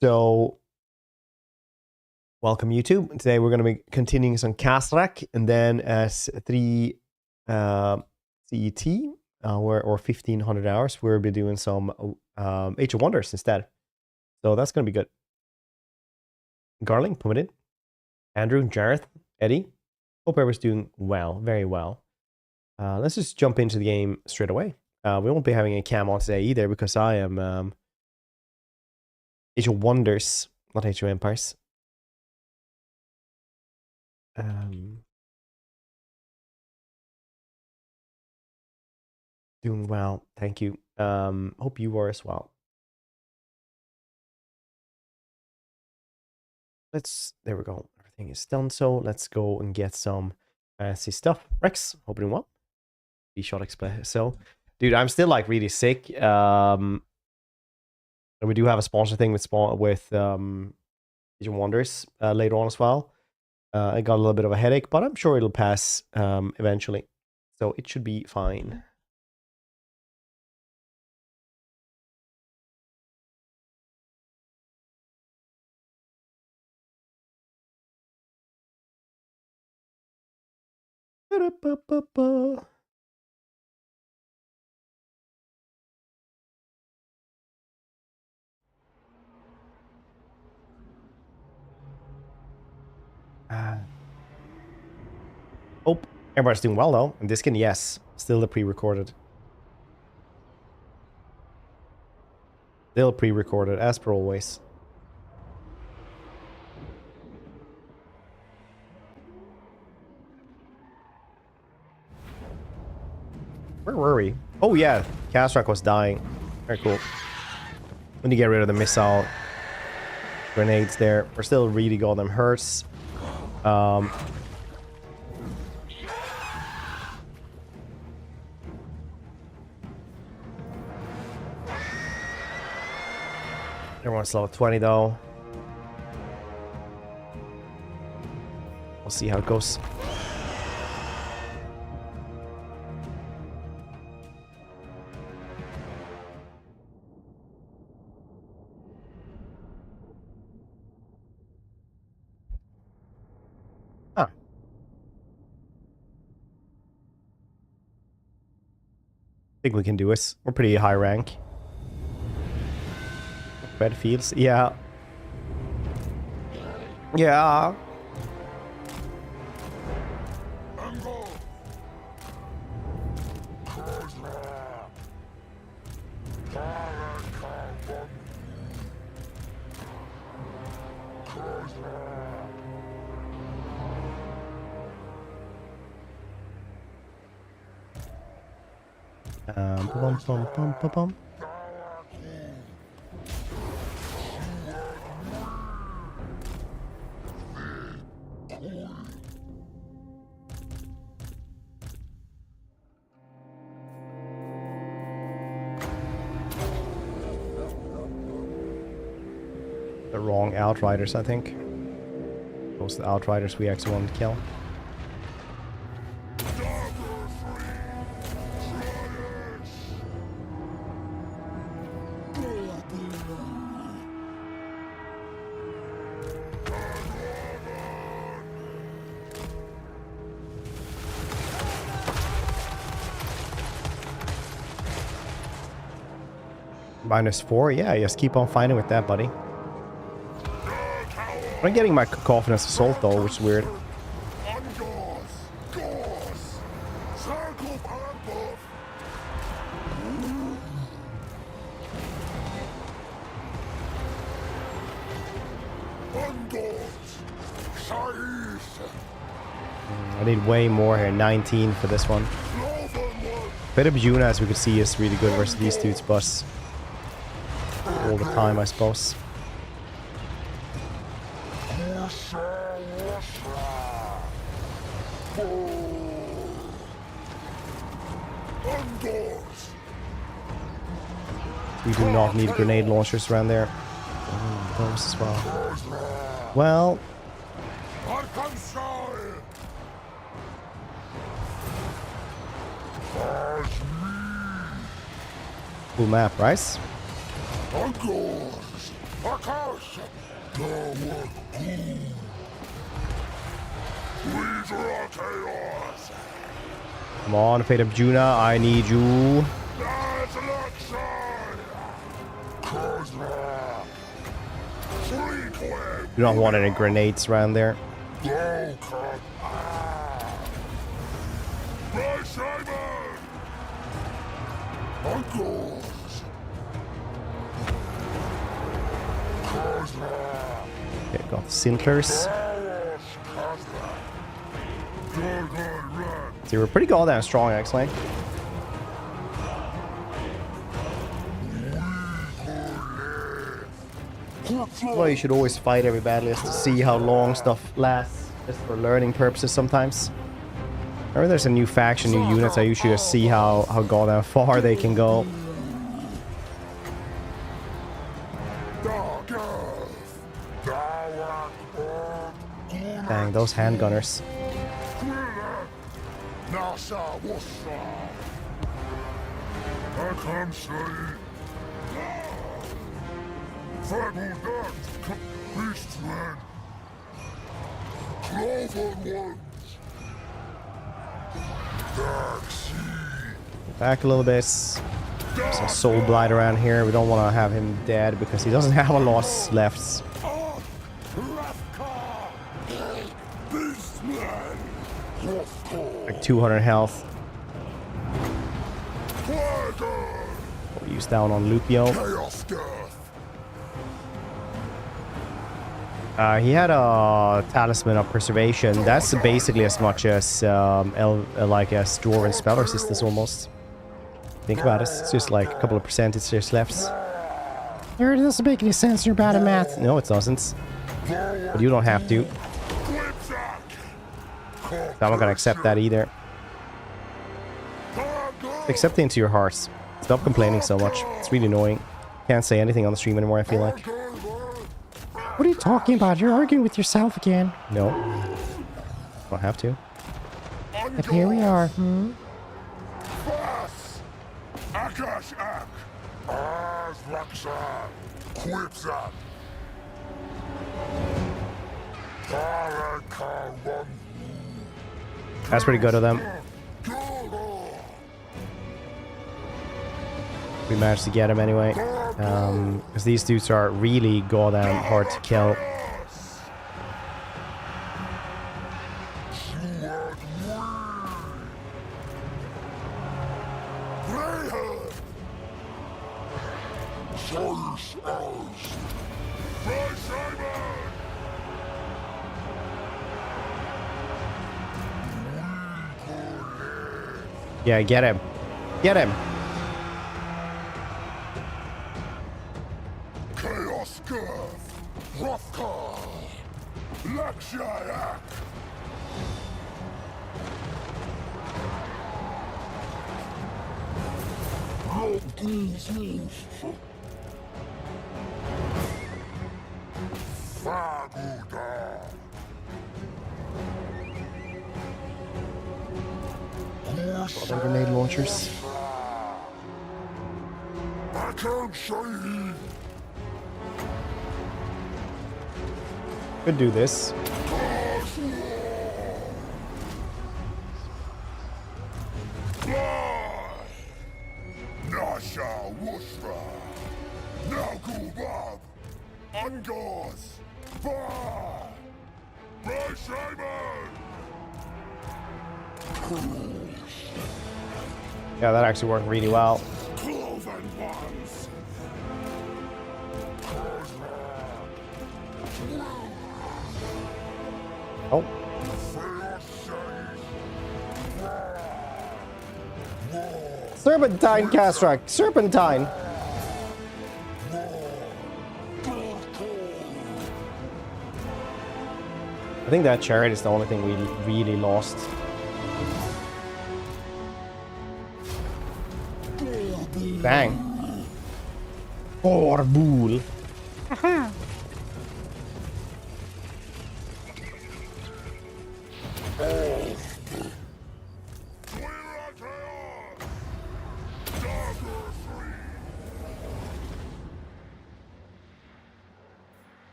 So, welcome YouTube. Today we're going to be continuing some Kastrak, and then as 3 CET, or 1500 hours, we'll be doing some Age of Wonders instead. So that's going to be good. Garling, put it in. Andrew, Jareth, Eddie. Hope everyone's doing well, very well. Let's just jump into the game straight away. We won't be having a cam on today either because I am Age of Wonders, not Age of Empires. Doing well, thank you. Hope you are as well. There we go. Everything is done. So let's go and get some fancy stuff. Rex, hope you're doing well. B-shot express. So, dude, I'm still like really sick. And we do have a sponsor thing with Age of Wonders later on as well. I got a little bit of a headache, but I'm sure it'll pass eventually. So it should be fine. Hope everybody's doing well though. And this skin, yes, still the pre-recorded. Still pre-recorded as per always. Where were we? Oh yeah, Kastrak was dying. Very cool. When you get rid of the missile grenades there, we're still really got them hurts. Everyone's level 20 though. We'll see how it goes. Huh. I think we can do it. We're pretty high rank. Red fields, yeah. Yeah. Bum, bum, bum, bum, bum. The wrong Outriders, I think. Those are the Outriders we actually wanted to kill. -4, yeah, just keep on fighting with that, buddy. I'm getting my cacophonous assault though, which is weird. I need way more here, 19 for this one. Bit of Juna, as we could see, is really good versus these dudes, but all the time, I suppose. We do not need grenade launchers around there. Those as well. Well. Cool map, right? Come on, Fate of Juna, I need you. You don't want any grenades around there. Okay, got the Sintlers. So we're pretty goddamn strong, actually. Well, you should always fight every battle is to see how long stuff lasts, just for learning purposes sometimes. Whenever there's a new faction, new units, I usually just see how goddamn far they can go. Dang, those handgunners. Back a little bit. Some soul blight around here. We don't want to have him dead because he doesn't have a loss left. Like 200 health. We'll use down on Lupio. He had a talisman of preservation. That's basically as much as like a dwarven spell resistance almost. Think about it. It's just like a couple of percentages left. It doesn't make any sense. You're bad at math. No, it doesn't. But you don't have to. So I'm not gonna accept that either. Accept it into your hearts. Stop complaining so much. It's really annoying. Can't say anything on the stream anymore, I feel like. What are you talking about? You're arguing with yourself again. No. Don't have to. But here we are. That's pretty good of them. We managed to get him anyway. Because these dudes are really goddamn hard to kill. Yeah, get him. Get him. Other grenade launchers. Could do this. Yeah, that actually worked really well. Oh. Serpentine, Castrak! Serpentine! I think that chariot is the only thing we really lost. Bang. Orbull. Aha.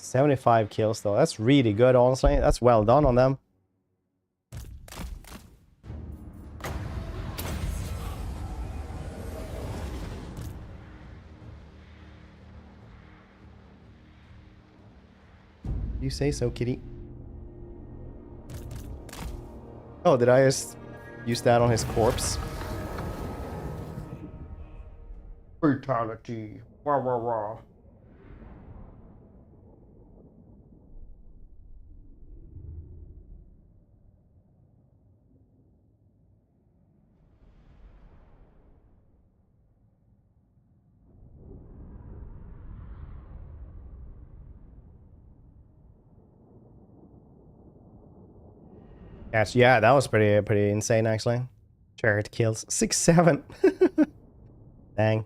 75 kills though. That's really good, honestly. That's well done on them. You say so, kitty. Oh, did I just use that on his corpse? Brutality. Wah, wah, wah. Yeah, that was pretty insane actually. Chariot kills 6-7. Dang.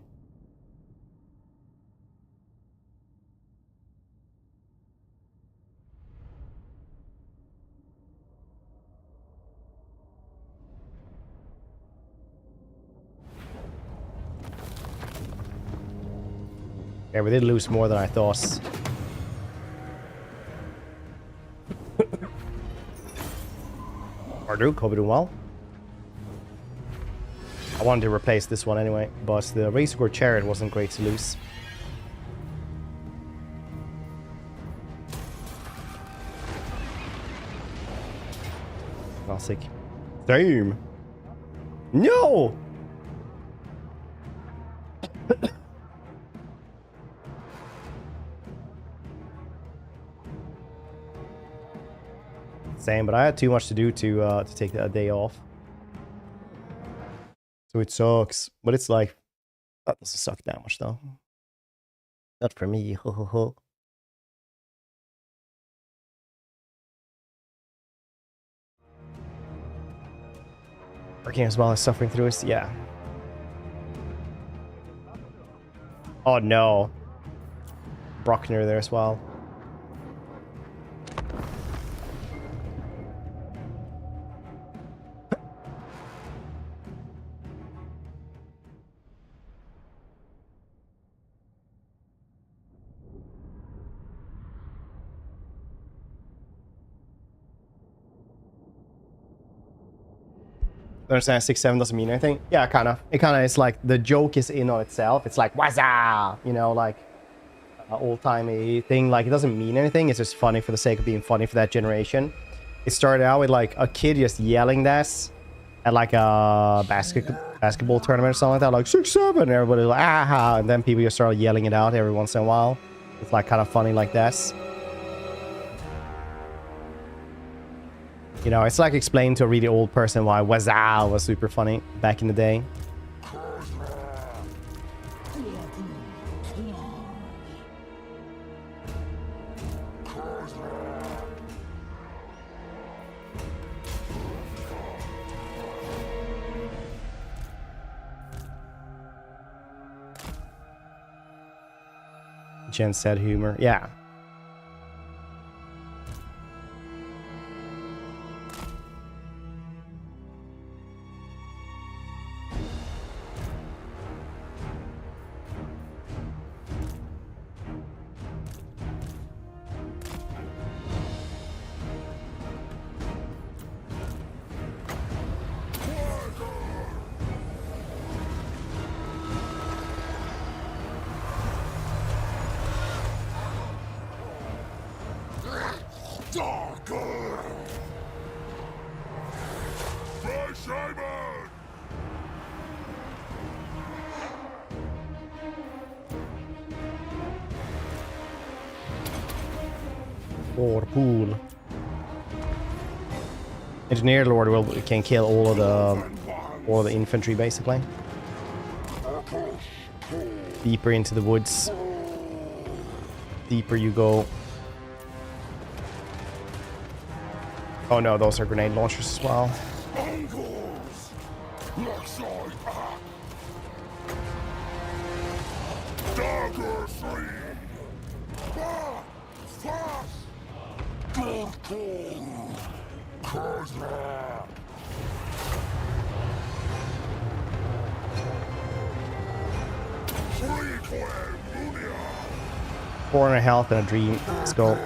Yeah, we did lose more than I thought. Marduk, hope you're doing well. I wanted to replace this one anyway, but the Razor Chariot wasn't great to lose. Classic. Damn. No! Same, but I had too much to do to take that day off. So it sucks. But it's like, that doesn't suck that much though. Not for me, ho ho ho. Working as well as suffering through it, yeah. Oh no. Brockner there as well. Understand 6-7 doesn't mean anything. Yeah, kind of. It kind of is like the joke is in on itself. It's like wazza, you know, like old-timey thing. Like it doesn't mean anything. It's just funny for the sake of being funny for that generation. It started out with like a kid just yelling this at like a basketball tournament or something like that, like 6-7. And everybody like aha, and then people just started yelling it out every once in a while. It's like kind of funny like this. You know, it's like explaining to a really old person why wazza was super funny back in the day. Jen said humor. Yeah. Or pool. Engineer Lord can kill all of the infantry basically. Deeper into the woods. Deeper you go. Oh no, those are grenade launchers as well. 400 health and a dream. Let's go.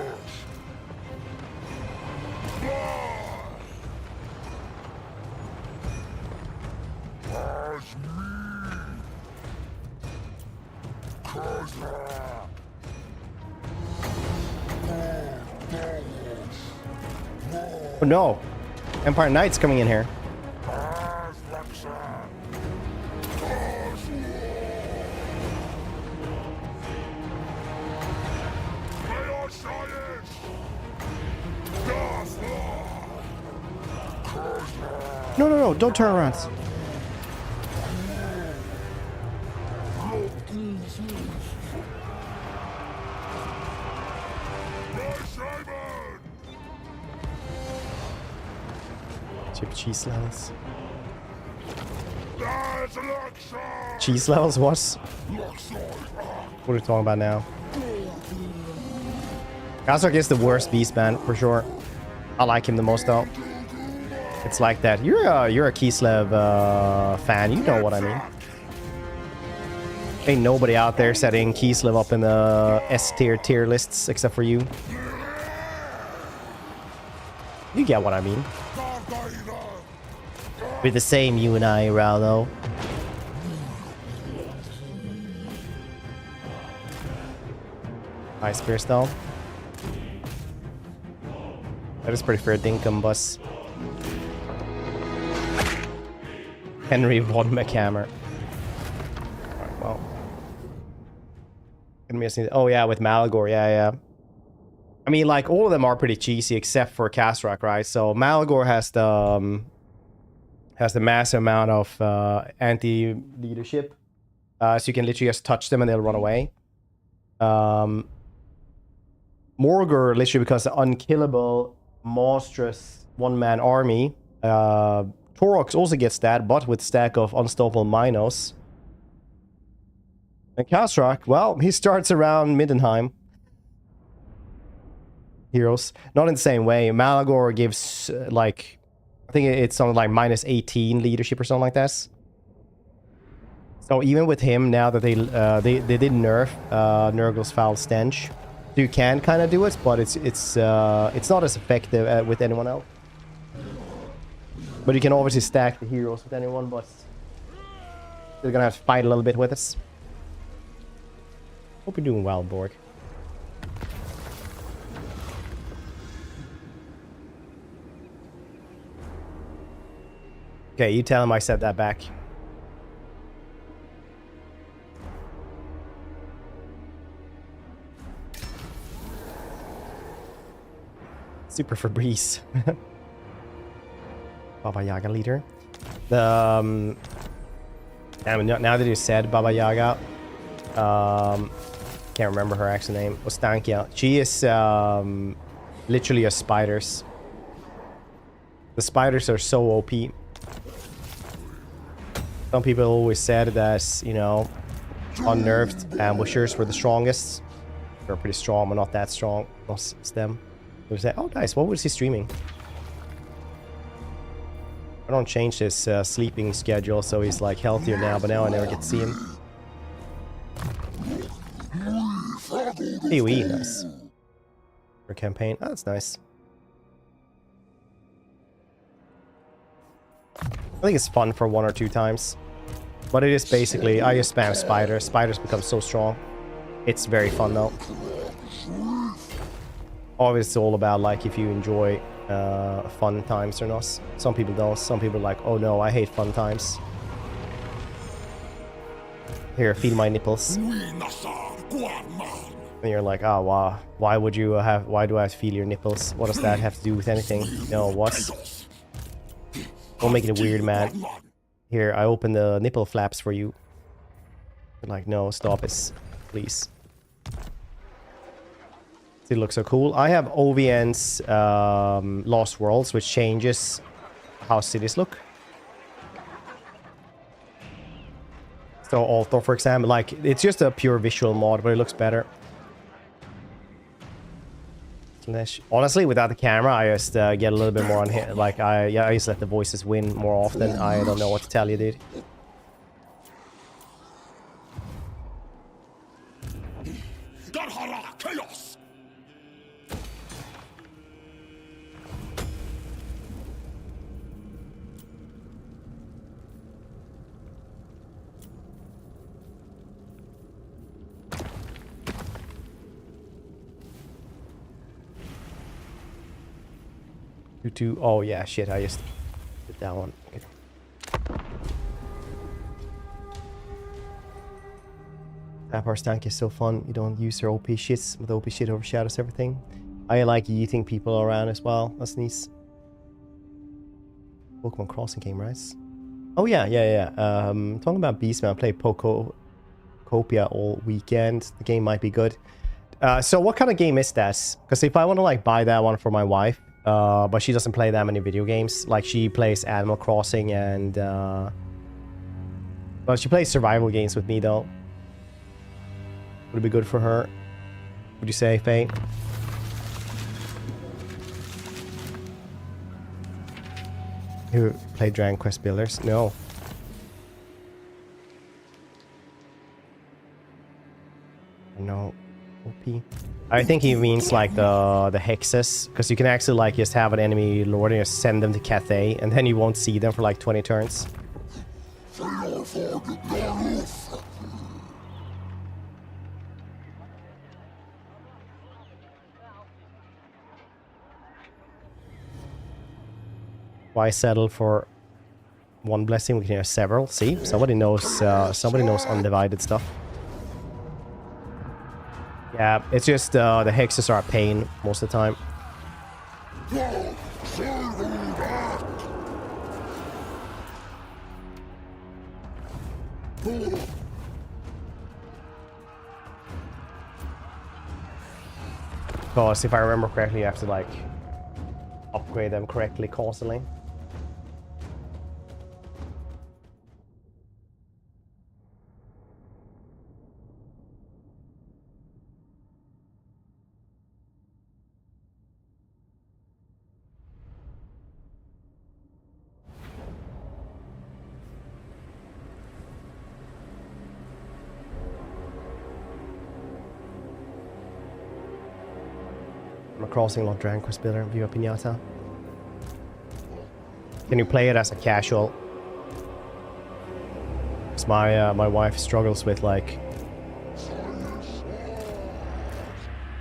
Oh no! Empire Knight's coming in here. No, no, no, don't turn around. Chip cheese levels. Cheese levels? What? What are we talking about now? Khazrak is the worst beast man for sure. I like him the most though. It's like that. You're a Kislev fan. You know what I mean. Ain't nobody out there setting Kislev up in the S tier lists except for you. You get what I mean. We're the same, you and I, Raldo. Nice spear stone. That is pretty fair dinkum bus. Henry von McHammer. Right, well. Oh yeah, with Malagor, yeah. I mean, like, all of them are pretty cheesy except for Khazrak, right? So Malagor has the massive amount of anti-leadership. So you can literally just touch them and they'll run away. Morgor literally becomes an unkillable, monstrous one-man army. Torox also gets that, but with stack of unstoppable Minos. And Khazrak, well, he starts around Middenheim. Heroes. Not in the same way. Malagor gives, like, I think it's something like minus 18 leadership or something like that. So even with him, now that they did nerf Nurgle's foul stench, you can kind of do it, but it's not as effective with anyone else. But you can obviously stack the heroes with anyone, but they're gonna have to fight a little bit with us. Hope you're doing well, Borg. Okay, you tell him I said that back. Super Fabrice. Baba Yaga leader. Now that you said Baba Yaga, can't remember her actual name. Ostankia. She is literally a spiders. The spiders are so OP. Some people always said that, you know, unnerved ambushers were the strongest. They're pretty strong, but not that strong. Most them. They say, oh, nice. What was he streaming? I don't change his sleeping schedule, so he's like healthier now, but now I never get to see him. AoE, nice. For campaign. Oh, that's nice. I think it's fun for 1 or 2 times. But it is basically, I just spam spiders. Spiders become so strong. It's very fun though. Obviously, it's all about like if you enjoy fun times or not. Some people don't. Some people are like, oh no, I hate fun times. Here, feel my nipples. And you're like, oh wow, why would you have? Why do I have to feel your nipples? What does that have to do with anything? No, what? Don't make it weird, man. Here, I open the nipple flaps for you. You're like, no, stop it, please. It looks so cool. I have OVN's Lost Worlds, which changes how cities look. So Althor, for example, like, it's just a pure visual mod, but it looks better. Honestly, without the camera, I just get a little bit more on hit. Like, I just let the voices win more often. I don't know what to tell you, dude. Garhara chaos! Oh yeah, shit, I just did that one. Okay. Taphar's tank is so fun. You don't use your OP shits, but the OP shit overshadows everything. I like yeeting people around as well. That's nice. Pokemon Crossing game, right? Oh yeah. Talking about Beastman, I played Copia all weekend. The game might be good. So what kind of game is that? Because if I want to like buy that one for my wife, but she doesn't play that many video games. Like she plays Animal Crossing and well, she plays survival games with me though. Would it be good for her? Would you say, Faye? Who played Dragon Quest Builders? No. No. OP. I think he means like the hexes, because you can actually like just have an enemy lord and just send them to Cathay, and then you won't see them for like 20 turns. Why settle for one blessing? We can have several. See, somebody knows undivided stuff. Yeah, it's just the hexes are a pain most of the time. Because if I remember correctly, you have to like upgrade them correctly constantly. I'm crossing a lot of Dragon Quest Builder and Viva Pinata. Can you play it as a casual? Because my wife struggles with like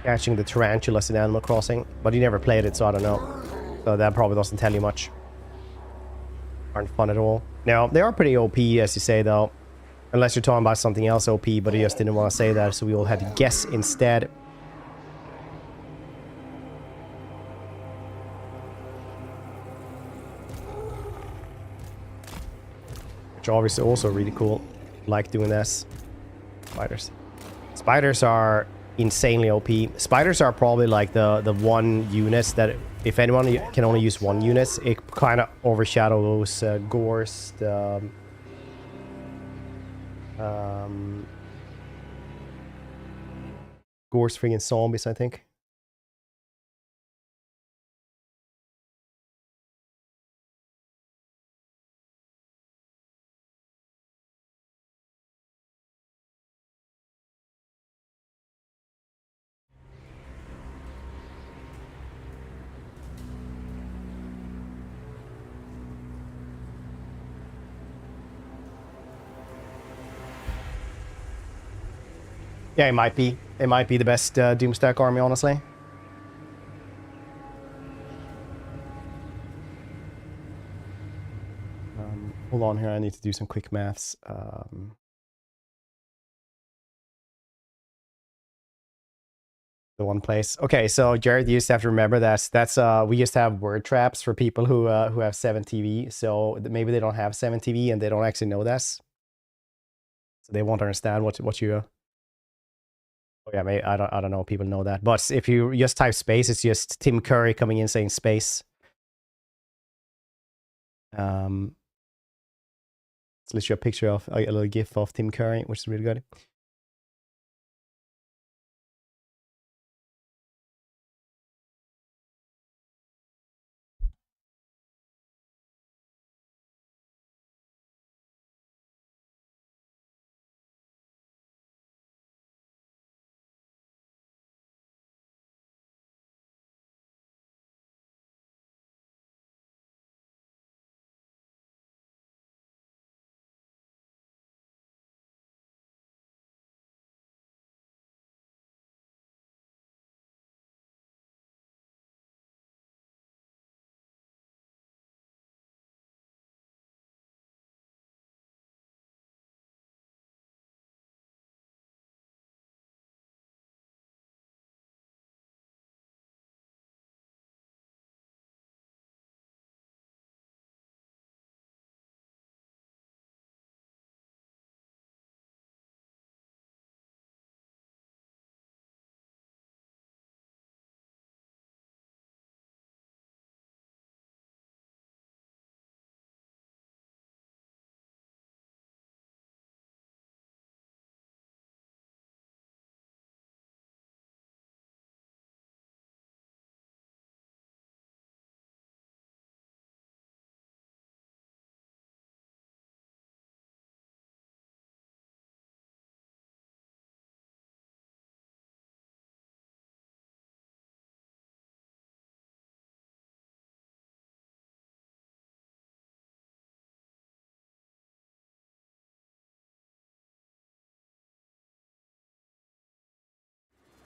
catching the tarantulas in Animal Crossing, but you never played it, so I don't know. So that probably doesn't tell you much. Aren't fun at all. Now they are pretty OP, as you say, though. Unless you're talking about something else OP, but he just didn't want to say that, so we all had to guess instead. Which obviously also really cool. Like doing this. Spiders. Spiders are insanely OP. Spiders are probably like the one units that if anyone can only use one unit, it kind of overshadows Gores, the Gores friggin' zombies, I think. Yeah, it might be. It might be the best Doomstack army, honestly. Hold on here, I need to do some quick maths. The one place. Okay, so Jared, you just have to remember that's we just have word traps for people who have 7TV. So maybe they don't have 7TV and they don't actually know this. So they won't understand what you. Oh yeah, maybe, I don't know. People know that, but if you just type space, it's just Tim Curry coming in saying space. It's literally a picture of a little GIF of Tim Curry, which is really good.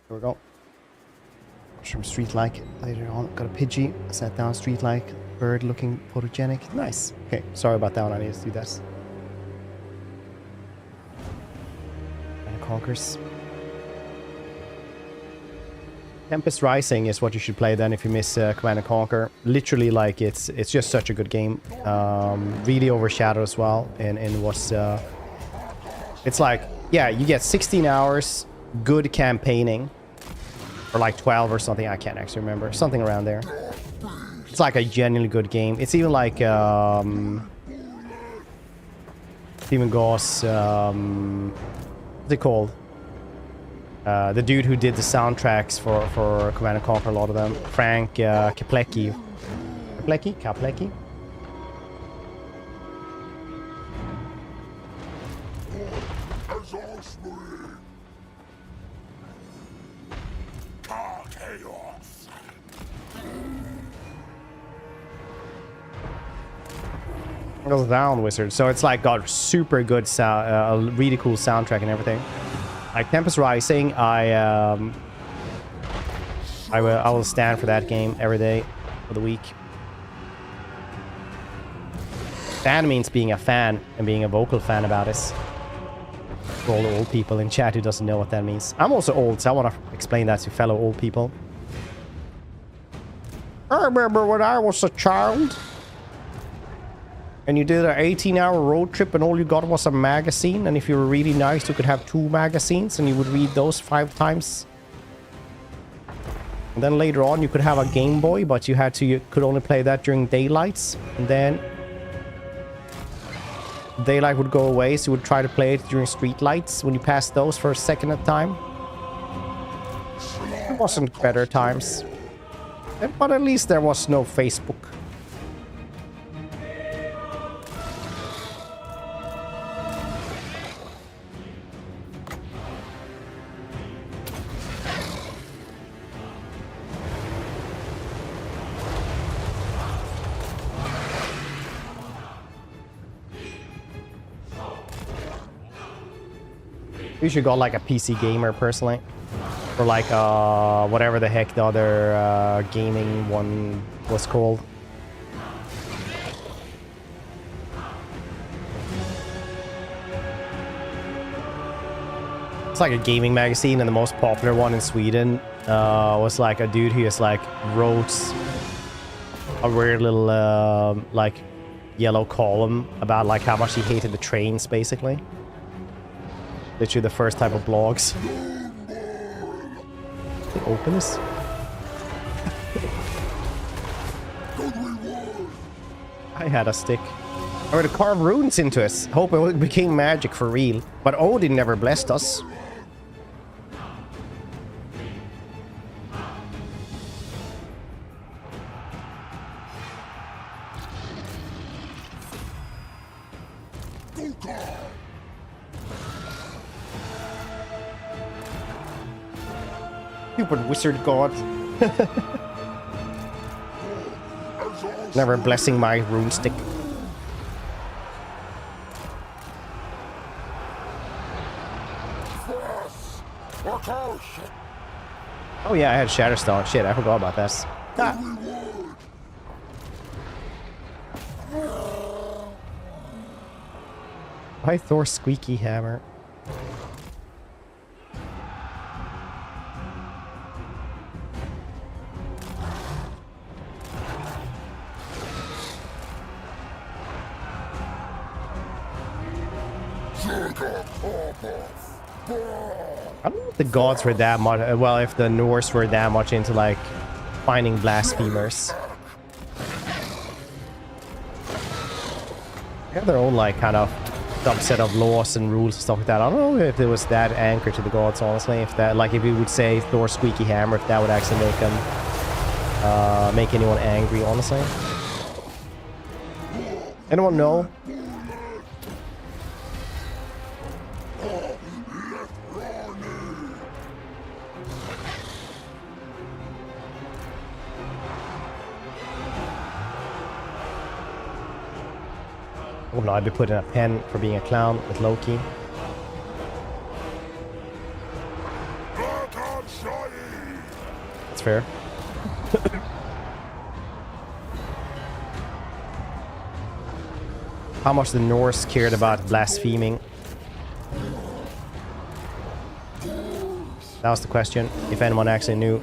There we go. From street-like later on. Got a Pidgey. Sat down street-like. Bird looking photogenic. Nice. Okay, sorry about that one. I need to do that. And Conquers. Tempest Rising is what you should play then if you miss Command & Conquer. Literally, like, it's just such a good game. Really overshadowed as well. And was... it's like, yeah, you get 16 hours, good campaigning. Or like 12 or something, I can't actually remember. Something around there. It's like a genuinely good game. It's even like... Steven Goss... what's it called? The dude who did the soundtracks for Command & Conquer, a lot of them. Frank Caplecki. Caplecki? Goes down, Wizard. So it's like got super good sound, really cool soundtrack and everything. Like Tempest Rising, I will stand for that game every day of the week. Fan means being a fan and being a vocal fan about it. For all the old people in chat who doesn't know what that means. I'm also old, so I want to explain that to fellow old people. I remember when I was a child. And you did an 18-hour road trip and all you got was a magazine. And if you were really nice, you could have 2 magazines and you would read those 5 times. And then later on, you could have a Game Boy, but you could only play that during daylights. And then daylight would go away, so you would try to play it during street lights when you passed those for a second at a time. It wasn't better times. But at least there was no Facebook. You should go like a PC gamer personally, or like whatever the heck the other gaming one was called. It's like a gaming magazine, and the most popular one in Sweden was like a dude who just like wrote a weird little like yellow column about like how much he hated the trains, basically. Literally the first type of blogs. Open this. I had a stick. I were to carve runes into us. Hope it became magic for real. But Odin never blessed us. Stupid wizard god. Never blessing my rune stick. Oh yeah, I had Shatterstone. Shit, I forgot about this. Ah. Why Thor's squeaky hammer? I don't know if the gods were that much. Well, if the Norse were that much into like finding blasphemers. They have their own like kind of subset of laws and rules and stuff like that. I don't know if it was that anchored to the gods, honestly. If that, like, if you would say Thor's squeaky hammer, if that would actually make them make anyone angry, honestly. Anyone know? Oh no, I'd be put in a pen for being a clown with Loki. That's fair. How much the Norse cared about blaspheming. That was the question, if anyone actually knew.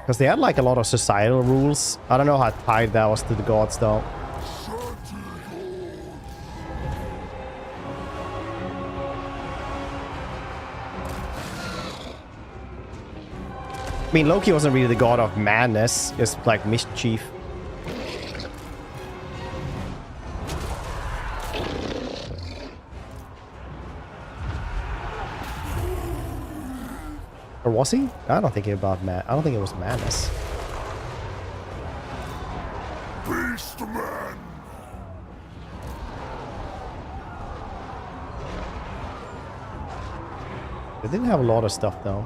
Because they had like a lot of societal rules. I don't know how tied that was to the gods though. I mean, Loki wasn't really the god of madness, just like mischief. Or was he? I don't think it about I don't think it was madness. Beastman. They didn't have a lot of stuff though.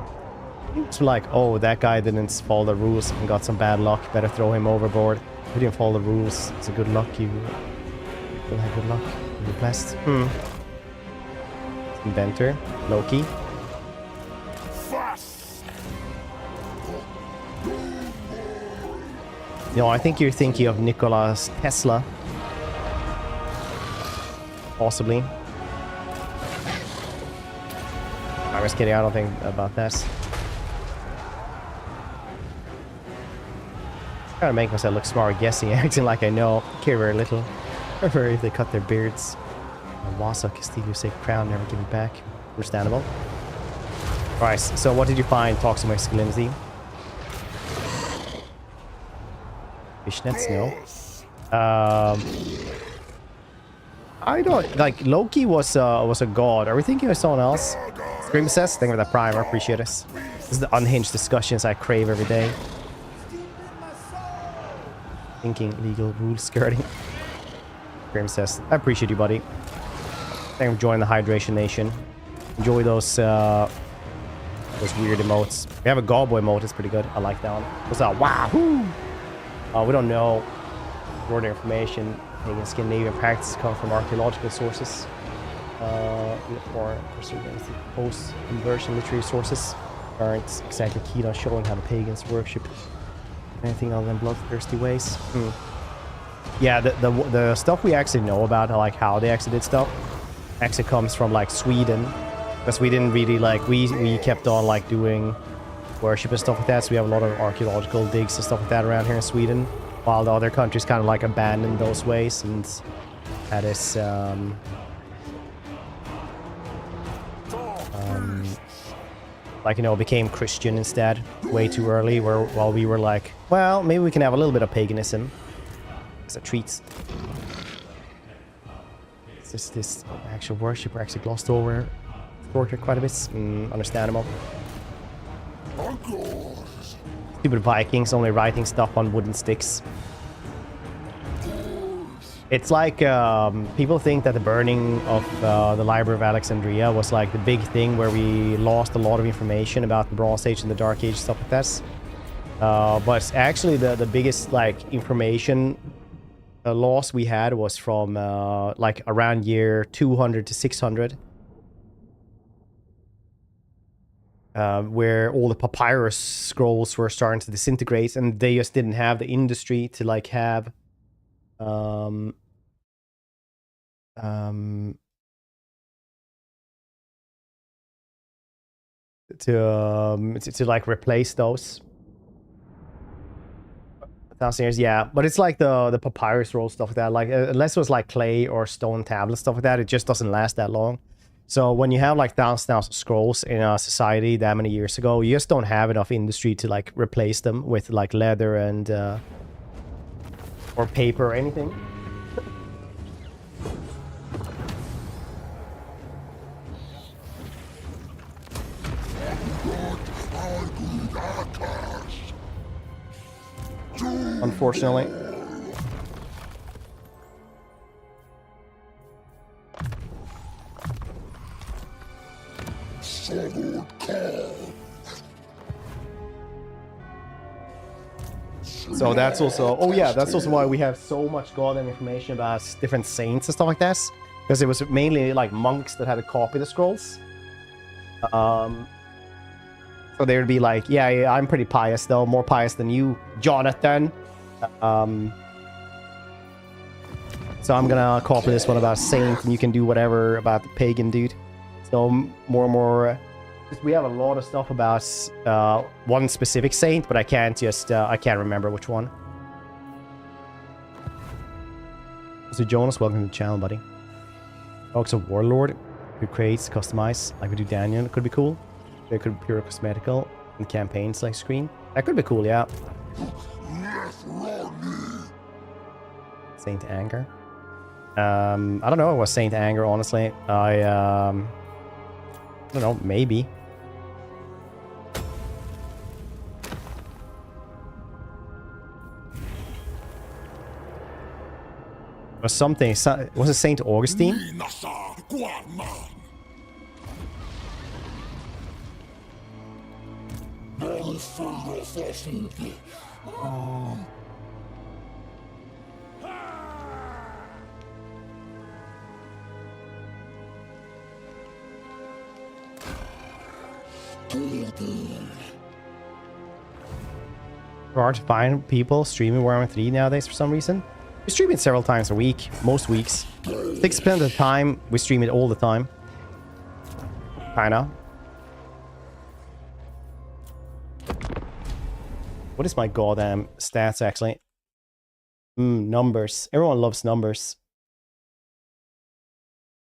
It's like, oh, that guy didn't follow the rules and got some bad luck. Better throw him overboard. If you didn't follow the rules, it's a good luck. You will have good luck. You're blessed. Inventor, Loki. No, I think you're thinking of Nikola Tesla. Possibly. I'm just kidding. I don't think about that. Trying to make myself look smart guessing, acting like I know. Care very little. Prefer if they cut their beards. Wasa Castillo say crown, never give it back. Understandable. Alright, so what did you find? Toxic masculinity. Fishnets, no. I don't like Loki was a god. Are we thinking of someone else? Scream says, thank you for that prime, I appreciate it. This is the unhinged discussions I crave every day. Thinking legal rule skirting. Grim says, I appreciate you, buddy. Thank you for joining the Hydration Nation. Enjoy those weird emotes. We have a Gobbo emote, it's pretty good. I like that one. What's up? Wahoo! We don't know. More information. Pagan Scandinavian practices come from archaeological sources. Or post-conversion literary sources aren't exactly keen on showing how the pagans worship anything other than bloodthirsty ways. Yeah, the stuff we actually know about, like how they actually did stuff, actually comes from like Sweden, because we didn't really like we kept on like doing worship and stuff like that. So we have a lot of archaeological digs and stuff like that around here in Sweden, while the other countries kind of like abandoned those ways and had this like, you know, became Christian instead way too early, while we were like, well, maybe we can have a little bit of paganism as a treat. This actual worship we're actually glossed over quite a bit. Understandable. Stupid Vikings only writing stuff on wooden sticks. It's like people think that the burning of the Library of Alexandria was like the big thing where we lost a lot of information about the Bronze Age and the Dark Age, stuff like that. But actually the biggest like information loss we had was from like around year 200 to 600. Where all the papyrus scrolls were starting to disintegrate, and they just didn't have the industry to like have to like replace those 1,000 years. Yeah, but it's like the papyrus roll stuff like that, like unless it was like clay or stone tablets, stuff like that, it just doesn't last that long. So when you have like thousands of scrolls in a society that many years ago, you just don't have enough industry to like replace them with like leather and or paper or anything. Unfortunately. So that's also, oh yeah, that's also why we have so much goddamn information about different saints and stuff like that. Because it was mainly like monks that had to copy the scrolls. So they would be like, yeah, I'm pretty pious though, more pious than you, Jonathan. So I'm gonna copy this one about saint, and you can do whatever about the pagan dude. So more and more, we have a lot of stuff about one specific saint, but I can't remember which one. So Jonas, welcome to the channel, buddy. Talks of Warlord, could create, customize, like we do Daniel. It could be cool. It could be pure cosmetical and campaigns like screen. That could be cool, yeah. Saint Anger. I don't know what Saint Anger, honestly. I don't know, maybe. Or something. Was it Saint Augustine? Hard to find people streaming Warhammer 3 nowadays for some reason. We stream it several times a week, most weeks. 6% of the time, we stream it all the time. Kinda. What is my goddamn stats, actually? Numbers. Everyone loves numbers.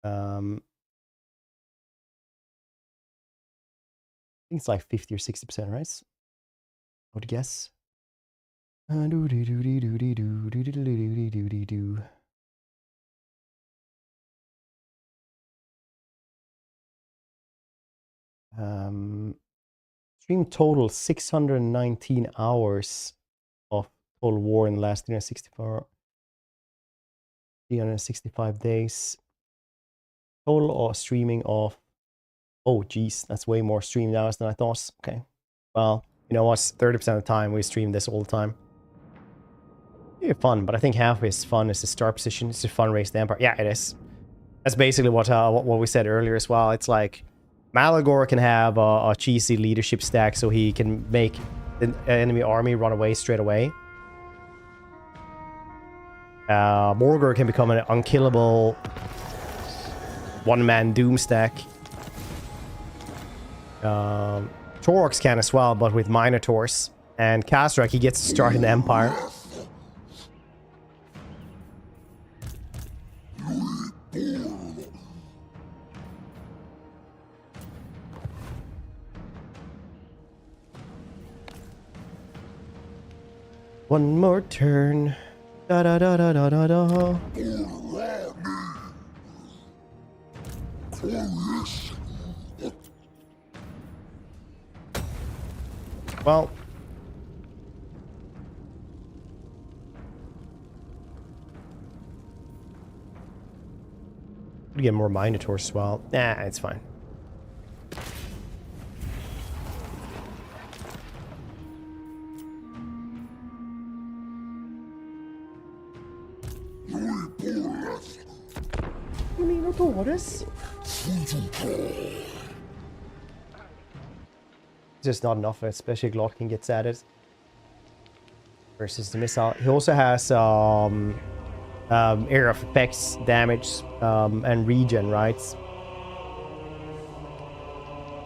I think it's like 50 or 60%, right? I would guess. Stream total 619 hours of Total War in the last 365 days. Total streaming of, oh geez, that's way more streamed hours than I thought. Okay, well, you know what, 30% of the time we stream this all the time. Yeah, fun, but I think half of its fun is the start position. It's a fun race the Empire. Yeah, it is. That's basically what we said earlier as well. It's like Malagor can have a cheesy leadership stack so he can make the enemy army run away straight away. Morgor can become an unkillable one-man doom stack. Torx can as well, but with Minotaurs. And Khazrak, he gets to start in the Empire. One more turn. Da da da da da da da. Well, we get more Minotaurs as well. Nah, it's fine. Minotaurs? Just not enough, especially Glotkin gets added versus the missile. He also has area of effects, damage, and regen, right?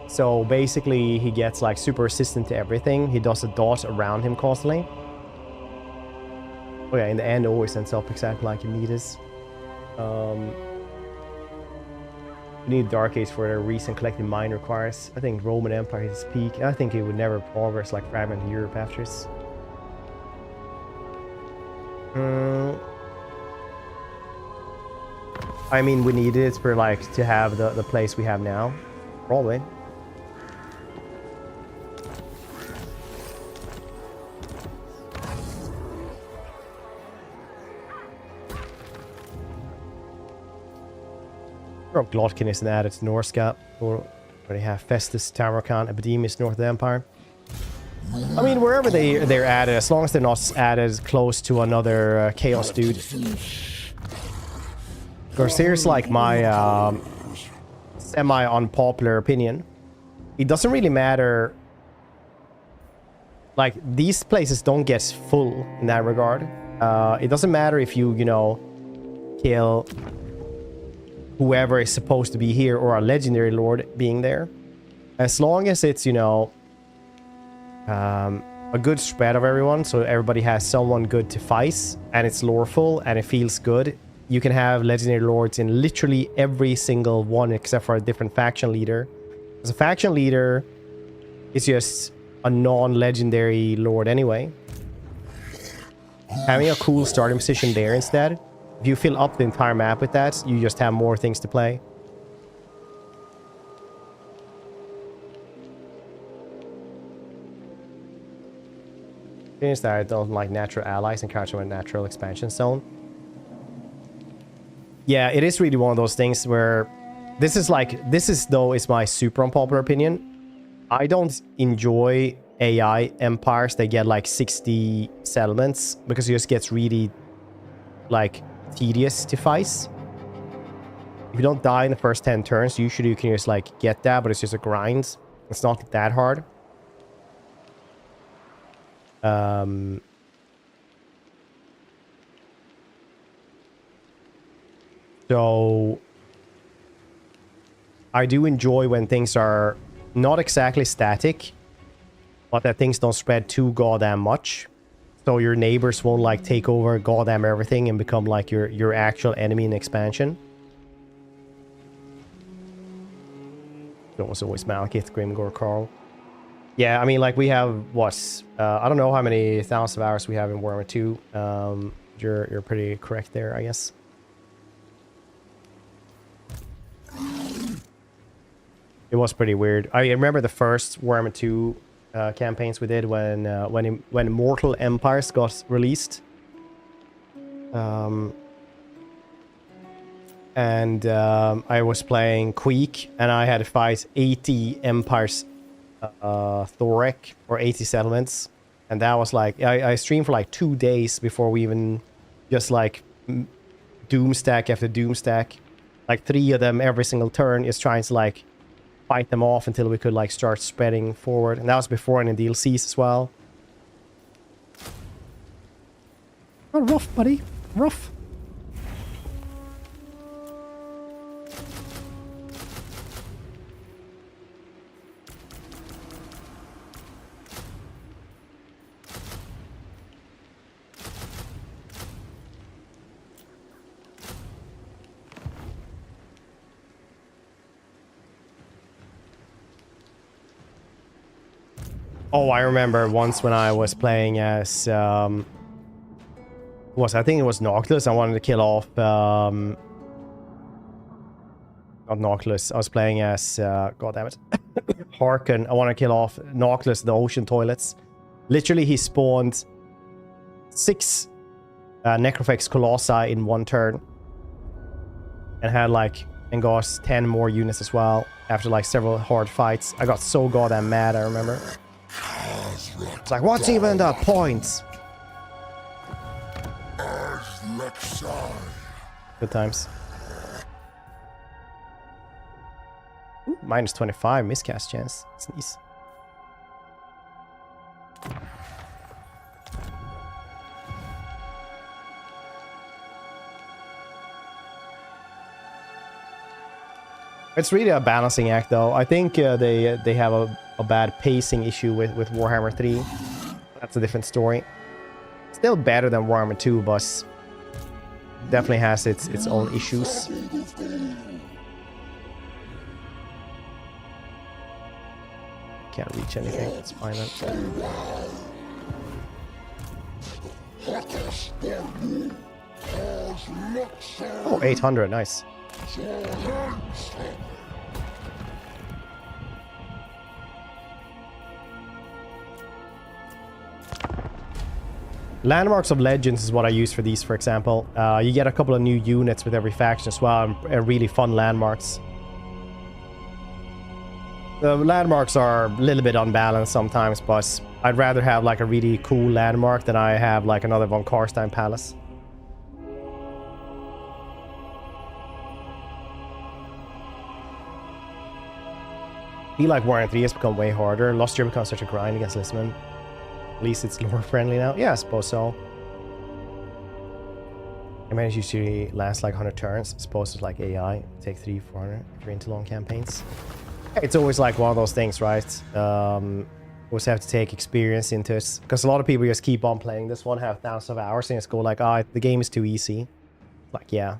So basically he gets like super resistant to everything. He does a dot around him constantly. Oh yeah, in the end always ends up exactly like you need is. You need Dark Age for the recent collected mine requires. I think Roman Empire hit its peak. I think it would never progress like Fragment Europe after this. I mean, we need it for like to have the place we have now. Probably. Glotkin isn't added to Norsca. Or already have Festus, Tamarkan, Epidemius, north of the Empire. I mean, wherever they're added, as long as they're not added close to another Chaos dude. Because here's like my semi-unpopular opinion. It doesn't really matter. Like, these places don't get full in that regard. It doesn't matter if you know, kill whoever is supposed to be here or a legendary lord being there. As long as it's, you know, a good spread of everyone, so everybody has someone good to fight, and it's loreful, and it feels good. You can have legendary lords in literally every single one except for a different faction leader. Because a faction leader is just a non-legendary lord anyway. Having a cool starting position there instead, if you fill up the entire map with that, you just have more things to play. Is that I don't like natural allies and catch them a natural expansion zone. Yeah, it is really one of those things where this is my super unpopular opinion. I don't enjoy AI empires that get like 60 settlements because it just gets really like tedious to fight. If you don't die in the first 10 turns, usually you can just like get that, but it's just a grind. It's not that hard. So I do enjoy when things are not exactly static, but that things don't spread too goddamn much. So your neighbors won't like take over goddamn everything and become like your actual enemy in expansion. Almost always Malekith, Grimgor, Carl. Yeah, I mean, like, we have, what? I don't know how many thousand of hours we have in Warhammer 2. You're pretty correct there, I guess. It was pretty weird. I remember the first Warhammer 2 campaigns we did when Mortal Empires got released. I was playing Queek, and I had to fight 80 Empires Thorek, or 80 settlements, and that was like I streamed for like 2 days before we even just like doom stack after doom stack, like 3 of them every single turn, is trying to like fight them off until we could like start spreading forward, and that was before any DLCs as well. Oh, rough, buddy, rough. Oh, I remember once when I was playing as I think it was Nautilus. I wanted to kill off not Nautilus. I was playing as god damn it. Harken. I want to kill off Nautilus, the ocean toilets. Literally, he spawned 6 Necrophex Colossi in 1 turn. And had like engulfs 10 more units as well after like several hard fights. I got so goddamn mad, I remember. It's like, what's even the point? Good times. Ooh, minus 25 miscast chance. That's nice. It's really a balancing act, though. I think they have a bad pacing issue with Warhammer 3. That's a different story. Still better than Warhammer 2, but definitely has its own issues. Can't reach anything. It's fine then. Oh, 800, nice. Landmarks of Legends is what I use for these, for example. You get a couple of new units with every faction as well, and really fun landmarks. The landmarks are a little bit unbalanced sometimes, but I'd rather have like a really cool landmark than I have like another von Karstein Palace. I feel like Warhammer 3 has become way harder. Lost Year becomes such a grind against Listman. At least it's lore friendly now. Yeah, I suppose so. Damage usually lasts like 100 turns. I suppose it's like AI. Take 300-400 if you're into long campaigns. It's always like one of those things, right? Always have to take experience into it. Because a lot of people just keep on playing this one, have thousands of hours, and just go like, ah, the game is too easy. Like, yeah.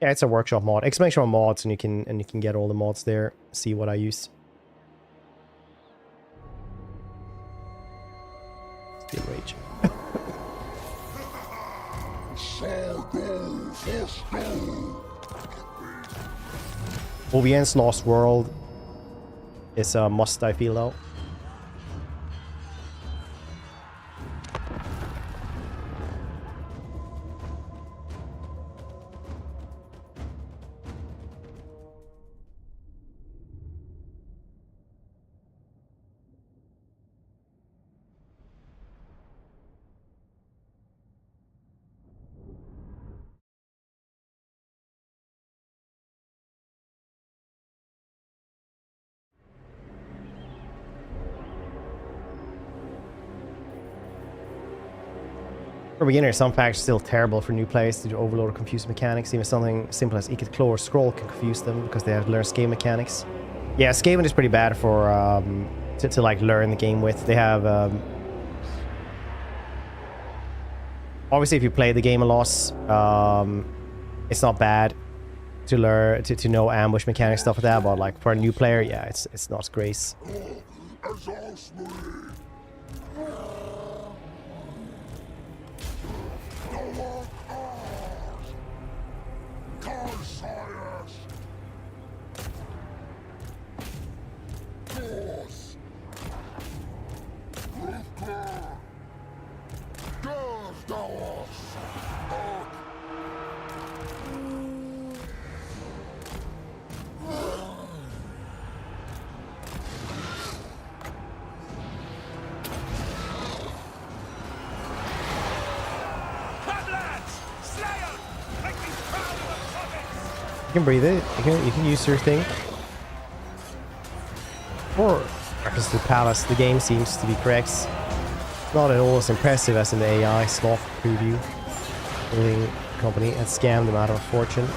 Yeah, it's a workshop mod. Exclamation on mods, and you can get all the mods there. See what I use. Still rage. OVN's Lost World is a must, I feel, though. For beginners, some facts are still terrible for new players due to overload or confused mechanics. Even something simple as Ikit Claw or Scroll can confuse them because they have to learn Skaven mechanics. Yeah, Skaven is pretty bad for to like learn the game with. They have obviously if you play the game a lot, it's not bad to learn to know ambush mechanics, stuff like that. But like for a new player, yeah, it's not great. You can breathe it. You can use your thing. Or reference to the palace. The game seems to be correct. Not at all as impressive as in the AI sloth preview. Building company had scammed them out of a fortune.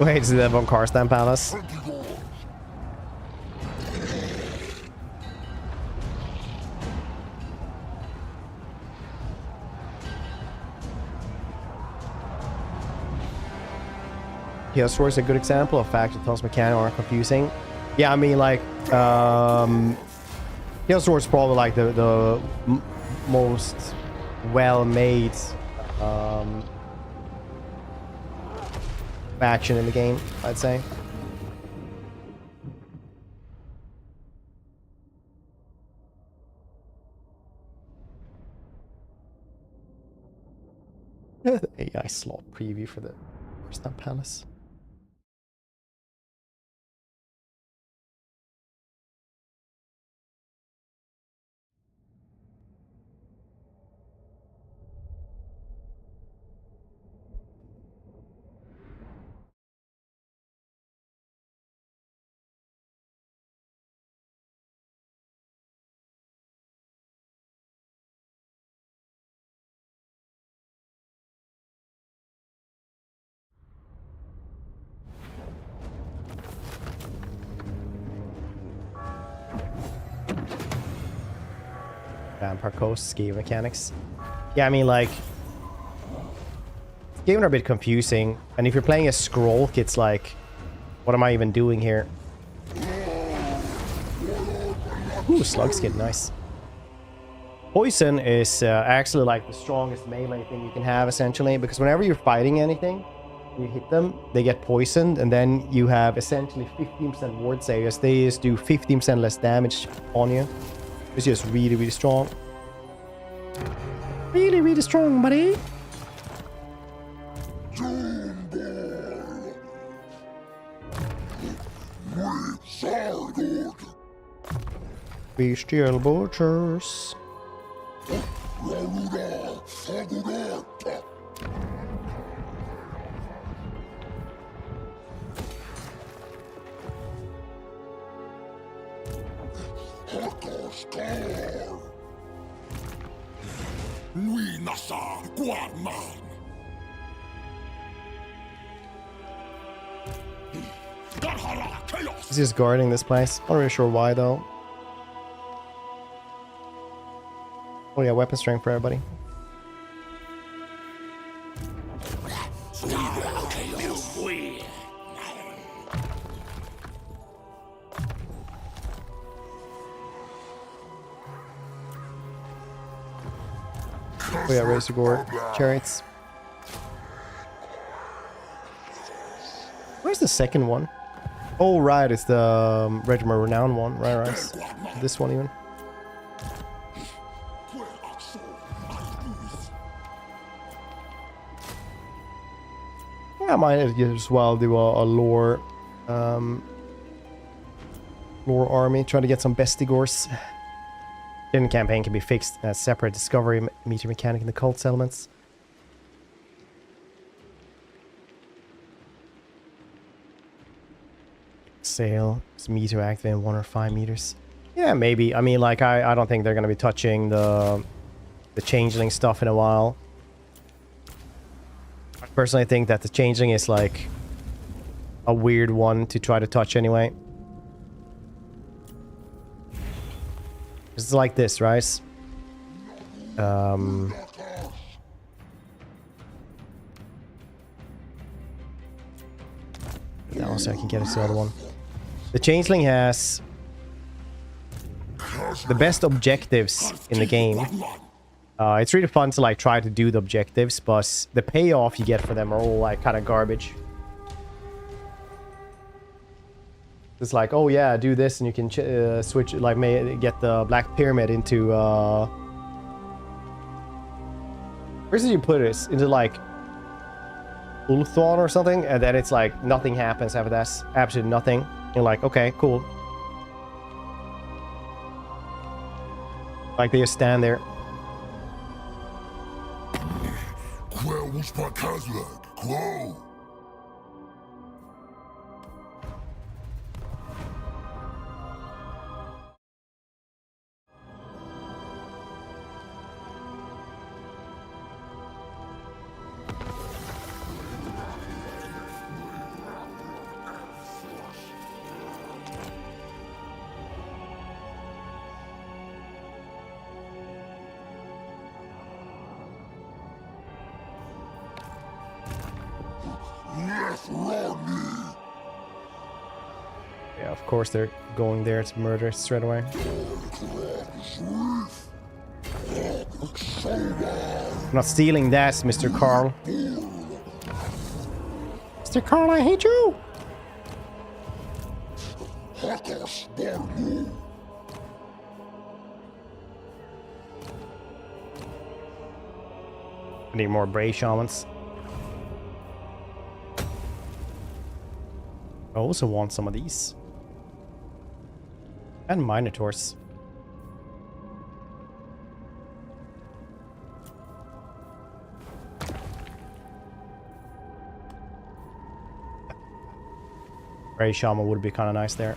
Wait, is it Von Karstam Palace? Chaos Sword is a good example of fact that those mechanics aren't confusing. Yeah, I mean, like, Chaos Sword is probably like the most well-made faction in the game, I'd say. The AI slot preview for the Stamp Palace. Vampire Coast, Skaven mechanics. Yeah, I mean, like, Skaven are a bit confusing, and if you're playing a scroll, it's like, what am I even doing here? Ooh, slug skin, nice. Poison is actually like the strongest melee thing you can have, essentially, because whenever you're fighting anything, you hit them, they get poisoned, and then you have essentially 15% ward saves. They just do 15% less damage on you. It's just really, really strong. Really, really strong, buddy. Bestial butchers. He's just guarding this place. Not really sure why though. Oh yeah, weapon strength for everybody. Oh yeah, Razor Gore, chariots. Where's the second one? Oh right, it's the Regiment Renown one. Right. This one even. Yeah, I might as well do a lore army, try to get some bestigors. The campaign can be fixed as separate discovery meter mechanic in the cult settlements. Sail is meter active in 1 or 5 meters. Yeah, maybe. I mean, like, I don't think they're going to be touching the changeling stuff in a while. I personally think that the changeling is like a weird one to try to touch anyway. It's like this, right? Now so I can get it to the other one. The changeling has the best objectives in the game. It's really fun to like try to do the objectives, but the payoff you get for them are all like kind of garbage. It's like, oh yeah, do this and you can switch, like, get the Black Pyramid into, where did you put it? Into like Ulthon or something, and then it's like nothing happens after that. Absolutely nothing. You're like, okay, cool. Like they just stand there. Yeah, of course they're going there to murder straight away. I'm not stealing that, Mr. Carl. Mr. Carl, I hate you! I need more Bray Shamans. I also want some of these. And Minotaurs. Bray Shaman would be kind of nice there.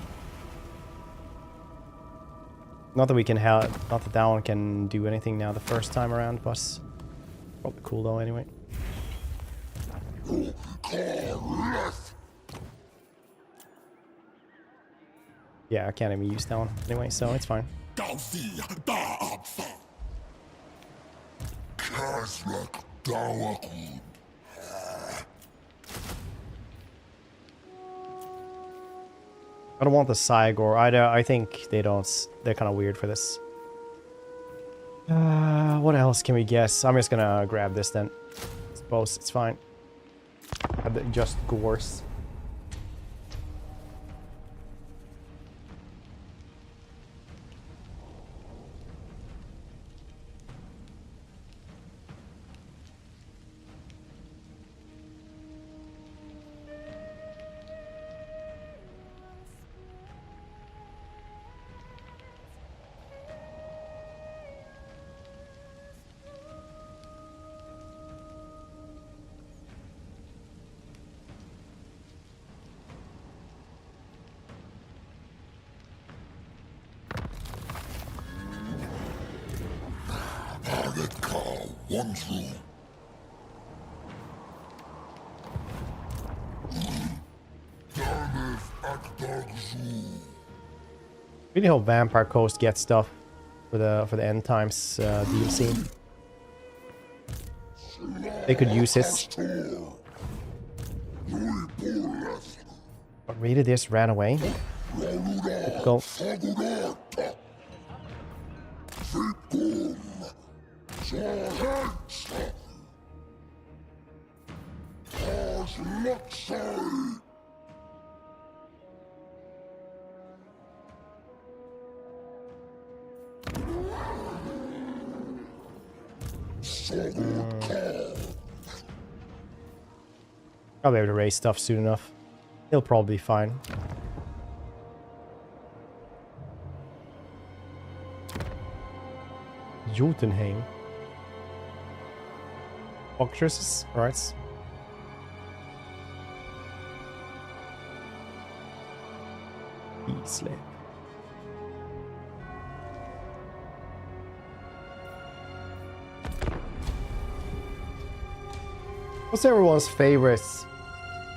Not that we can not that that one can do anything now the first time around, but probably cool though anyway. Yeah, I can't even use that one anyway, so it's fine. I don't want the Cygor. I think they don't. They're kind of weird for this. What else can we guess? I'm just gonna grab this then. I suppose it's fine. Just Gores. Really hope Vampire Coast gets stuff for the end times DLC. They could use it. But really, this ran away. Go. I'll be able to raise stuff soon enough. He'll probably be fine. Jotunheim. Fortresses, right? Kislev. What's everyone's favorite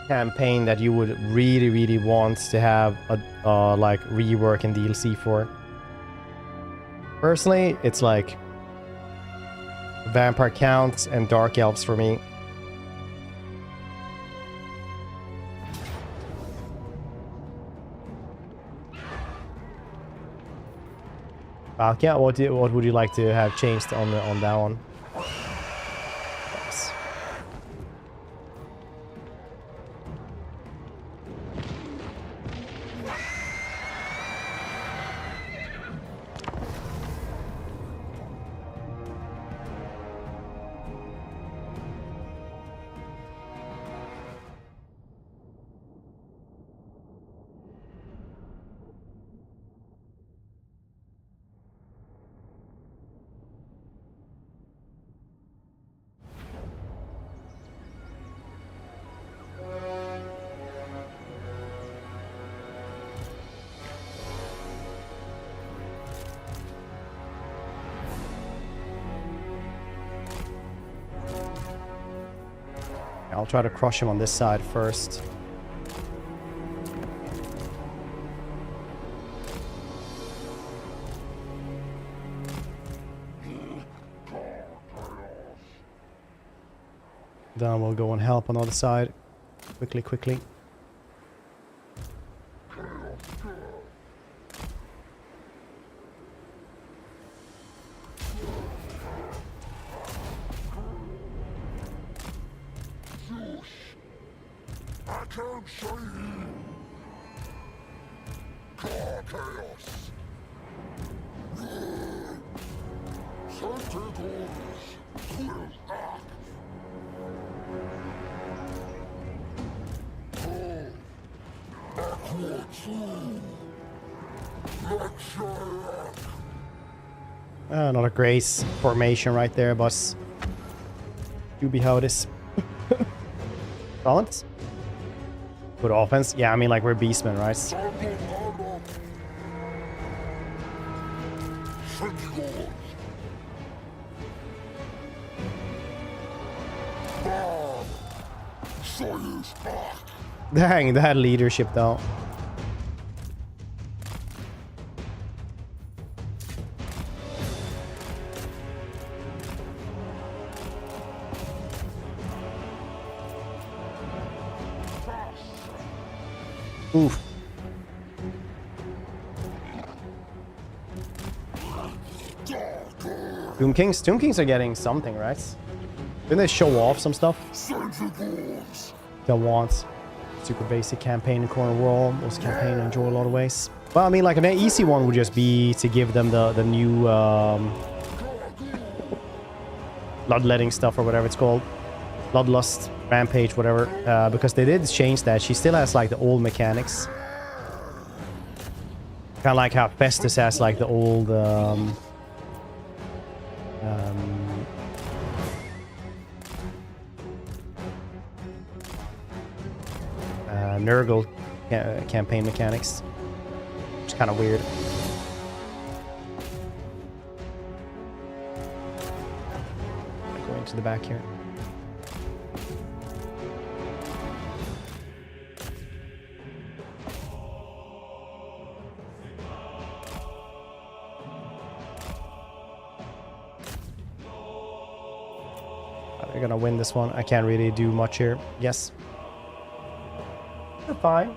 campaign that you would really want to have a like rework and DLC for? Personally, it's like Vampire Counts and Dark Elves for me. Valkia, what would you like to have changed on that one? I'll try to crush him on this side first. Then we'll go and help on the other side. Quickly. Not a grace formation right there, boss. Do be how it is. Balance. Good offense. Yeah, I mean, like, we're beastmen, right? Dang, that leadership though. Oof. Tomb Kings are getting something, right? Didn't they show off some stuff? They'll want super basic campaign in Khorne World. Most campaign I enjoy a lot of ways. Well, I mean, like an easy one would just be to give them the new bloodletting stuff or whatever it's called. Bloodlust, Rampage, whatever. Because they did change that. She still has like the old mechanics. Kind of like how Festus has like the old Nurgle campaign mechanics. Which is kind of weird. Go to the back here. They're gonna win this one. I can't really do much here. Yes. They're fine.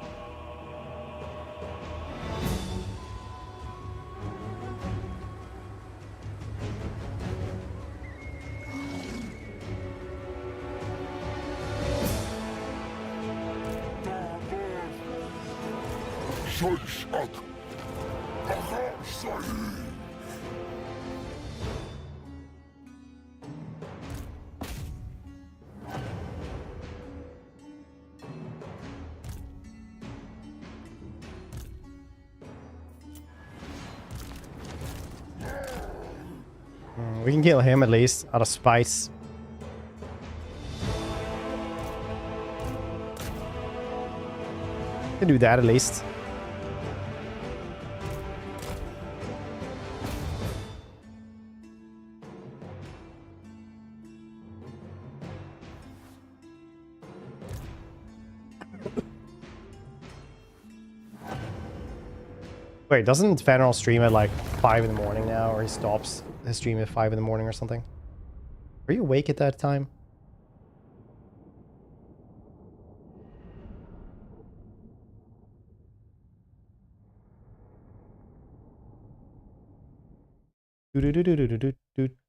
We can kill him at least, out of spite. Can do that at least. Wait, doesn't Fenrir stream at like 5 in the morning now, or he stops his stream at 5 in the morning or something? Are you awake at that time?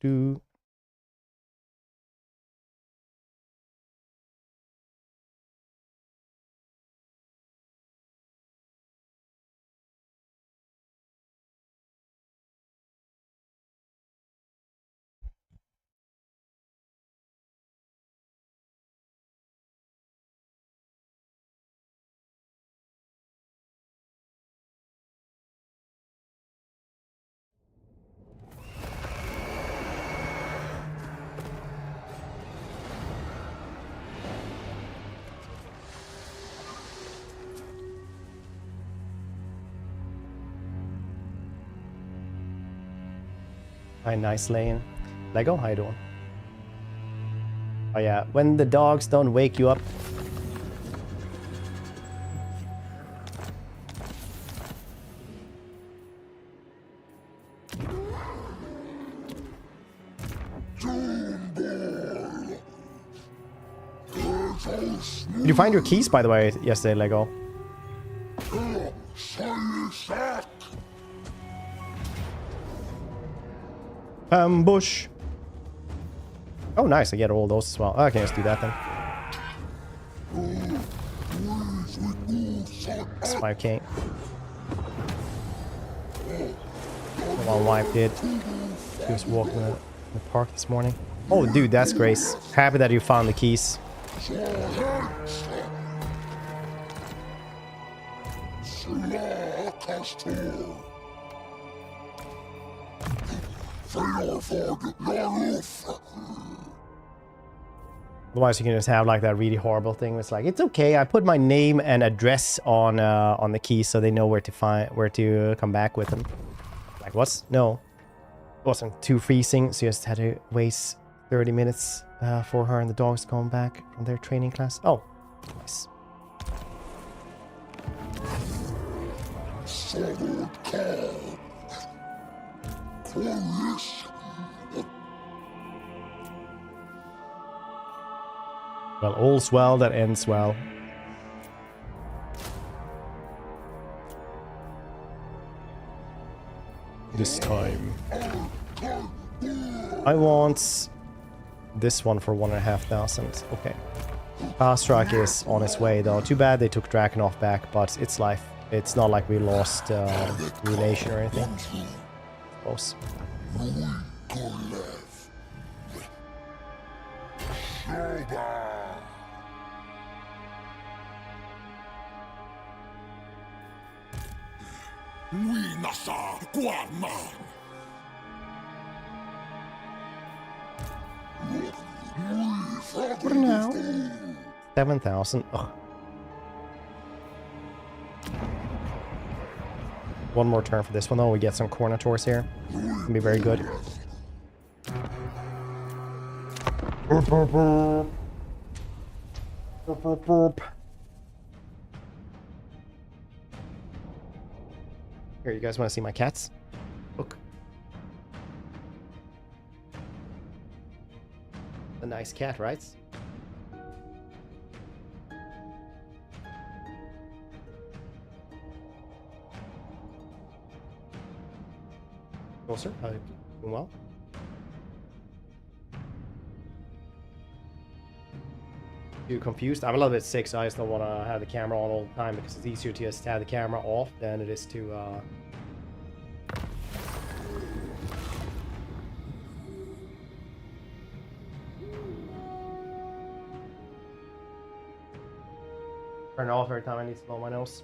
Do. Hi, nice lane. Lego, how you doing? Oh yeah, when the dogs don't wake you up. Did you find your keys, by the way, yesterday, Lego? Ambush. Oh, nice. I get all those as well. Oh, I can just do that then. That's 5k. While wife did. She was walking in the park this morning. Oh, dude, that's Grace. Happy that you found the keys. Otherwise, you can just have like that really horrible thing. It's like, it's okay. I put my name and address on the key, so they know where to come back with them. Like, what? No, it wasn't too freezing, so you just had to waste 30 minutes for her and the dogs to come back from their training class. Oh, nice. Well, all's well that ends well. This time. I want this one for 1,500. Okay. Fast track is on its way though. Too bad they took Drakenhof back, but it's life. It's not like we lost relation or anything. Close. For now, 7,000. One more turn for this one though. We get some Khorne here. Can be very good. Burp, burp, burp. Burp, burp, burp. Here, you guys want to see my cats? Look. A nice cat, right? Closer. Doing well. You confused? I'm a little bit sick, so I just don't want to have the camera on all the time because it's easier to just have the camera off than it is to turn it off every time I need to blow my nose.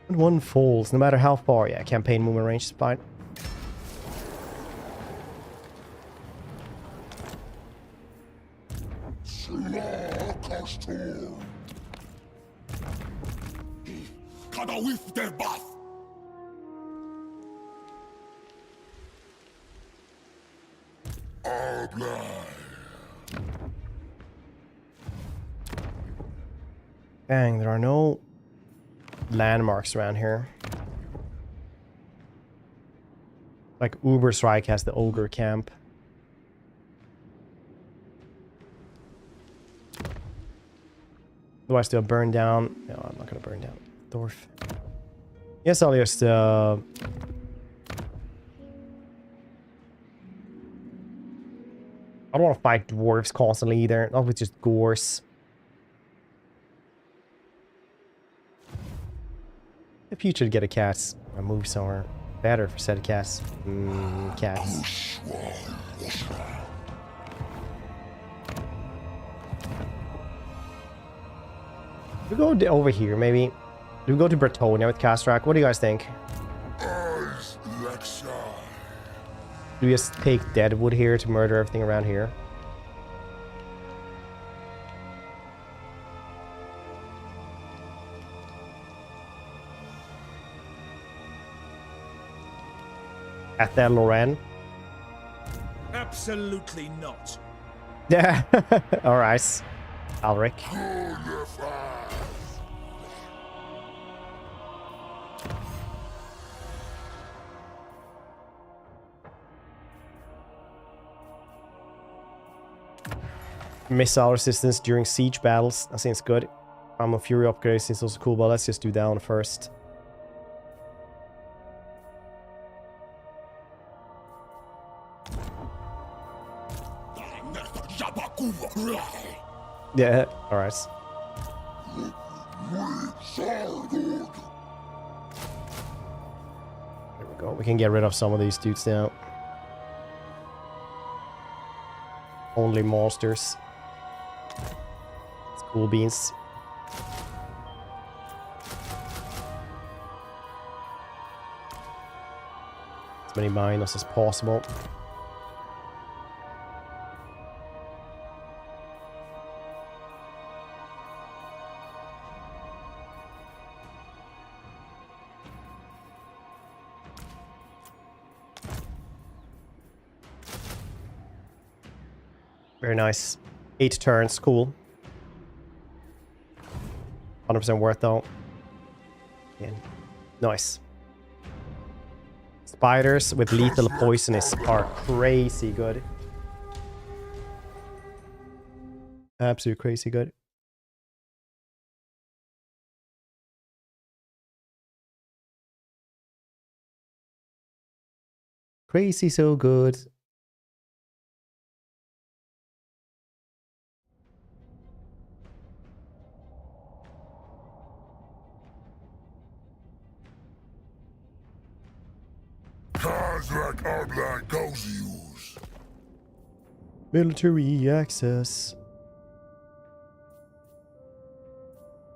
When one falls, no matter how far, yeah, campaign movement range is fine. Dang, there are no landmarks around here. Like Uber Strike has the ogre camp. Do I still burn down? No, I'm not gonna burn down Dorf. Yes, I'll just I don't want to fight dwarves constantly either, not with just gores. If you should get a cat, I move somewhere better for said cats. Cats. We go over here, maybe. Do we go to Bretonia with Castrak? What do you guys think? Do we just take Deadwood here to murder everything around here? At that Loren? Absolutely not. Yeah. Alright. Alric. Missile resistance during siege battles. I think it's good. I'm a Fury upgrade since also cool, but let's just do that one first. Yeah, alright. There we go. We can get rid of some of these dudes now. Only monsters. It's cool beans. As many minus as possible. Very nice. 8 turns, cool. 100% worth though. Yeah. Nice. Spiders with lethal poisonous are crazy good. Absolutely crazy good. Crazy so good. Military access.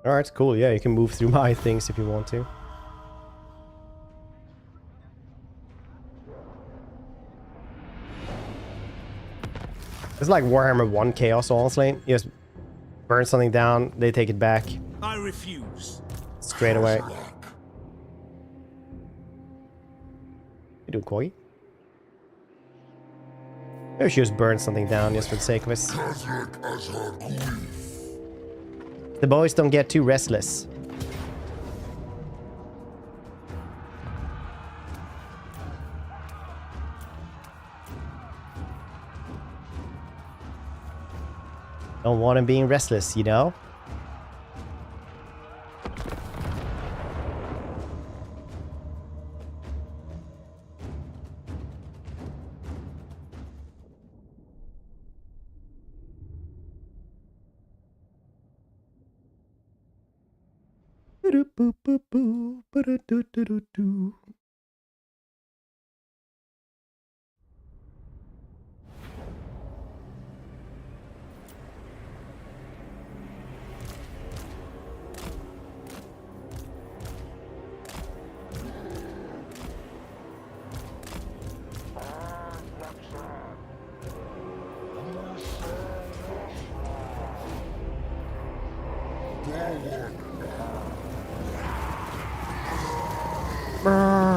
Alright, cool. Yeah, you can move through my things if you want to. It's like Warhammer 1 Chaos, honestly. Yes, Burn something down, they take it back. I refuse. Straight away. You do Koi? Maybe she just burn something down just for the sake of it. The boys don't get too restless. Don't want him being restless, you know?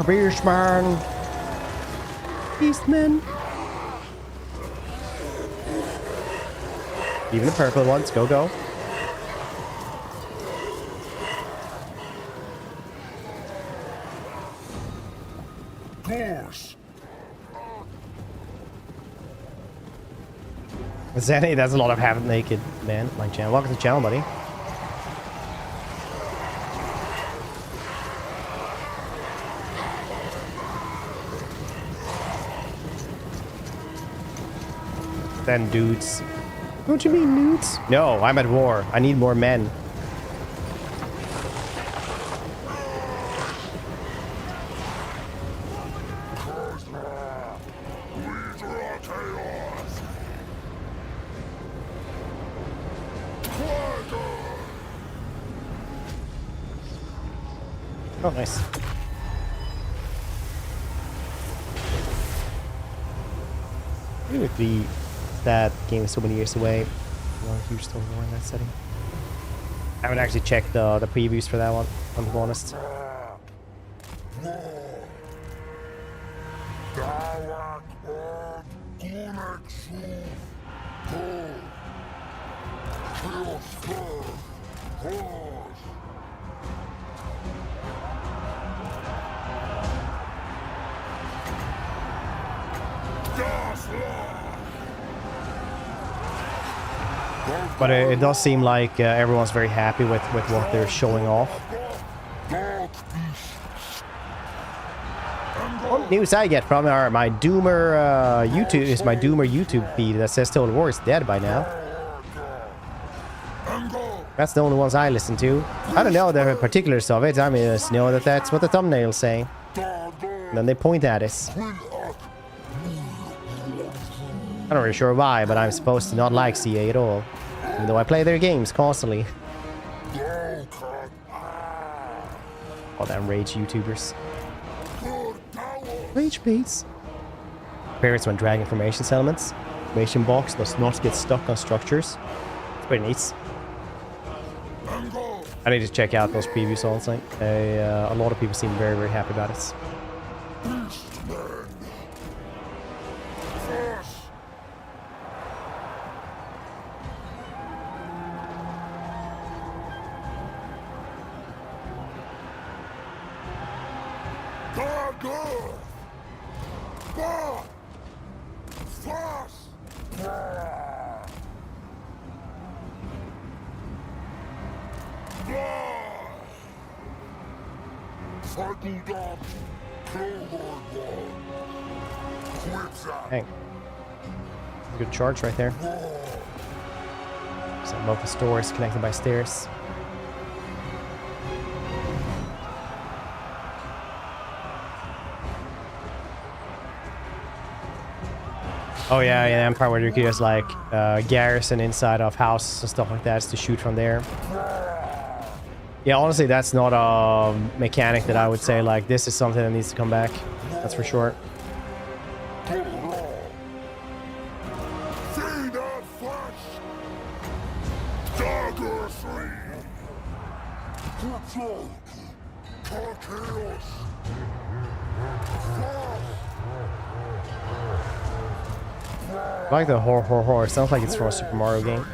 Beastman! Beastman! Even the purple ones, go go. Course. Zanny, that's a lot of half naked man. My channel. Welcome to the channel, buddy. Then dudes. What you mean, dudes? No, I'm at war. I need more men. Oh, nice. It would be that game is so many years away. Not a huge story more in that setting. I haven't actually checked the previews for that one, I'm to be honest. But it does seem like everyone's very happy with what they're showing off. What news I get from my Doomer YouTube is my Doomer YouTube feed that says Total War is dead by now. That's the only ones I listen to. I don't know the particulars of it. I mean, I just know that that's what the thumbnail's saying. And then they point at us. I'm not really sure why, but I'm supposed to not like CA at all. Even though I play their games constantly. All them rage YouTubers. Rage baits. Parents when dragging information settlements. Information box does not get stuck on structures. It's pretty neat. I need to check out those previews also. A lot of people seem very, very happy about it. Hey. Good charge right there. So both the stores connected by stairs. Oh yeah, in Empire where you could just like garrison inside of houses and stuff like that to shoot from there. Yeah, honestly, that's not a mechanic that I would say like this is something that needs to come back. That's for sure. I like the horror. It sounds like it's from a Super Mario game.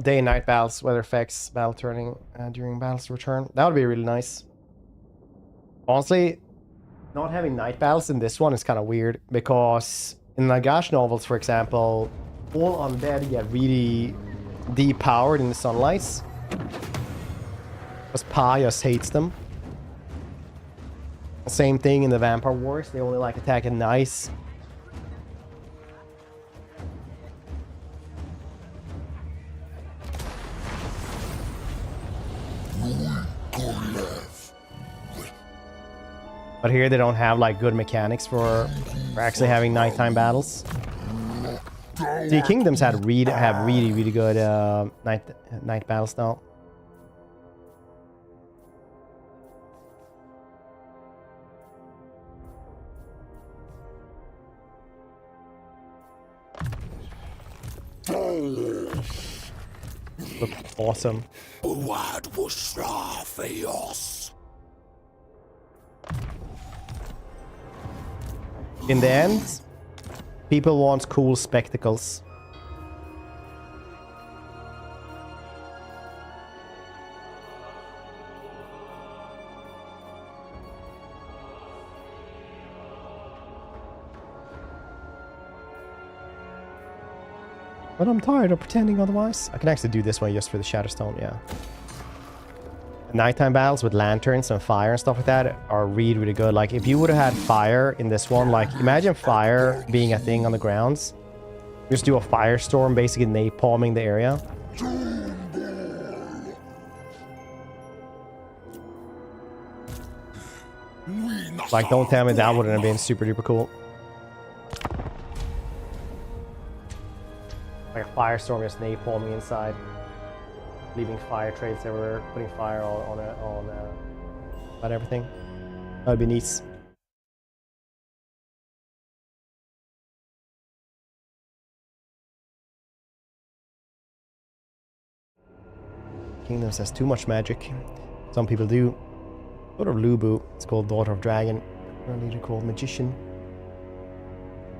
Day and night battles, weather effects, battle turning during battles return. That would be really nice. Honestly, not having night battles in this one is kind of weird because in Nagash novels, for example, all undead get really depowered in the sunlights. Because Pius hates them. Same thing in the Vampire Wars, they only like attack at night. But here they don't have like good mechanics for actually having nighttime battles. The Kingdoms have really good night battles now. Look awesome. In the end, people want cool spectacles. But I'm tired of pretending otherwise. I can actually do this one just for the Shadowstone, yeah. Nighttime battles with lanterns and fire and stuff like that are really good. Like, if you would have had fire in this one, like, imagine fire being a thing on the grounds. Just do a firestorm, basically napalming the area. Like, don't tell me that wouldn't have been super duper cool. Like a firestorm just napalming inside. Leaving fire trails everywhere, putting fire on about everything. That'd be neat. Kingdoms has too much magic. Some people do. Daughter of Lubu, it's called Daughter of Dragon. Our leader called Magician.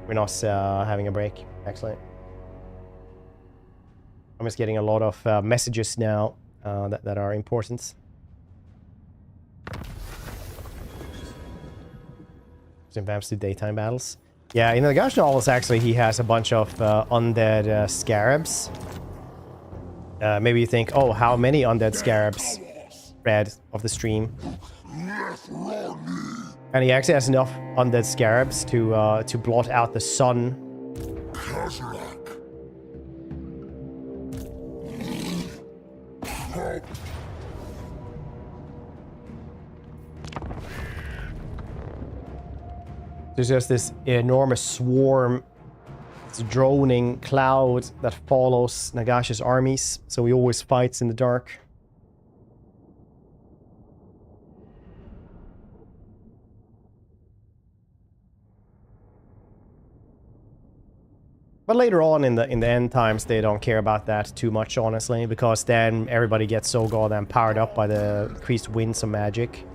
We're not having a break, actually. I'm just getting a lot of messages now that are important. Some vamps do daytime battles. Yeah, in the Nagash novels, actually, he has a bunch of undead scarabs. Maybe you think, oh, how many undead scarabs? Read of the stream. And he actually has enough undead scarabs to blot out the sun. There's just this enormous swarm, this droning cloud that follows Nagash's armies, so he always fights in the dark. But later on in the end times, they don't care about that too much, honestly, because then everybody gets so goddamn powered up by the increased winds of magic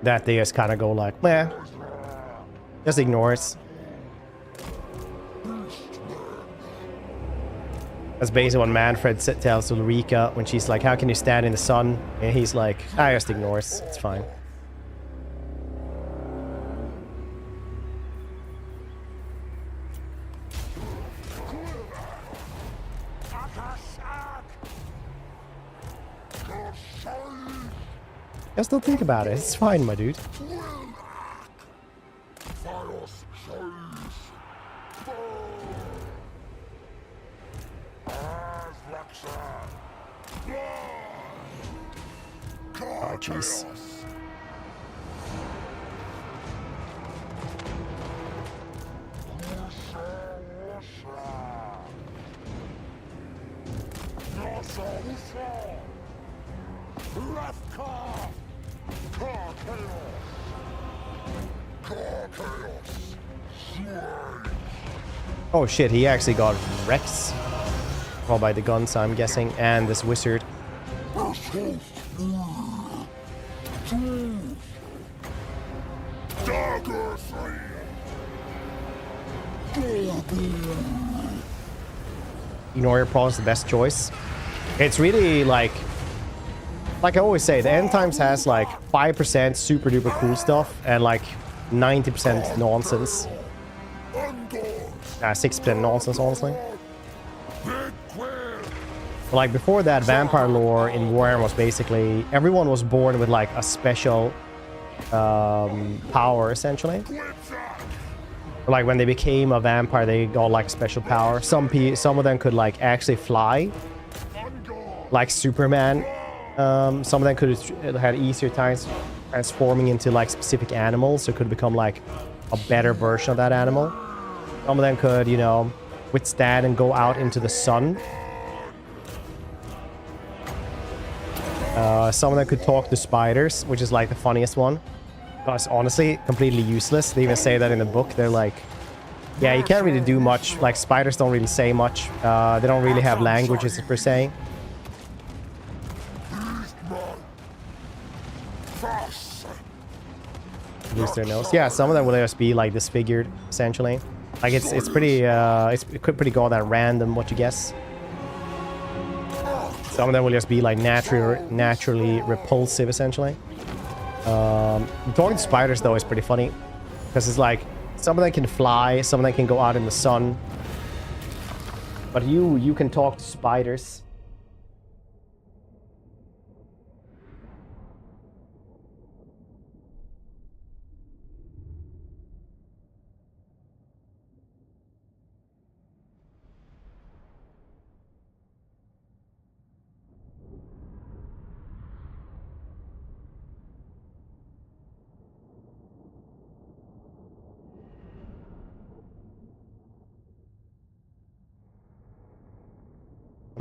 that they just kind of go like, meh, just ignore it. That's basically what Manfred tells Ulrika when she's like, how can you stand in the sun? And he's like, I just ignore it, it's fine. Just don't think about it. It's fine, my dude. Oh, jeez. Oh shit, he actually got wrecked. Well, by the guns, I'm guessing, and this wizard. Ignore your problems, the best choice. It's really like I always say, the end times has like 5% super duper cool stuff and like 90% nonsense. 6% nonsense, honestly. Like before that, vampire lore in Warhammer was basically everyone was born with like a special power, essentially. Like when they became a vampire, they got like a special power. Some of them could like actually fly, like Superman. Some of them could have had easier times transforming into like specific animals, so it could become like a better version of that animal. Some of them could, you know, withstand and go out into the sun. Some of them could talk to spiders, which is like the funniest one. Because honestly, completely useless. They even say that in the book. They're like, yeah, you can't really do much. Like spiders don't really say much. They don't really have languages per se. Lose their nose. Yeah, some of them will just be like disfigured, essentially. Like it's pretty pretty goddamn random what you guess. Some of them will just be like naturally repulsive, essentially. Talking to spiders though is pretty funny because it's like some of them can fly, some of them can go out in the sun, but you can talk to spiders.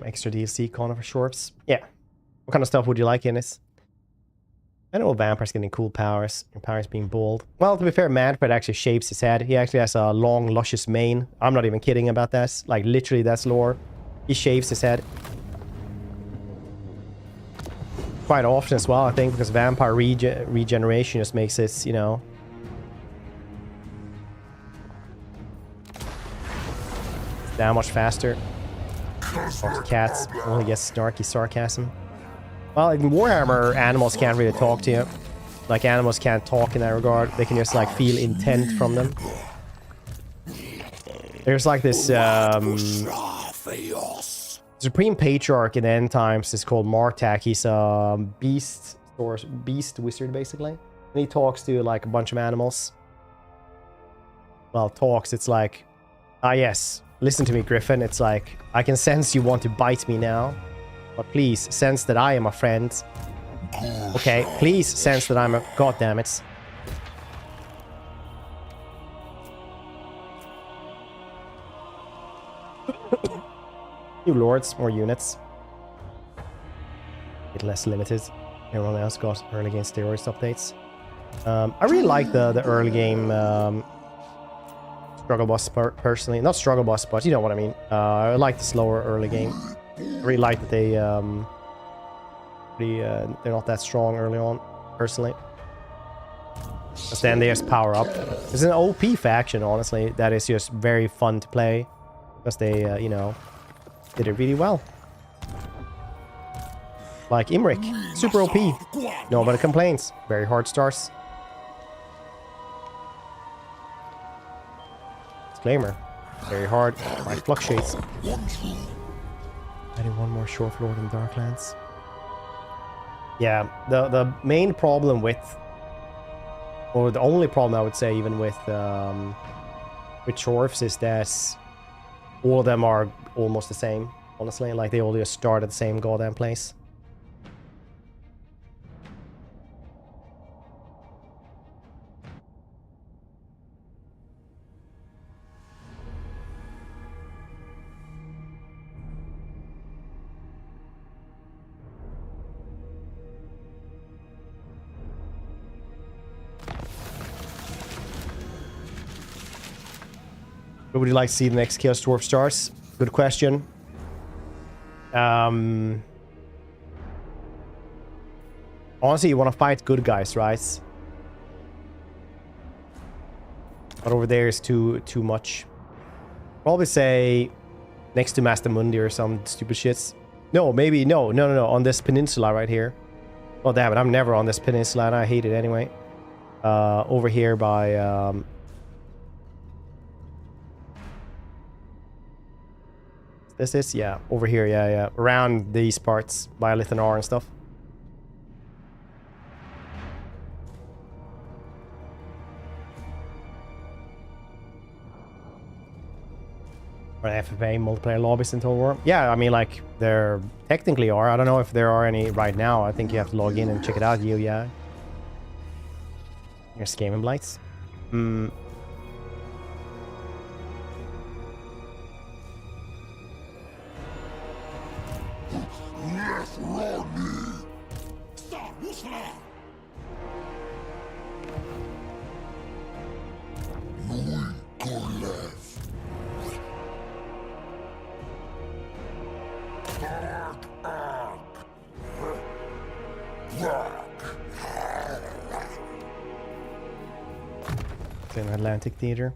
Extra DLC, Khorne for shorts. Yeah. What kind of stuff would you like in this? I know vampires getting cool powers. And powers being bold. Well, to be fair, Manfred actually shaves his head. He actually has a long, luscious mane. I'm not even kidding about that. Like, literally, that's lore. He shaves his head. Quite often as well, I think, because vampire regeneration just makes it, you know... that much faster. Cats only get snarky sarcasm. Well, in Warhammer, animals can't really talk to you. Like, animals can't talk in that regard. They can just, like, feel intent from them. There's, like, this, Supreme Patriarch in the end times is called Martak. He's a beast wizard, basically. And he talks to, like, a bunch of animals. Well, talks, it's like... ah, yes. Listen to me, Griffin. It's like, I can sense you want to bite me now. But please, sense that I am a friend. Okay, please sense that I'm a... God damn it. New lords, more units. Get less limited. Everyone else got early game steroids updates. I really like the early game... struggle boss personally. Not struggle boss, but you know what I mean. I like the slower early game. I really like that they they're not that strong early on, personally. But then they just power up. It's an OP faction, honestly, that is just very fun to play. Because they, you know, did it really well. Like Imrik, super OP. Nobody complains. Very hard stars. Disclaimer. Very hard. Might fluctuates. Adding one more Short Lord in Darklands. Yeah, the main problem with Or the only problem I would say even with dwarves is that all of them are almost the same, honestly. Like they all just start at the same goddamn place. Where would you like to see the next Chaos Dwarf stars? Good question. Honestly, you want to fight good guys, right? But over there is too much. Probably say next to Master Mundi or some stupid shits. No, maybe no. On this peninsula right here. Oh damn it! I'm never on this peninsula, and I hate it anyway. Over here by this is, yeah, over here, yeah. Around these parts by Lithanar and stuff. Or FFA multiplayer lobbies in Total War. Yeah, I mean, like, there technically are. I don't know if there are any right now. I think you have to log in and check it out, yeah. Here's Gaming Blights. In Atlantic Theater.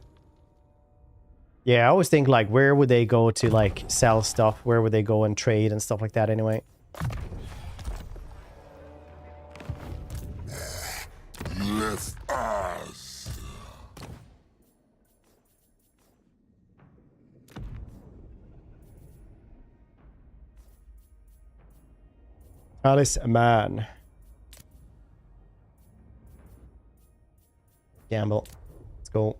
Yeah, I always think like where would they go to like sell stuff? Where would they go and trade and stuff like that anyway? Let us. Alice Man. Gamble. Let's go.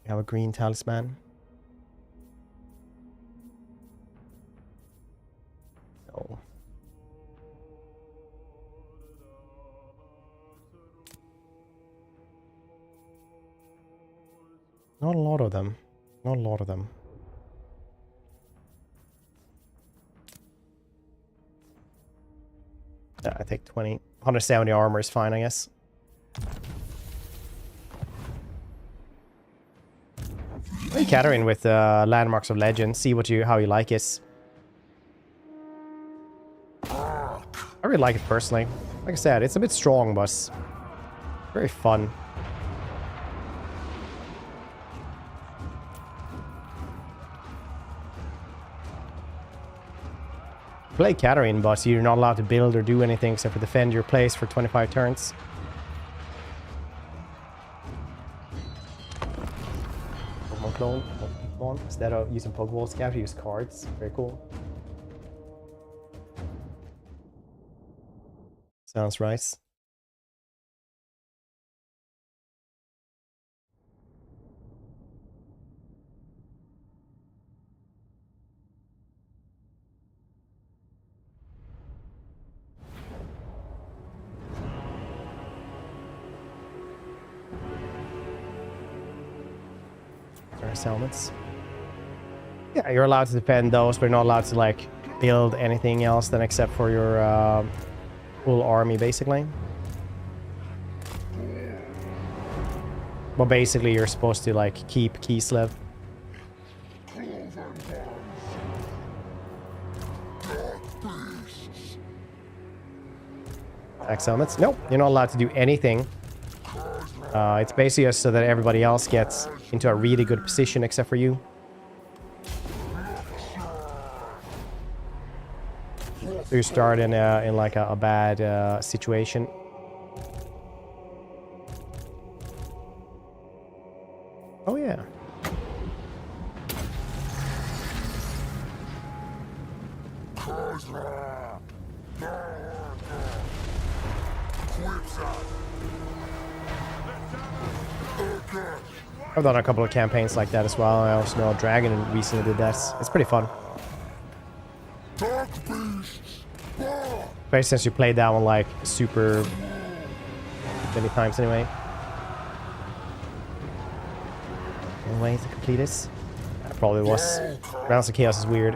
We have a green talisman. No. Not a lot of them. Not a lot of them. Yeah, I take 20. 170 armor is fine, I guess. Play Catherine with Landmarks of Legend. See how you like it. I really like it personally. Like I said, it's a bit strong, but very fun. Play Catherine, but you're not allowed to build or do anything except for defend your place for 25 turns. Pokemon clone, Pokemon. Instead of using Pokeball Scout, you use cards. Very cool. Sounds right. Helmets. Yeah, you're allowed to defend those, but you're not allowed to like build anything else than except for your full army, basically. But basically, you're supposed to like keep Kislev. Axe helmets. Nope, you're not allowed to do anything. It's basically just so that everybody else gets into a really good position except for you. So you start in like a bad situation. Oh yeah. I've done a couple of campaigns like that as well. I also know Dragon recently did that. It's pretty fun. Especially since you played that one like super many times anyway. Any way to complete this? That probably was. Realms of Chaos is weird.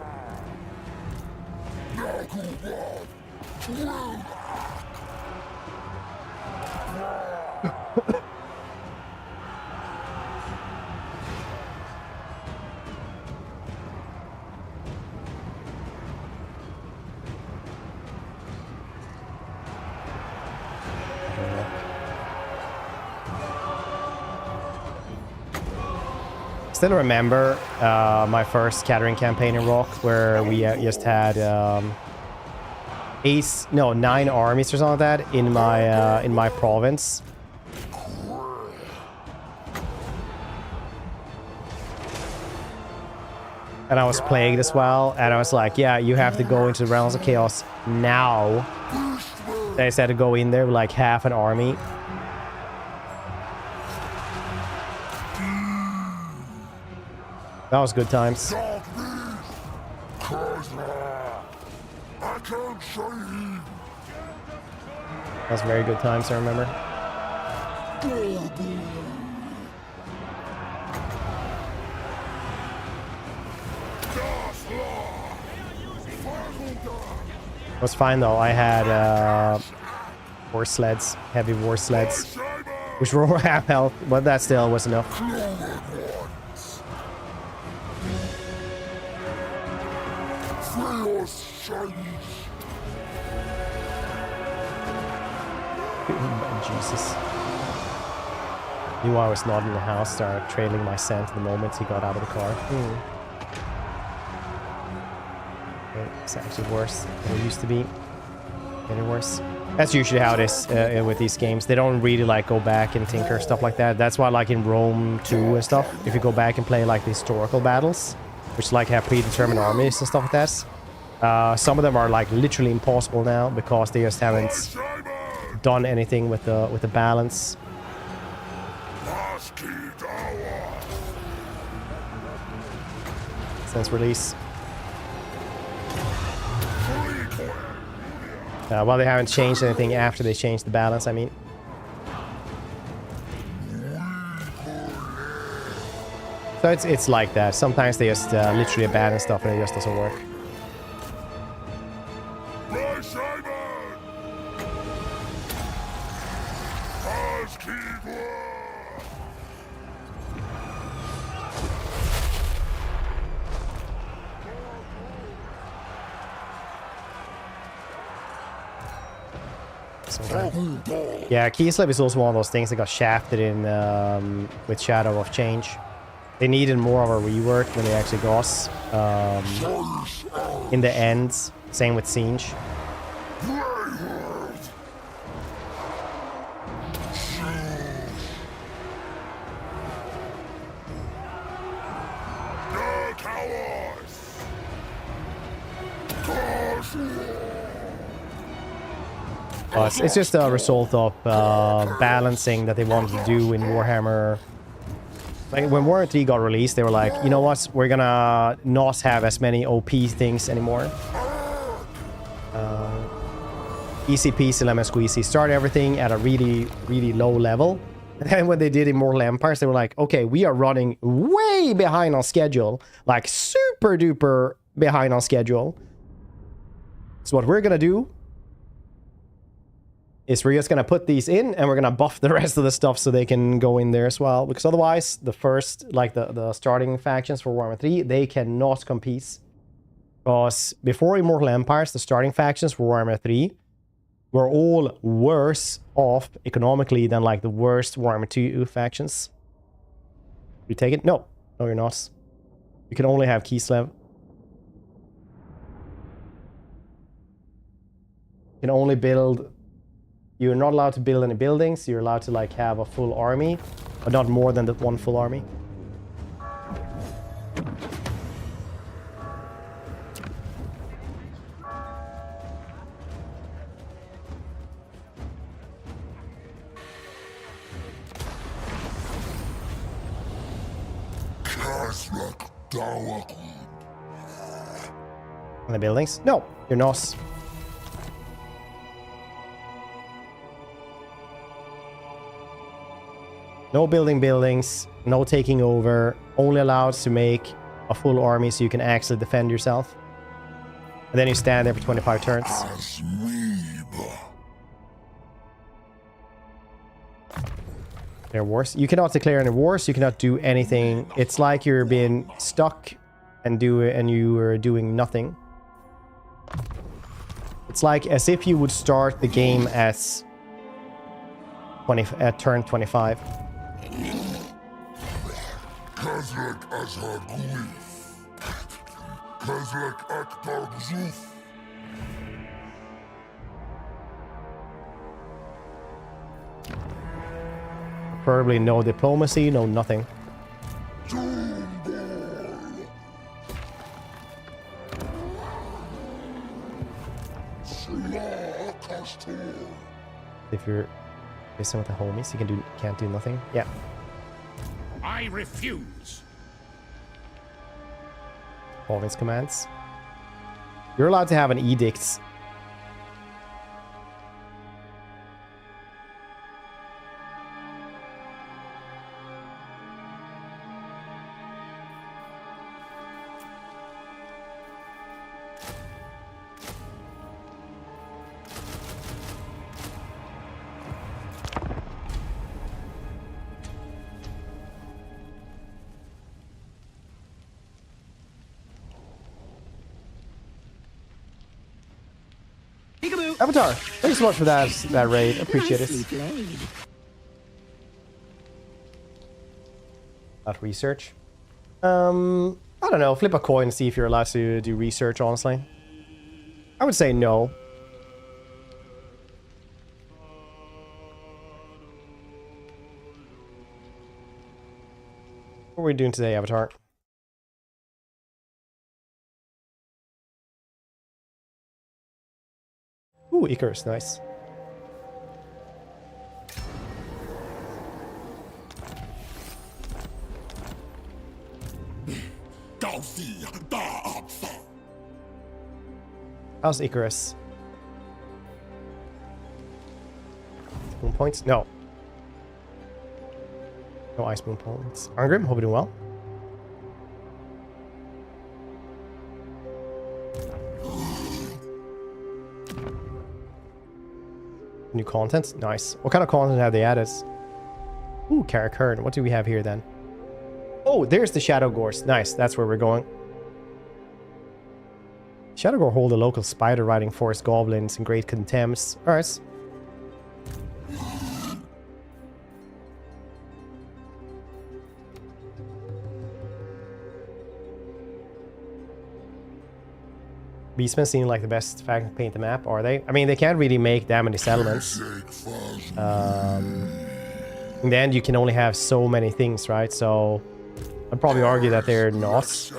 Still remember my first scattering campaign in Rock, where we just had 9 armies or something like that in my province. And I was plagued as well, and I was like, yeah, you have to go into the Realms of Chaos now. They said to go in there with like half an army. That was good times. That was very good times, I remember. It was fine though. I had war sleds, heavy war sleds, which were half health, but that still was enough. Jesus. Knew I was not in the house, started trailing my scent the moment he got out of the car. It's actually worse than it used to be. Getting worse. That's usually how it is with these games. They don't really like go back and tinker stuff like that. That's why like in Rome 2 and stuff, if you go back and play like the historical battles, which like have predetermined armies and stuff like that, some of them are like literally impossible now because they just haven't done anything with the balance. Since release. Well, they haven't changed anything after they changed the balance, I mean. So it's like that. Sometimes they just literally abandon stuff and it just doesn't work. Yeah, Kislev is also one of those things that got shafted in with Shadow of Change. They needed more of a rework than they actually got in the end. Same with Tzeentch. It's just a result of balancing that they wanted to do in Warhammer. Like when Warhammer 3 got released, they were like, you know what, we're gonna not have as many OP things anymore. Easy peasy lemon squeezy. Start everything at a really, really low level. And then when they did Immortal Empires, they were like, okay, we are running way behind on schedule. Like super duper behind on schedule. So what we're gonna do is we're just going to put these in and we're going to buff the rest of the stuff so they can go in there as well. Because otherwise, the first, like the starting factions for Warhammer 3, they cannot compete. Because before Immortal Empires, the starting factions for Warhammer 3 were all worse off economically than like the worst Warhammer 2 factions. You take it? No. No, you're not. You can only have Kislev. You can only build... You're not allowed to build any buildings. You're allowed to like have a full army, but not more than that one full army. On the buildings? No, you're not. No building buildings, no taking over, only allowed to make a full army so you can actually defend yourself. And then you stand there for 25 turns. There are wars. You cannot declare any wars, you cannot do anything. It's like you're being stuck and you are doing nothing. It's like as if you would start the game as at turn 25. Probably no diplomacy, no nothing. If you're missing with the homies, you can't do nothing. Yeah. I refuse. Province commands. You're allowed to have an edict. Avatar, thanks so much for that raid. Appreciate it. About research. I don't know. Flip a coin and see if you're allowed to do research, honestly. I would say no. What are we doing today, Avatar? Ooh, Icarus, nice. How's Icarus? Moon points? No. No ice moon points. Arngrim, hope you're doing well. New content? Nice. What kind of content have they added? Ooh, Khorne. What do we have here then? Oh, there's the Shadow Gores. Nice, that's where we're going. Shadow Gore hold the local spider riding forest goblins in great contempt. Alright. Beastmen seem like the best faction to paint the map, are they? I mean, they can't really make that many settlements. In the end, you can only have so many things, right? So, I'd probably argue that they're not.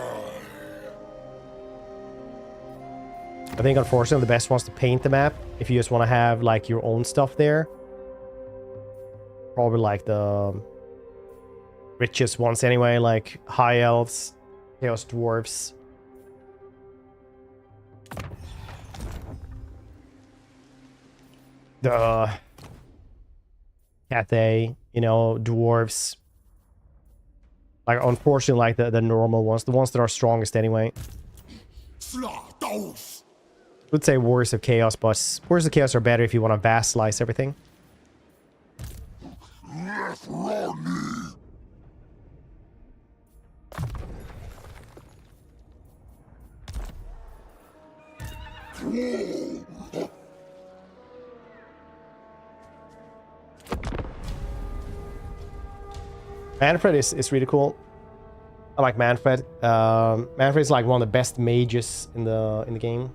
I think, unfortunately, the best ones to paint the map, if you just want to have, like, your own stuff there. Probably, like, the richest ones anyway, like High Elves, Chaos Dwarves. The Cathay, you know, dwarves. Like, unfortunately, like the normal ones, the ones that are strongest anyway. I would say Warriors of Chaos, but Warriors of Chaos are better if you want to vassalize everything. Manfred is really cool. I like Manfred. Manfred is like one of the best mages in the game.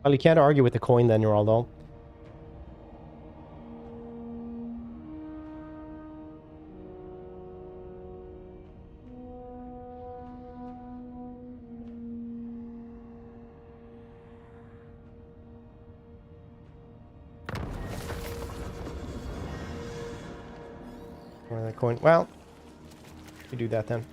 Well, you can't argue with the coin then, Nurgle. coin. Well, we do that then.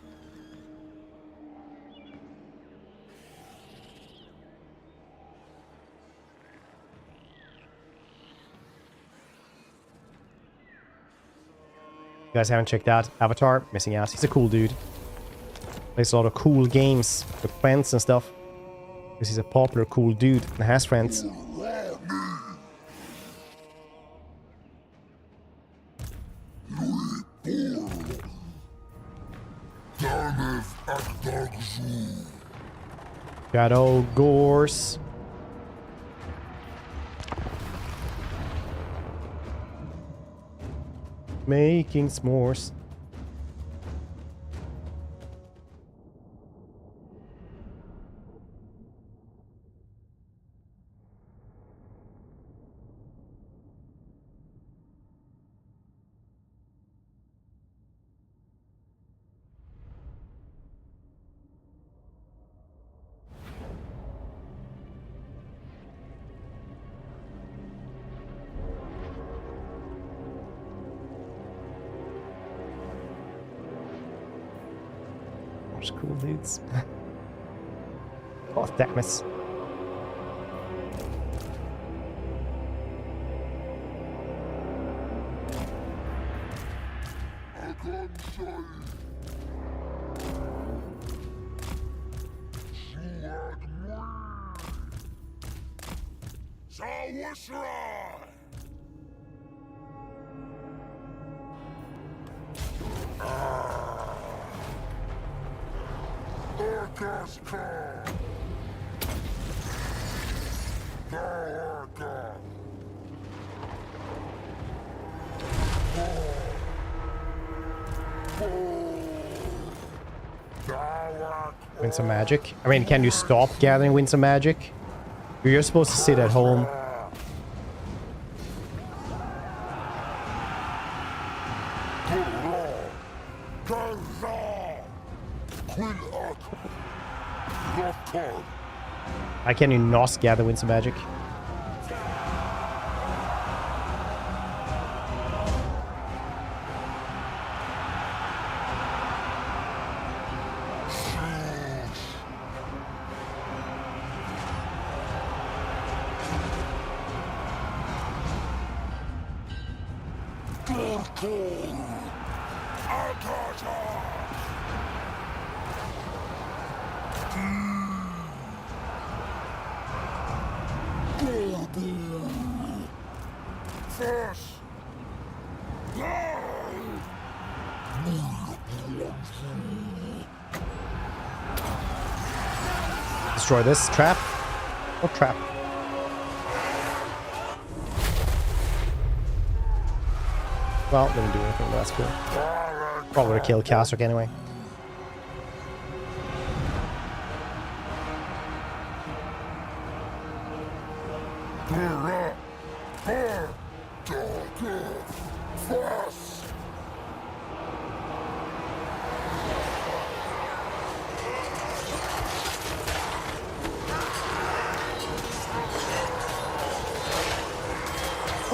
You guys haven't checked out Avatar? Missing out. He's a cool dude. Plays a lot of cool games with friends and stuff. Because he's a popular, cool dude and has friends. Shadow Gores. Making s'mores. Cool dudes. Oh, damn it. Winds of magic. I mean, can you stop gathering winds of magic? You're supposed to sit at home. Why can you not gather winds of magic? Destroy this trap. What trap? Well, didn't do anything, but that's cool. Probably would have killed Kasric anyway.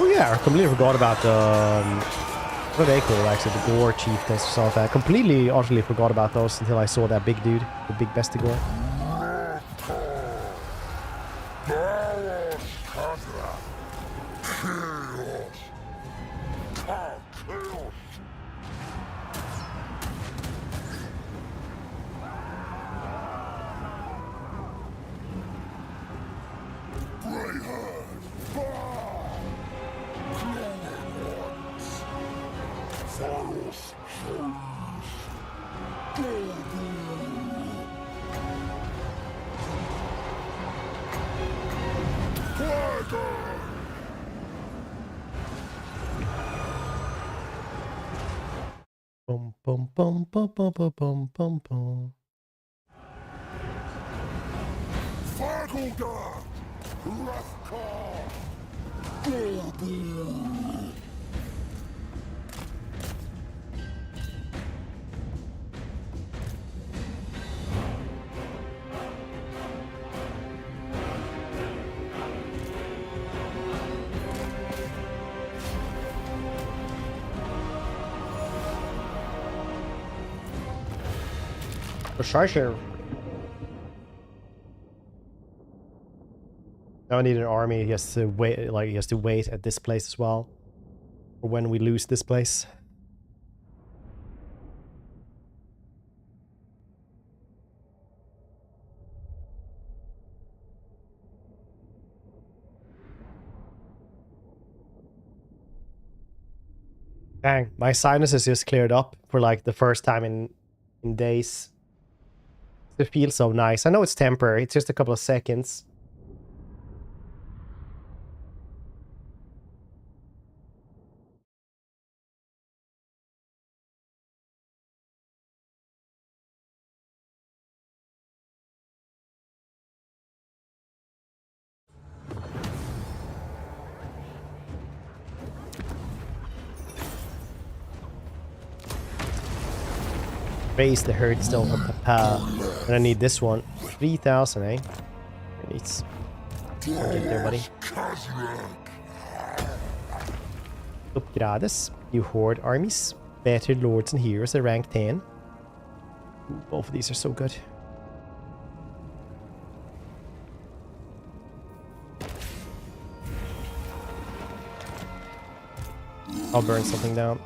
Oh yeah, I completely forgot about the... what are they called actually? The Gore Chieftains or something. I completely, utterly forgot about those until I saw that big dude. The big Bestigore. Bum bum bum bum bum bum bum bum bum. Now I need an army. He has to wait. Like he has to wait at this place as well, for when we lose this place. Dang, my sinuses just cleared up for like the first time in days. It feels so nice. I know it's temporary. It's just a couple of seconds. Raise the herd still for Papa. And I need this one. 3,000, eh? Needs. Get there, buddy. Uppgrades. You horde armies. Better lords and heroes at rank 10. Ooh, both of these are so good. I'll burn something down.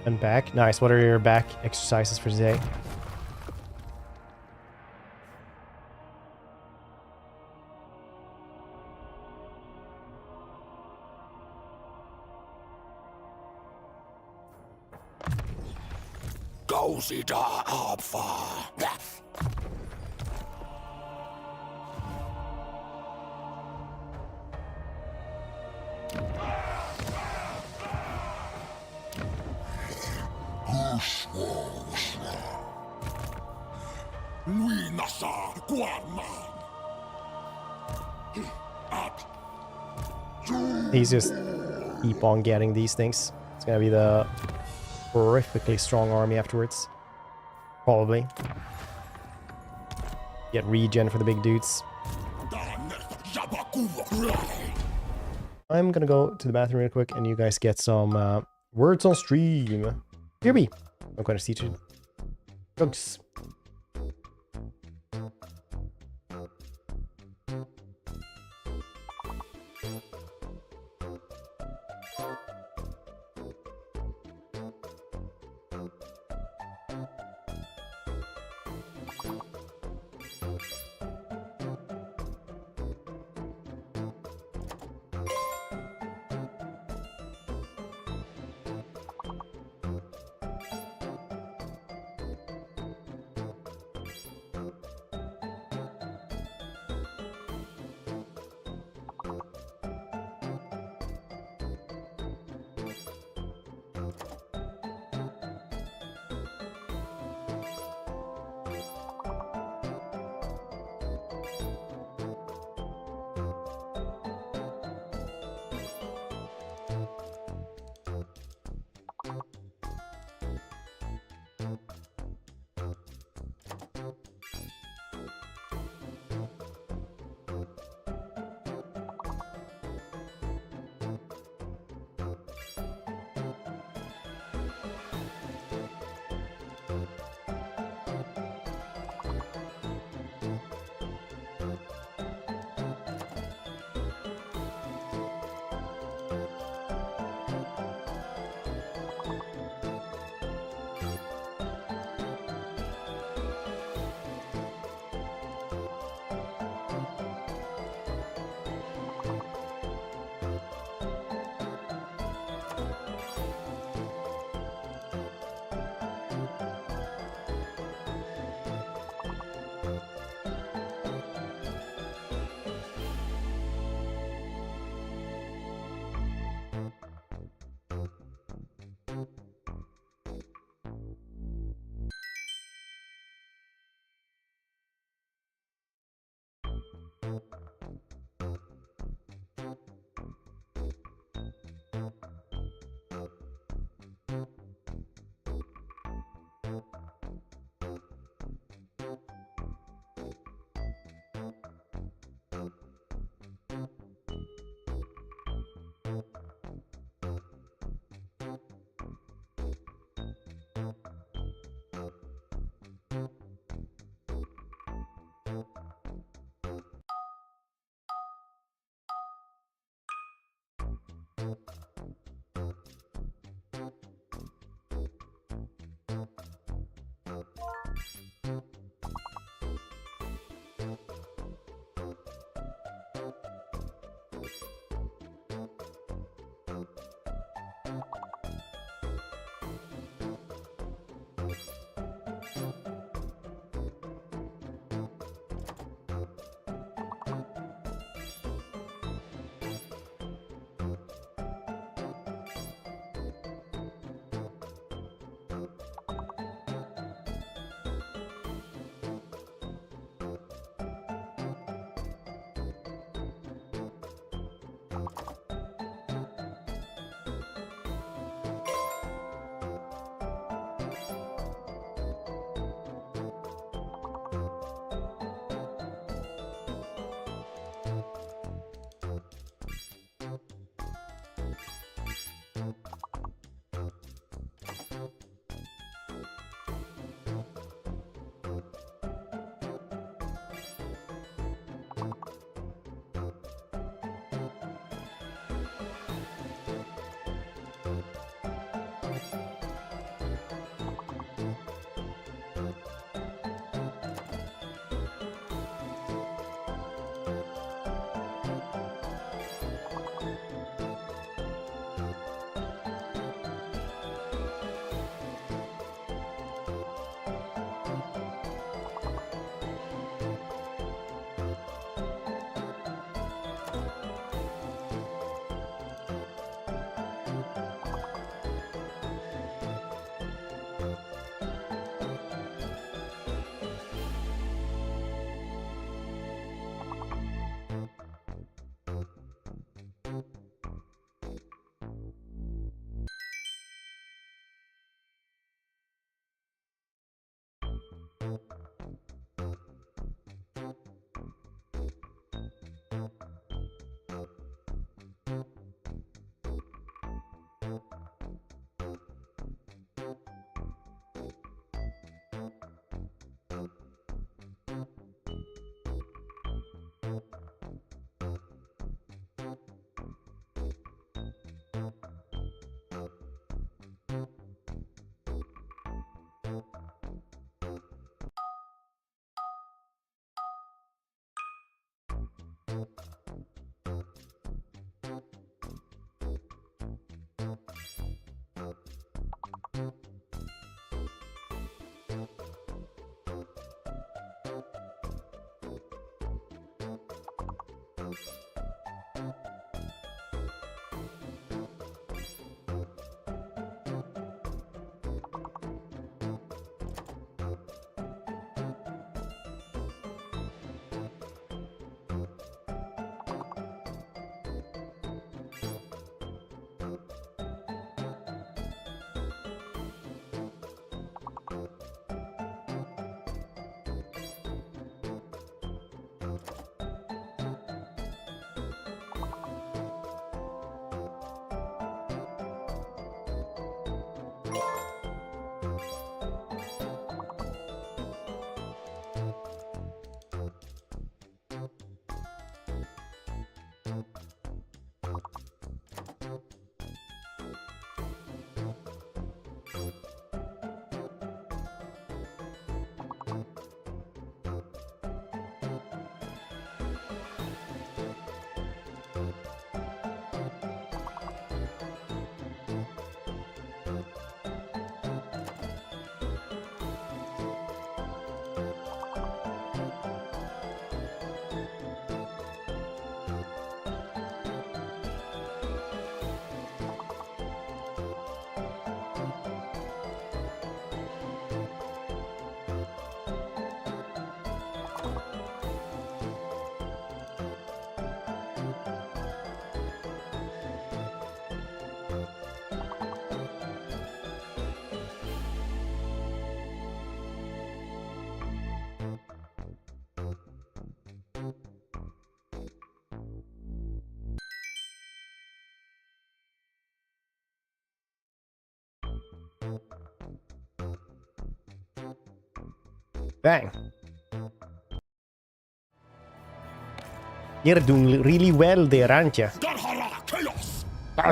And back. Nice. What are your back exercises for today? Go sit up for death. He's just keep on getting these things. It's gonna be the horrifically strong army afterwards. Probably. Get regen for the big dudes. I'm gonna go to the bathroom real quick and you guys get some words on stream. Here be. I'm gonna teach you. Drugs. Bang. You're doing really well there, aren't you? Darhara chaos! Oh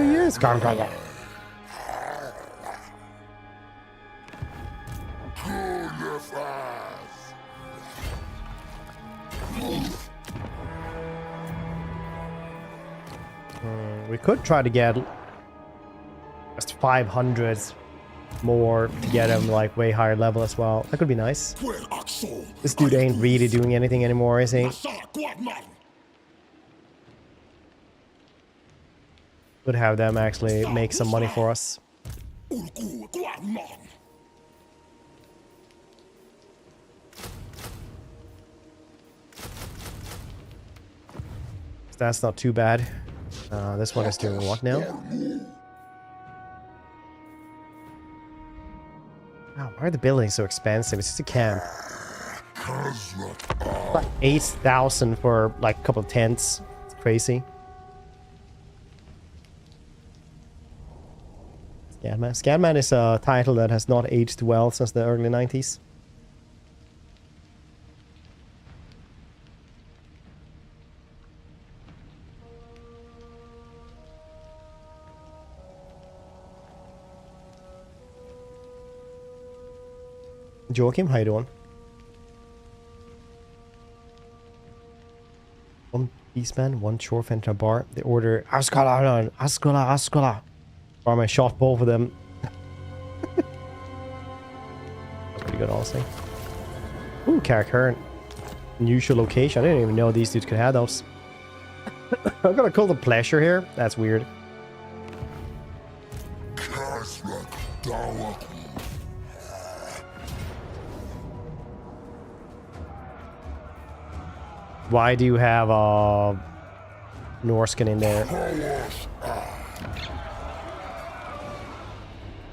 yes, we could try to get just 500 more to get him like way higher level as well. That could be nice. This dude ain't really doing anything anymore, is he? Could have them actually make some money for us. That's not too bad. This one is doing what now? Wow, why are the buildings so expensive? It's just a camp. Like 8,000 for like a couple of tents. It's crazy. Scatman. Scatman is a title that has not aged well since the early 90s. Joachim, how you doing? One beastman, one short fence and a bar. They order Ascala. Or I shot both of them. That's pretty good, honestly. Ooh, Khorne. Unusual location. I didn't even know these dudes could have those. I'm gonna call the pleasure here. That's weird. Why do you have Norskin in there?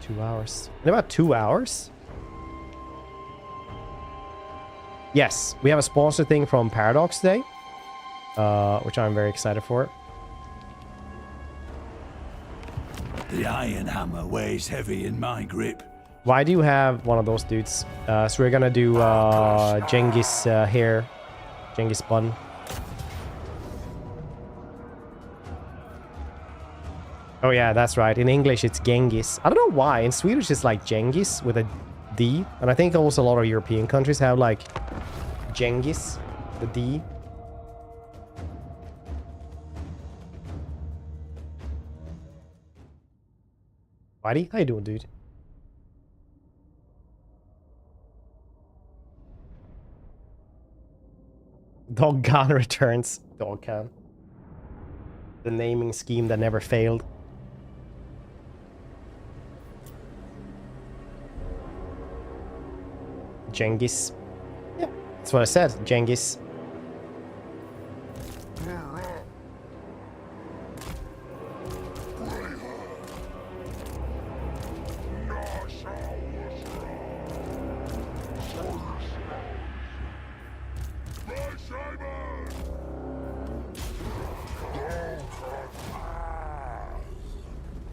2 hours. In about 2 hours? Yes, we have a sponsor thing from Paradox today, which I'm very excited for. The iron hammer weighs heavy in my grip. Why do you have one of those dudes? So we're gonna do Genghis hair. Genghis bun. Oh yeah, that's right. In English it's Genghis. I don't know why. In Swedish it's like Genghis with a D. And I think also a lot of European countries have like Genghis, the D. Whitey, how you doing, dude? Dog Gun returns. Dog Can. The naming scheme that never failed. Genghis. Yeah, that's what I said. Genghis.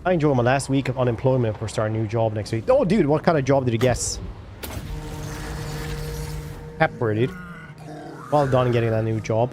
I enjoyed my last week of unemployment for starting a new job next week. Oh, dude, what kind of job did you guess? Pepper, dude. Well done getting that new job.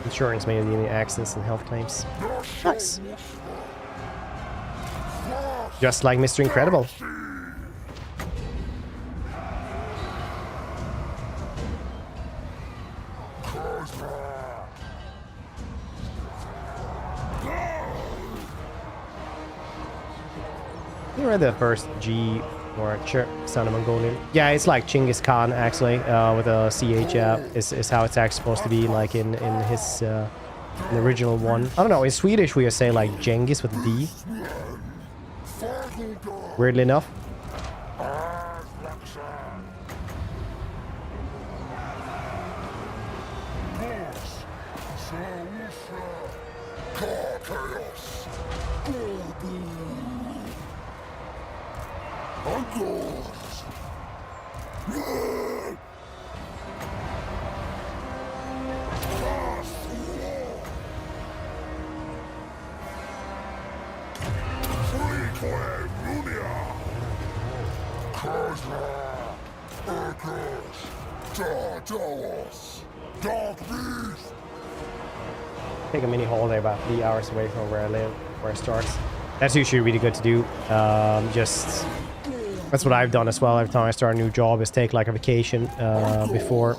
Insurance made any accidents and health claims. Nice. Just like Mr. Incredible. You read the first G Or son of Mongolian. Yeah, it's like Genghis Khan actually, with a CH is how it's actually supposed to be, like in his in the original one. I don't know. In Swedish we say like Genghis with a D. Weirdly enough. Take a mini holiday about 3 hours away from where I live, where it starts. That's usually really good to do. Just that's what I've done as well. Every time I start a new job, is take like a vacation before.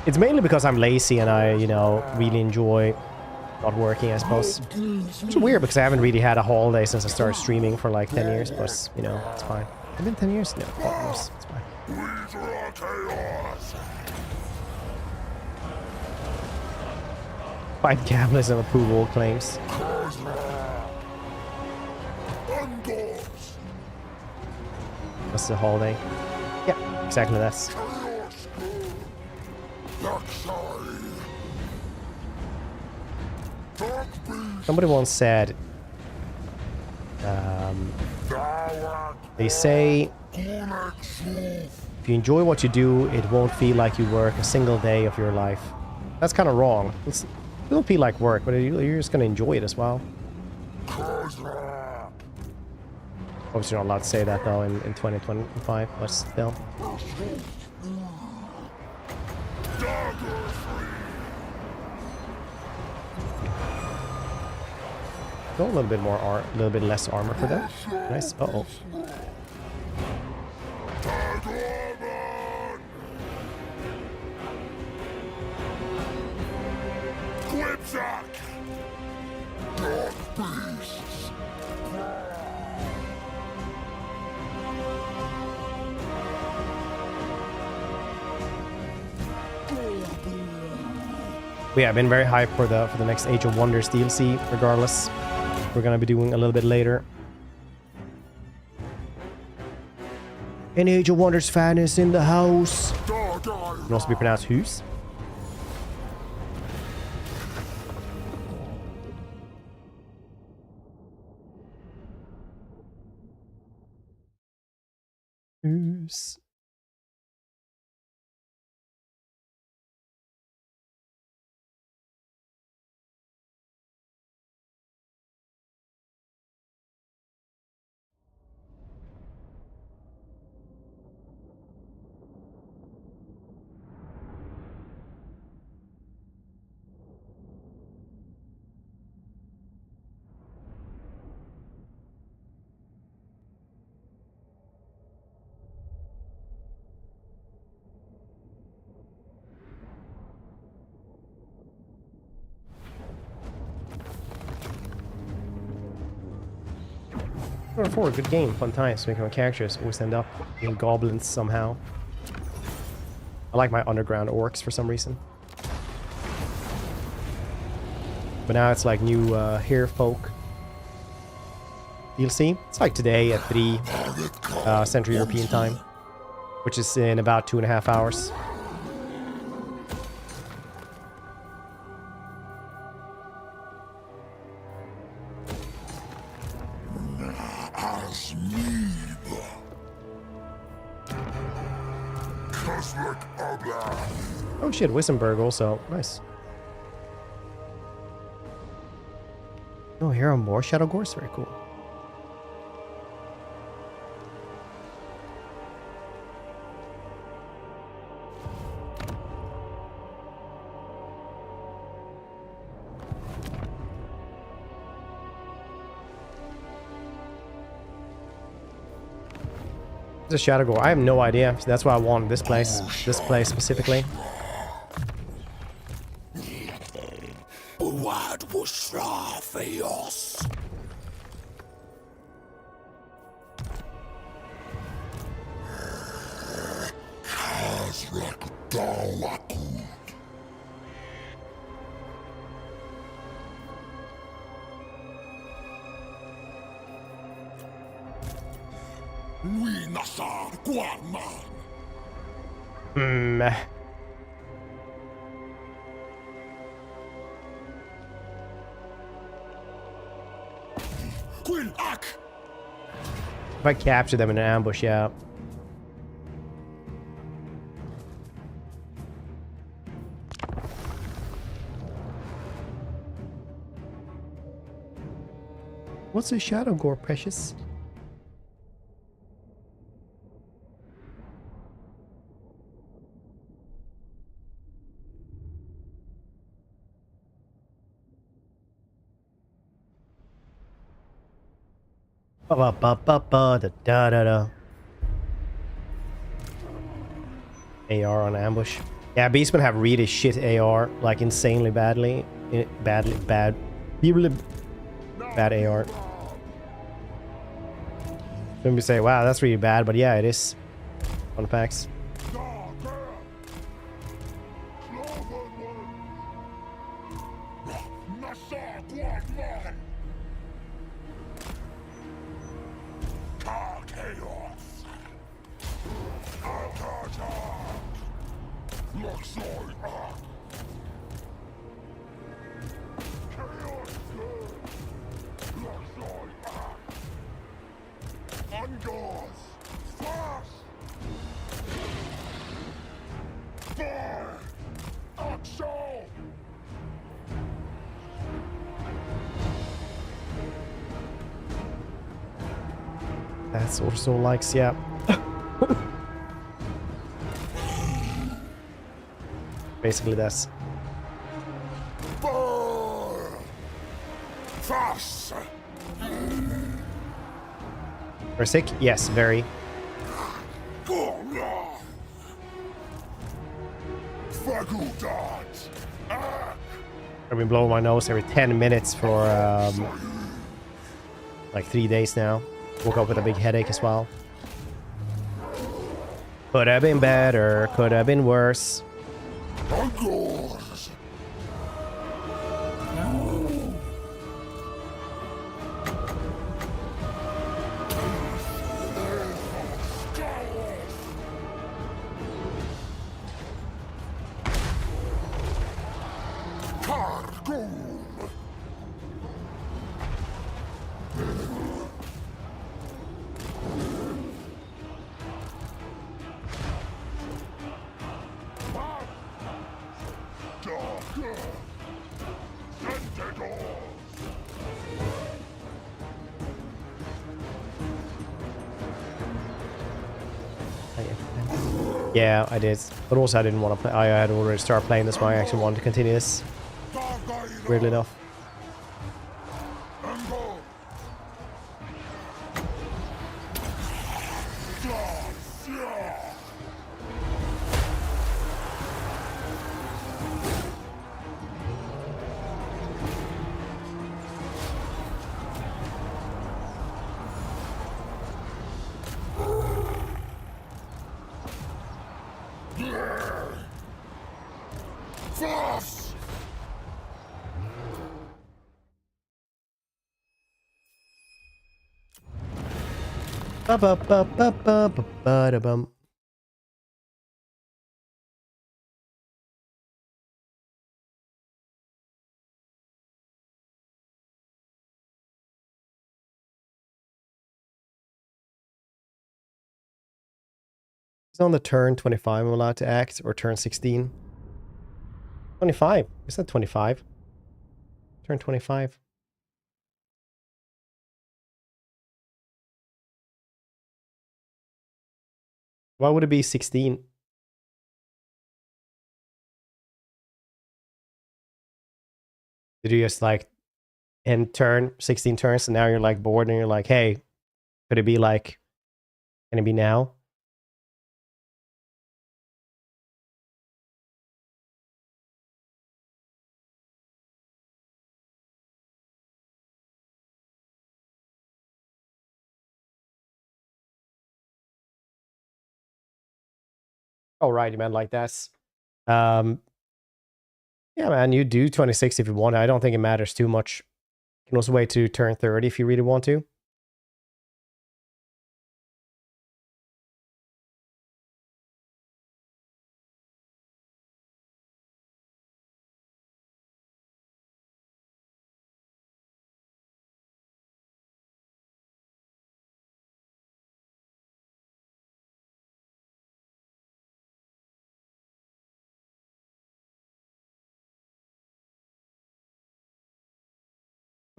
It's mainly because I'm lazy and I, you know, really enjoy not working, I suppose. It's weird because I haven't really had a holiday since I started streaming for like 10 years, but you know, it's fine. It's been 10 years? No, 12 years. It's fine. Fight capitalism approval claims. That's the holiday. Yeah, exactly that's. Somebody once said, they say, if you enjoy what you do, it won't feel like you work a single day of your life. That's kind of wrong. It don't feel like work, but you're just going to enjoy it as well. Obviously, you're not allowed to say that though in 2025, but still. Go a little bit more, a little bit less armor for them. Nice. Uh-oh. But yeah, I've been very hyped for the next Age of Wonders DLC, regardless. We're gonna be doing a little bit later. An Age of Wonders fan is in the house. Can also be pronounced who's. Who's. For a good game, fun times, making my characters always end up being goblins somehow. I like my underground orcs for some reason. But now it's like new Hero Folk DLC. It's like today at 3 Central European time, which is in about 2.5 hours. Oh shit, Wissenberg also. Nice. Oh, here are more Shadow Gores. Very cool. The Shadow Gore. I have no idea. So that's why I wanted this place. This place specifically. We nasa Goatmen. Hmm. Queen Ak. If I capture them in an ambush, yeah. What's a shadow gore, precious? Ba ba ba ba ba da da da da. AR on ambush. Yeah, Beastmen have really shit AR, like insanely badly, bad AR. Don't be say, wow, that's really bad, but yeah, it is. Fun facts. Nasa Goatmen. Chaos. Alcata. Luxoy Ak. Chaos. Luxoy Ak. Ungos. Fast. Boy. Axel. That's also likes, yeah. Basically, that's. Boy. Fast. Very sick? Yes, very. Khorne. Fagudat. Ak. I've been blowing my nose every 10 minutes for like 3 days now. Woke up with a big headache as well. Could have been better, could have been worse. Ungos. Cargo. Darker. Sentinels. Yeah, I did. But also I didn't want to play. I had already started playing this one. I actually wanted to continue this. Weirdly enough. Engulf. Fast. Ba ba ba ba ba ba ba da bum. It's on the turn 25 I'm allowed to act, or turn 16. 25. We said 25. Turn 25. Why would it be 16? Did you just like end turn 16 turns and now you're like bored and you're like, hey, could it be like, can it be now? Oh, right, you meant like that's. Yeah, man, you do 26 if you want. I don't think it matters too much. You can also wait to turn 30 if you really want to.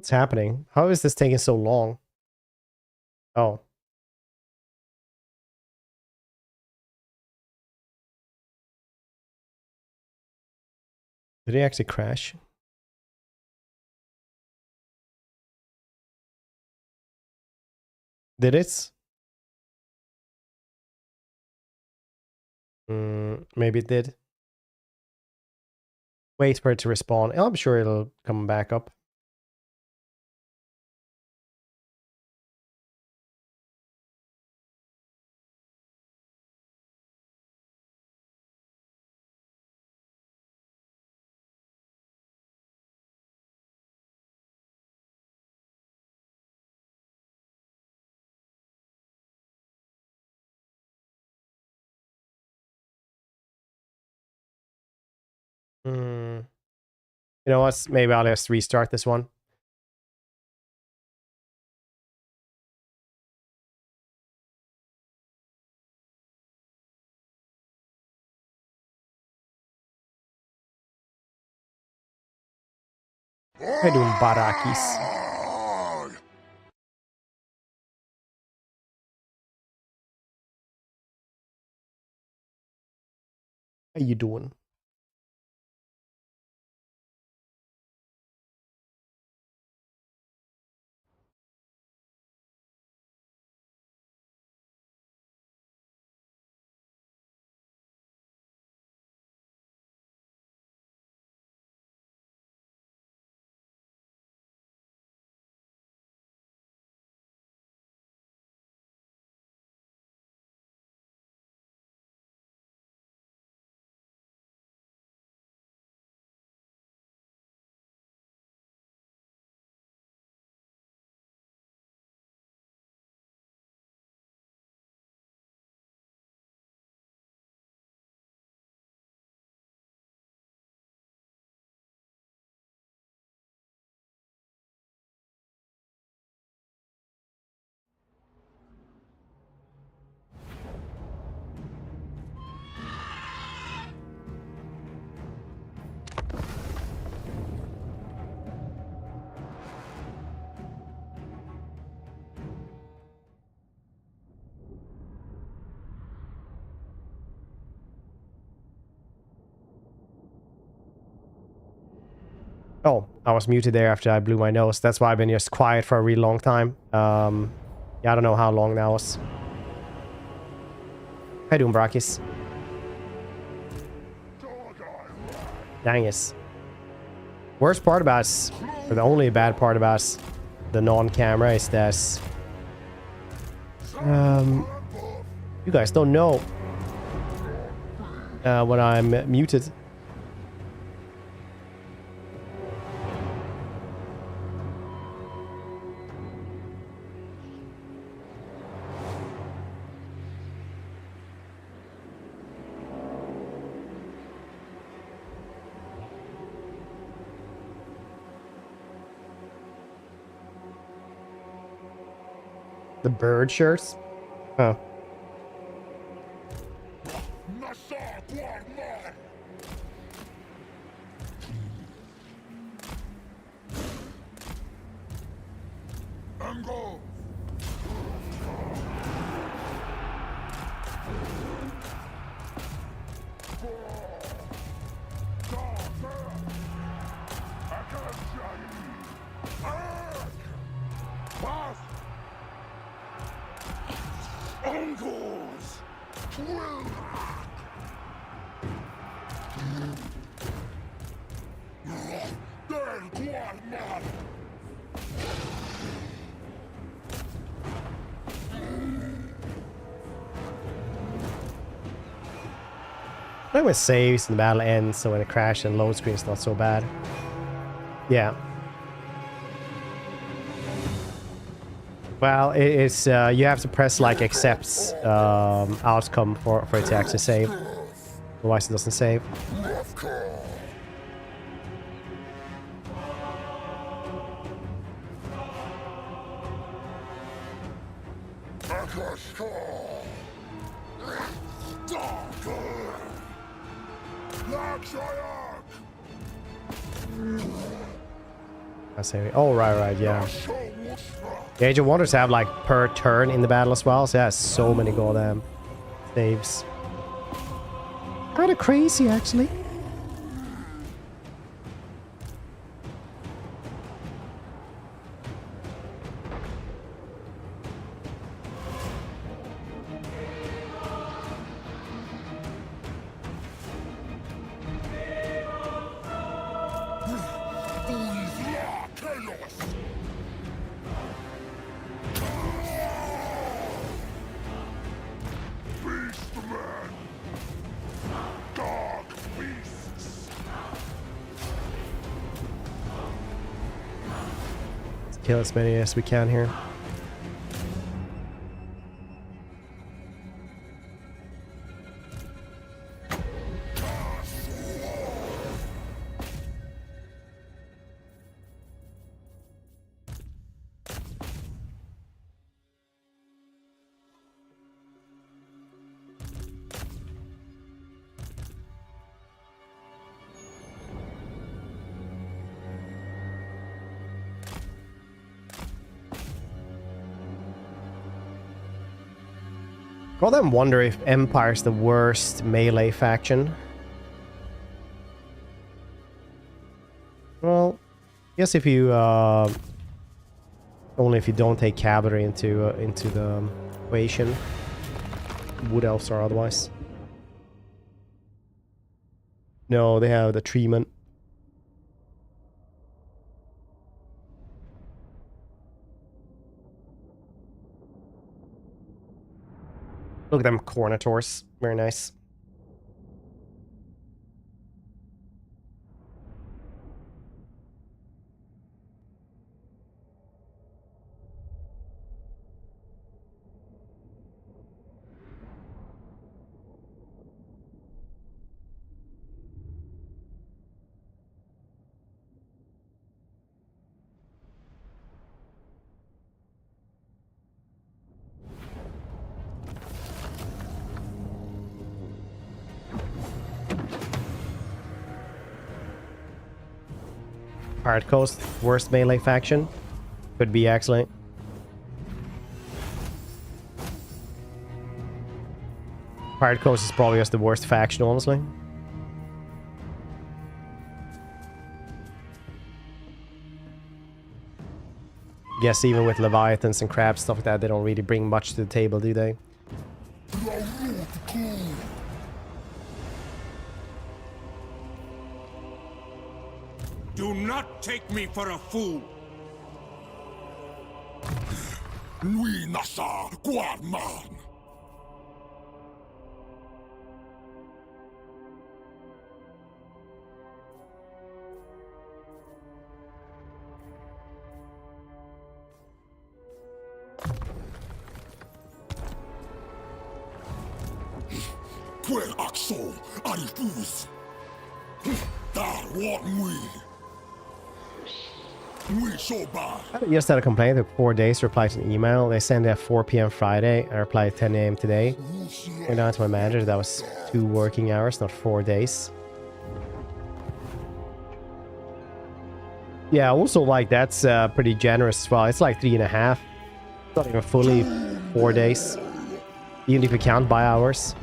What's happening? How is this taking so long? Oh. Did it actually crash? Did it? Maybe it did. Wait for it to respawn. I'm sure it'll come back up. You know what? Maybe I'll just restart this one. Hey, doing barakis. How you doing? Oh, I was muted there after I blew my nose. That's why I've been just quiet for a really long time. Yeah, I don't know how long that was. How you doing, Brakis? Dang it. Worst part about us, or the only bad part about us, the non-camera is that you guys don't know when I'm muted. The bird shirts? Oh. Engulf. I think it saves and the battle ends, so when it crashes and load screen, it's not so bad. Yeah. Well, it's you have to press like accepts outcome for it to actually save. Otherwise, it doesn't save. I say, oh, right, yeah. So Wushra. The Age of Wonders have like per turn in the battle as well, so it has so many goddamn saves. Kinda crazy, actually. Ulvla chaos. Beast man. Dark beasts. Let's kill as many as we can here. Goddamn wonder if Empire's the worst melee faction. Well, I guess if you only if you don't take cavalry into the equation, wood elves or otherwise. No, they have the treatment. Look at them cornators. Very nice. Pirate Coast, worst melee faction. Could be excellent. Pirate Coast is probably just the worst faction, honestly. Guess even with Leviathans and crabs, stuff like that, they don't really bring much to the table, do they? Do not take me for a fool. Lui nasa Goatmen. Quel axo arifus. Dar what we. We so bad. I just had a complaint. Took 4 days to reply to an email. They sent it at 4 p.m. Friday. I replied at 10 a.m. today. Went down to my manager. That was 2 working hours, not 4 days. Yeah, also like that's pretty generous as well. It's like 3.5. It's not even fully 4 days. Even if you count by hours.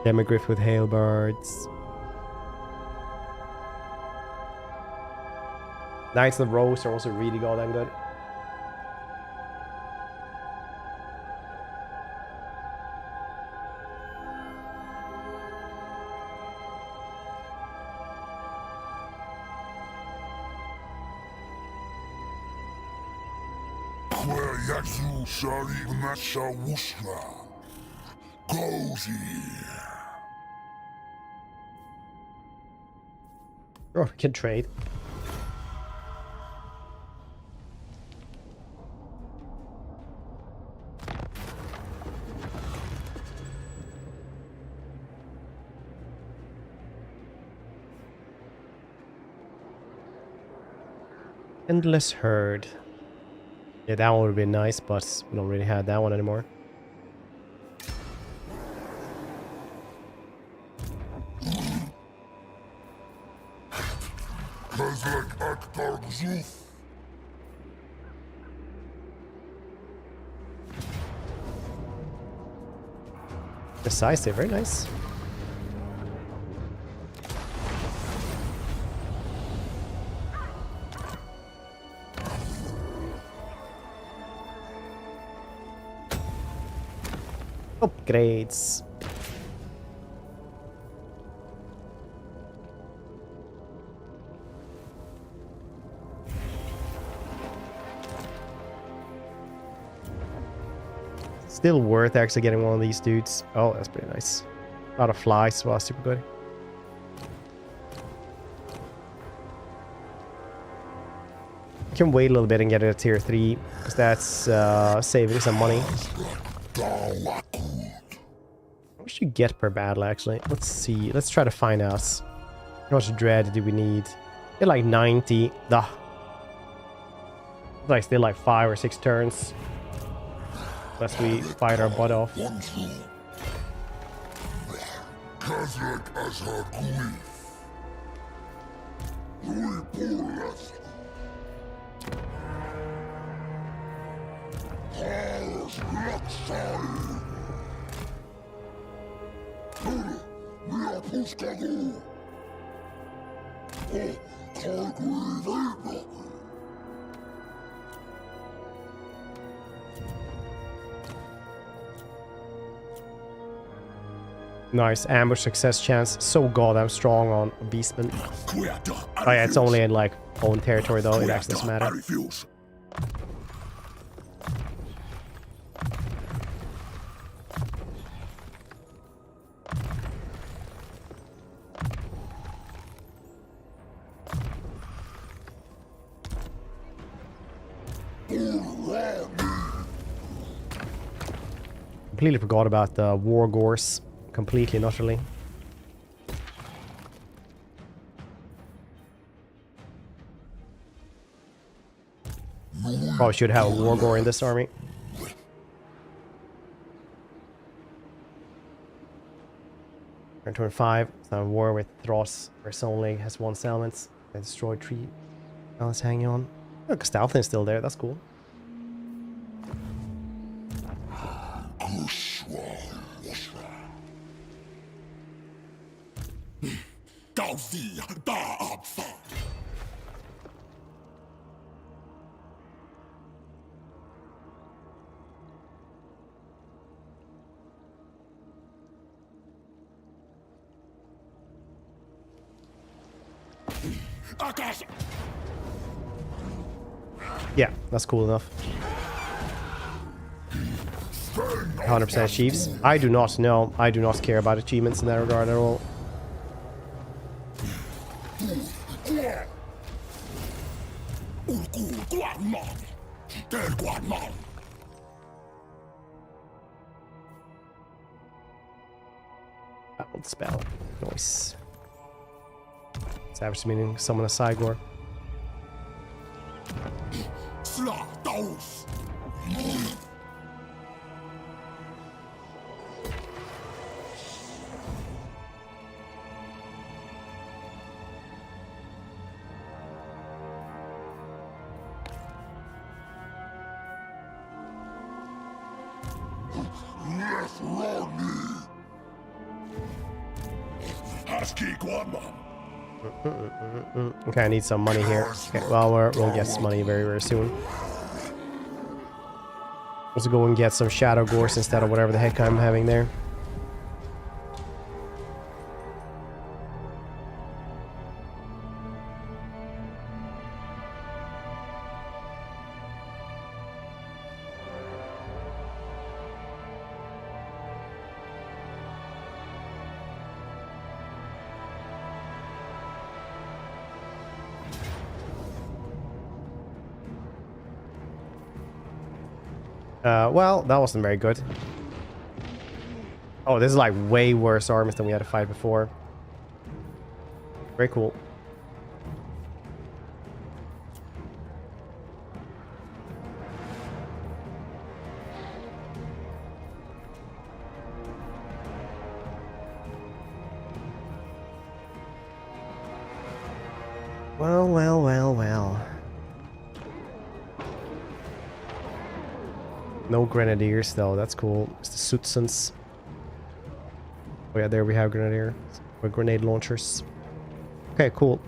Demigriff with Hailbirds. Knights of the Rose are also really goddamn good. Yatsu Shari Nasha Wushla. Cozy. Oh, we can trade. Endless Herd. Yeah, that one would have been nice, but we don't really have that one anymore. Kazak Aktar Gzuf. Decisive, very nice. Upgrades. Still worth actually getting one of these dudes. Oh, that's pretty nice. A lot of flies as well, super good. Can wait a little bit and get it at tier 3, because that's saving some money. How much do you get per battle actually? Let's see. Let's try to find out. How much dread do we need? Get like 90. Duh. Like still like 5 or 6 turns. Unless we fight our butt off. Kazak Azhar Kuif. Louis Bourles. Powers Luxai. Mia Puskadu. Oh, Targui Vena. Nice ambush success chance. So goddamn strong on Beastman. Oh yeah, it's only in like own territory though. It actually doesn't matter. Completely forgot about the war gores. Completely and utterly. Probably should have a war gore in this army. Turn 25. It's not a war with Thros, where it's only has 1 settlement. They destroy 3 settlements hanging on. Look, Stalthin's still there. That's cool. Yeah, that's cool enough. 100% Chiefs. I do not know. I do not care about achievements in that regard at all. Bound spell. Nice. Savage meaning summon a Cygor. Okay, I need some money here. Okay, well, we'll get some money very, very soon. Let's go and get some Shadow Gores instead of whatever the heck I'm having there. Well, that wasn't very good. Oh, this is like way worse armies than we had to fight before. Very cool. Well, well, well, well. No grenadiers though, that's cool. It's the Sutsons. Oh yeah, there we have grenadier. Or grenade launchers. Okay, cool.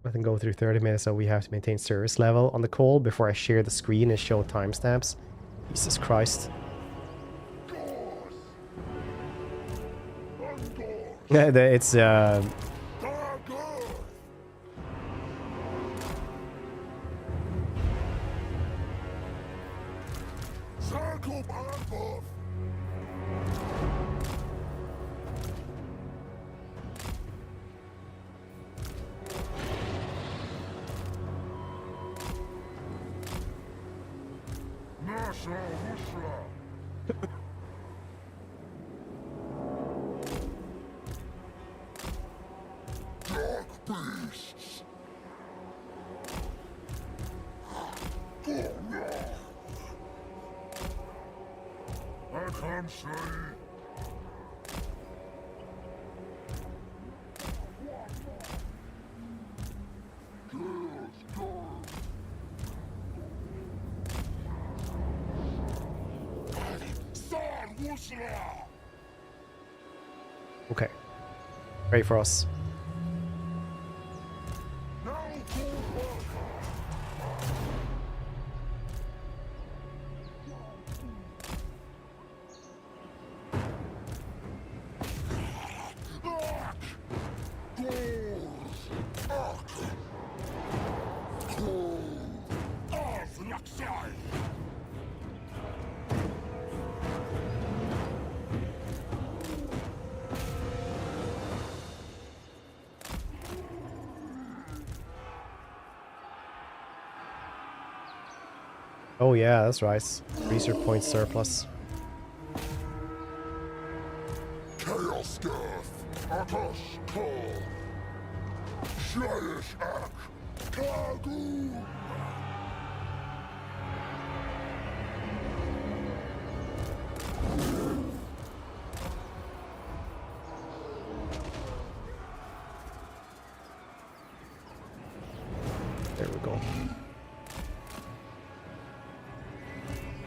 I can go through 30 minutes, so we have to maintain service level on the call before I share the screen and show timestamps. Jesus Christ. Yeah, it's Dark beasts. I can't say. okay. Ready for us. Oh yeah, that's right. Research point surplus. Chaos Death, Akash Kal, Slayish Ak, Kagu. There we go.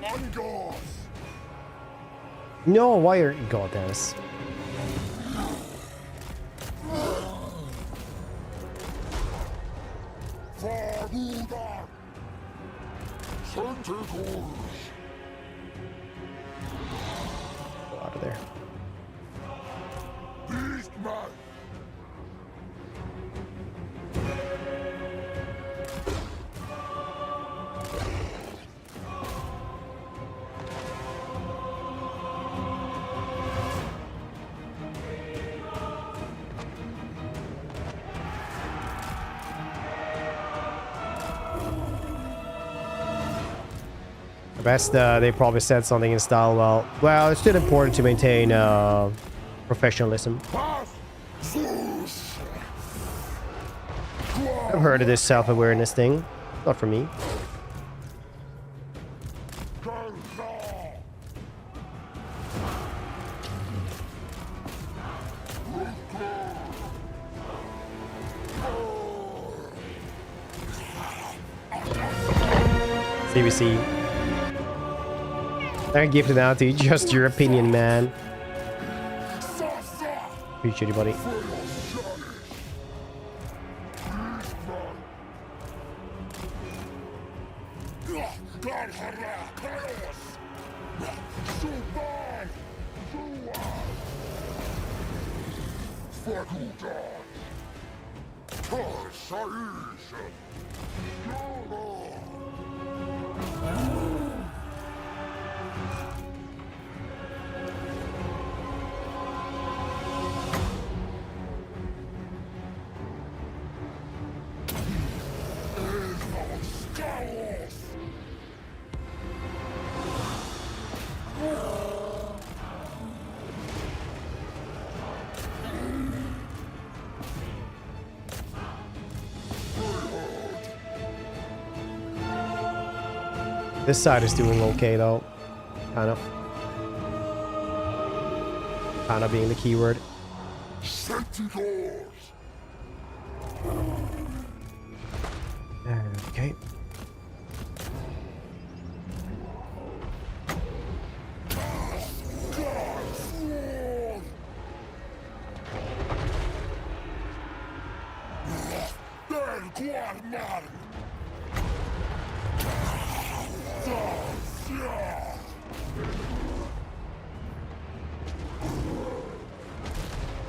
Ungoth. No, why are you god Dennis? Fagudan. Tentacles. Go out of there. Beastman. Best, they probably said something in style, well, it's still important to maintain professionalism. I've heard of this self-awareness thing. Not for me. CBC. I give it out to you, just your opinion, man. Appreciate you, buddy. This side is doing okay though. Kind of. Kind of being the keyword. Sentinels. Okay.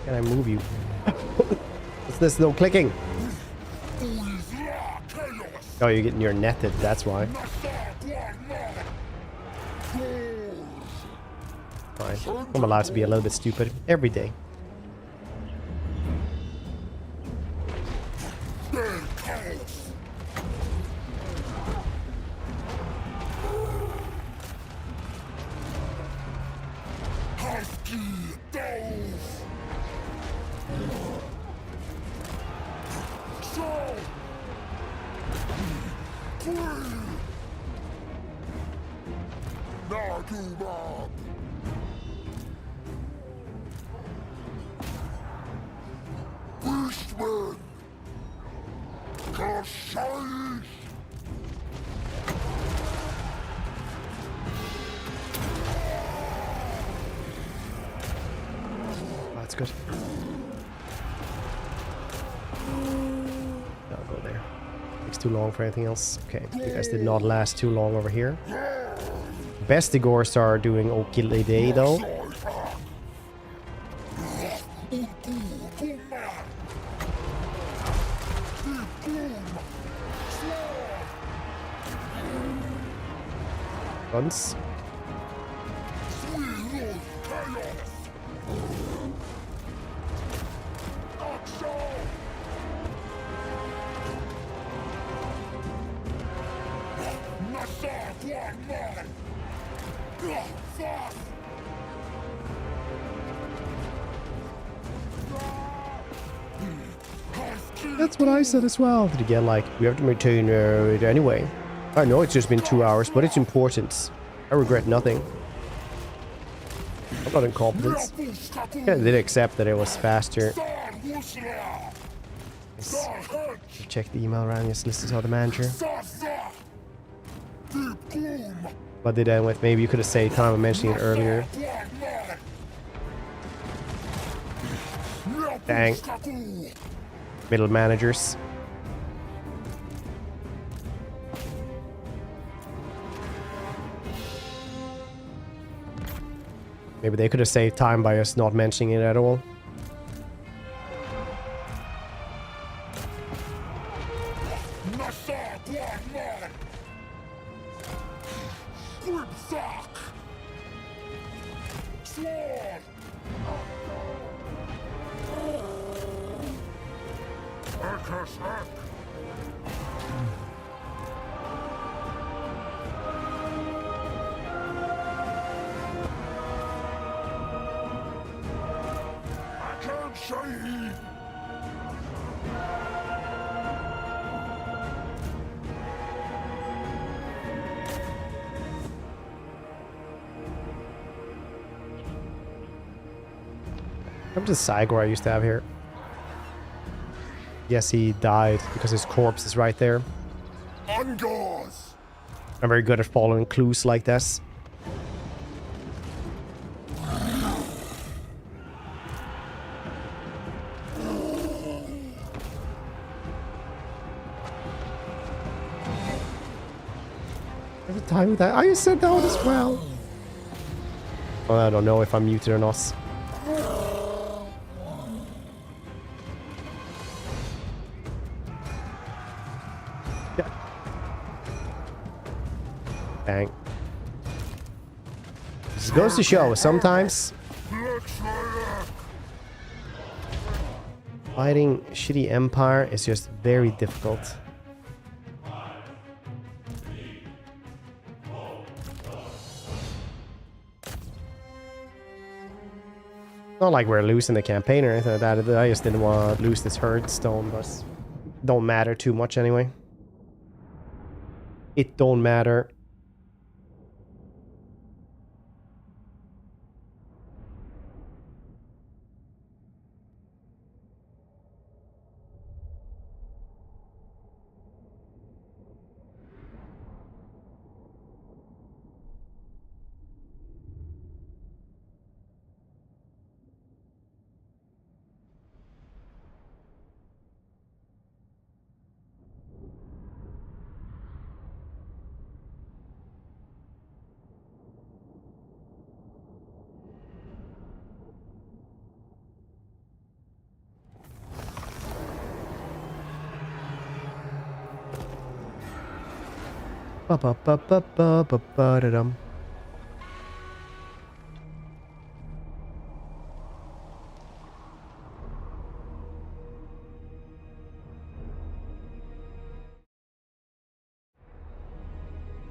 Can I move you? What's this? No clicking. Oh, you're netted. That's why. Fine. I'm allowed to be a little bit stupid every day. That's good. I'll go there. Takes too long for anything else. Okay, you guys did not last too long over here. Bestigors are doing okay day though. Guns. That's what I said as well. Did you get like, we have to maintain it anyway? I know it's just been 2 hours, but it's important. I regret nothing. I'm not incompetent. Yeah, I did accept that it was faster. Let's check the email around. Yes, listen to the manager. What did I end with? Maybe you could have said time of mentioning it earlier. Dang. Middle managers. Maybe they could have saved time by us not mentioning it at all. I'm just Cygor I used to have here. Yes, he died because his corpse is right there. I'm very good at following clues like this. Every time with that, I said that one as well. Well, I don't know if I'm muted or not. Bang. This goes to show, sometimes fighting shitty Empire is just very difficult. Not like we're losing the campaign or anything like that. I just didn't want to lose this Hearthstone, but don't matter too much anyway. It don't matter. Ba-ba-ba-ba-ba-ba-ba-da-dum.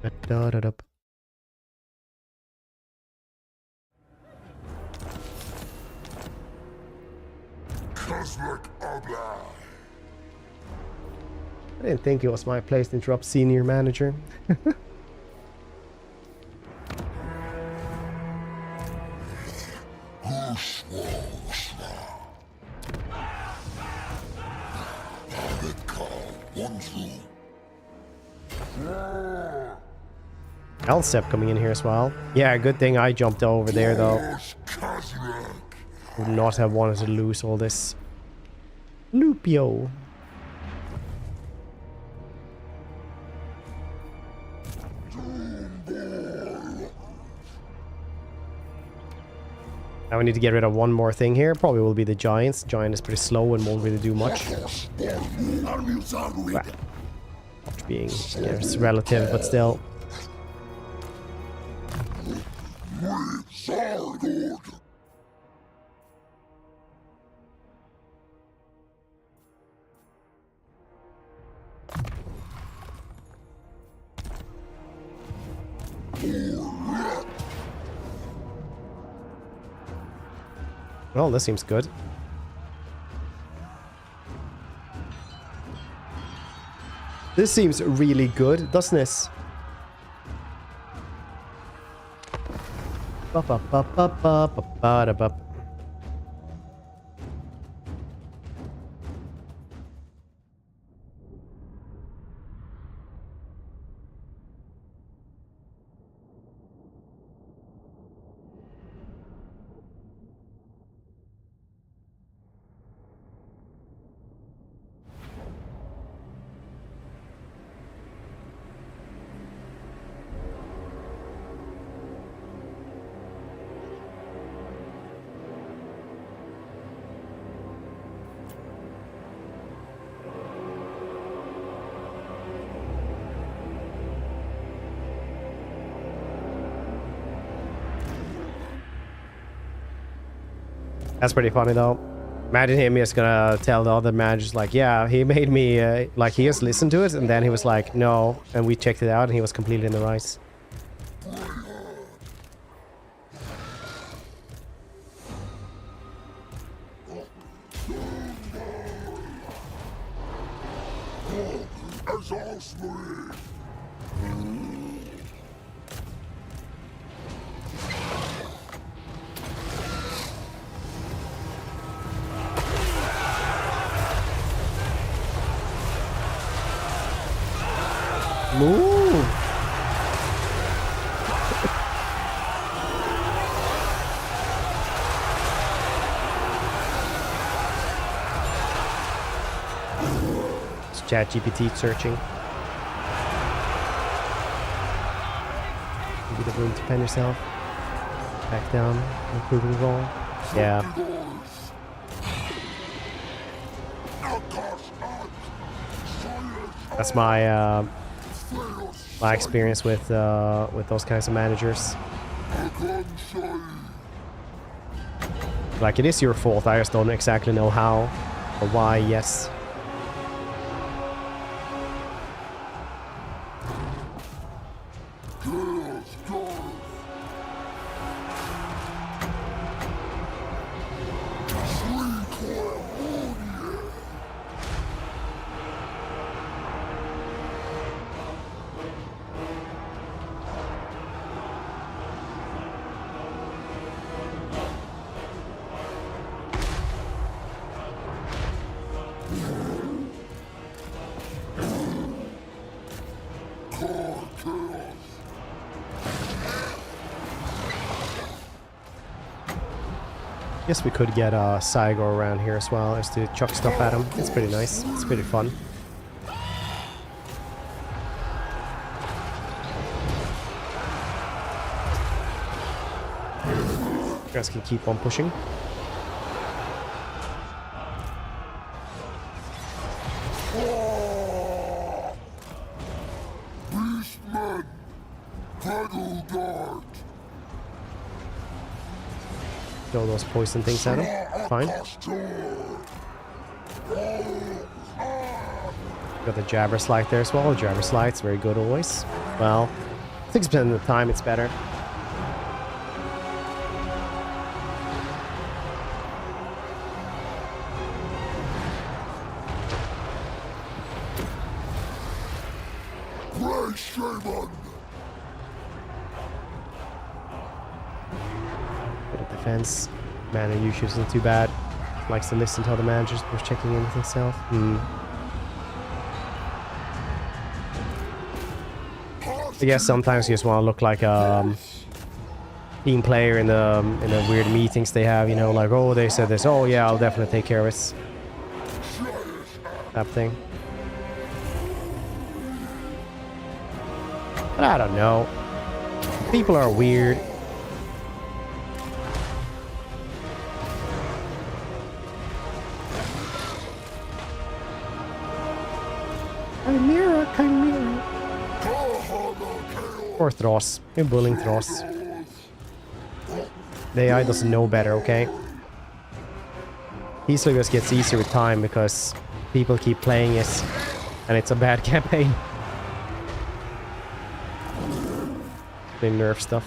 Da-da-da-da. Kislev Abla. I didn't think it was my place to interrupt senior manager. Elstep coming in here as well. Yeah, good thing I jumped over there though. Would not have wanted to lose all this. Lupio. Now we need to get rid of one more thing here. Probably will be the giants. Giant is pretty slow and won't really do much. Well, being, yeah, it's relative, but still. Well, this seems good. This seems really good, doesn't this? Ba-ba-ba-ba-ba-ba-ba-da-ba. That's pretty funny though. Imagine him just gonna tell the other managers like, yeah, he made me, like he just listened to it and then he was like, no, and we checked it out and he was completely in the right. Move! It's ChatGPT searching. Give you the room to pen yourself. Back down. Improving roll. Yeah. That's my my experience with those kinds of managers. Like, it is your fault, I just don't exactly know how or why, yes. Guess we could get Cygor around here as well, just to chuck stuff at him. It's pretty nice. It's pretty fun. You guys can keep on pushing. Beastman! Throw those poison things at him. Fine. Got the Jabber Slide there as well. Jabber Slide's very good always. Well, 6% of the time it's better. Bit of defense. Mana usage isn't too bad. Likes to listen to other managers before checking in with himself. I guess sometimes you just want to look like a team player in the weird meetings they have, you know, like, oh, they said this, oh yeah, I'll definitely take care of it. That thing. But I don't know. People are weird. Chimera. Or Thross. You're bullying Thross. The AI doesn't know better, okay? Kislev just gets easier with time because people keep playing it and it's a bad campaign. They nerf stuff.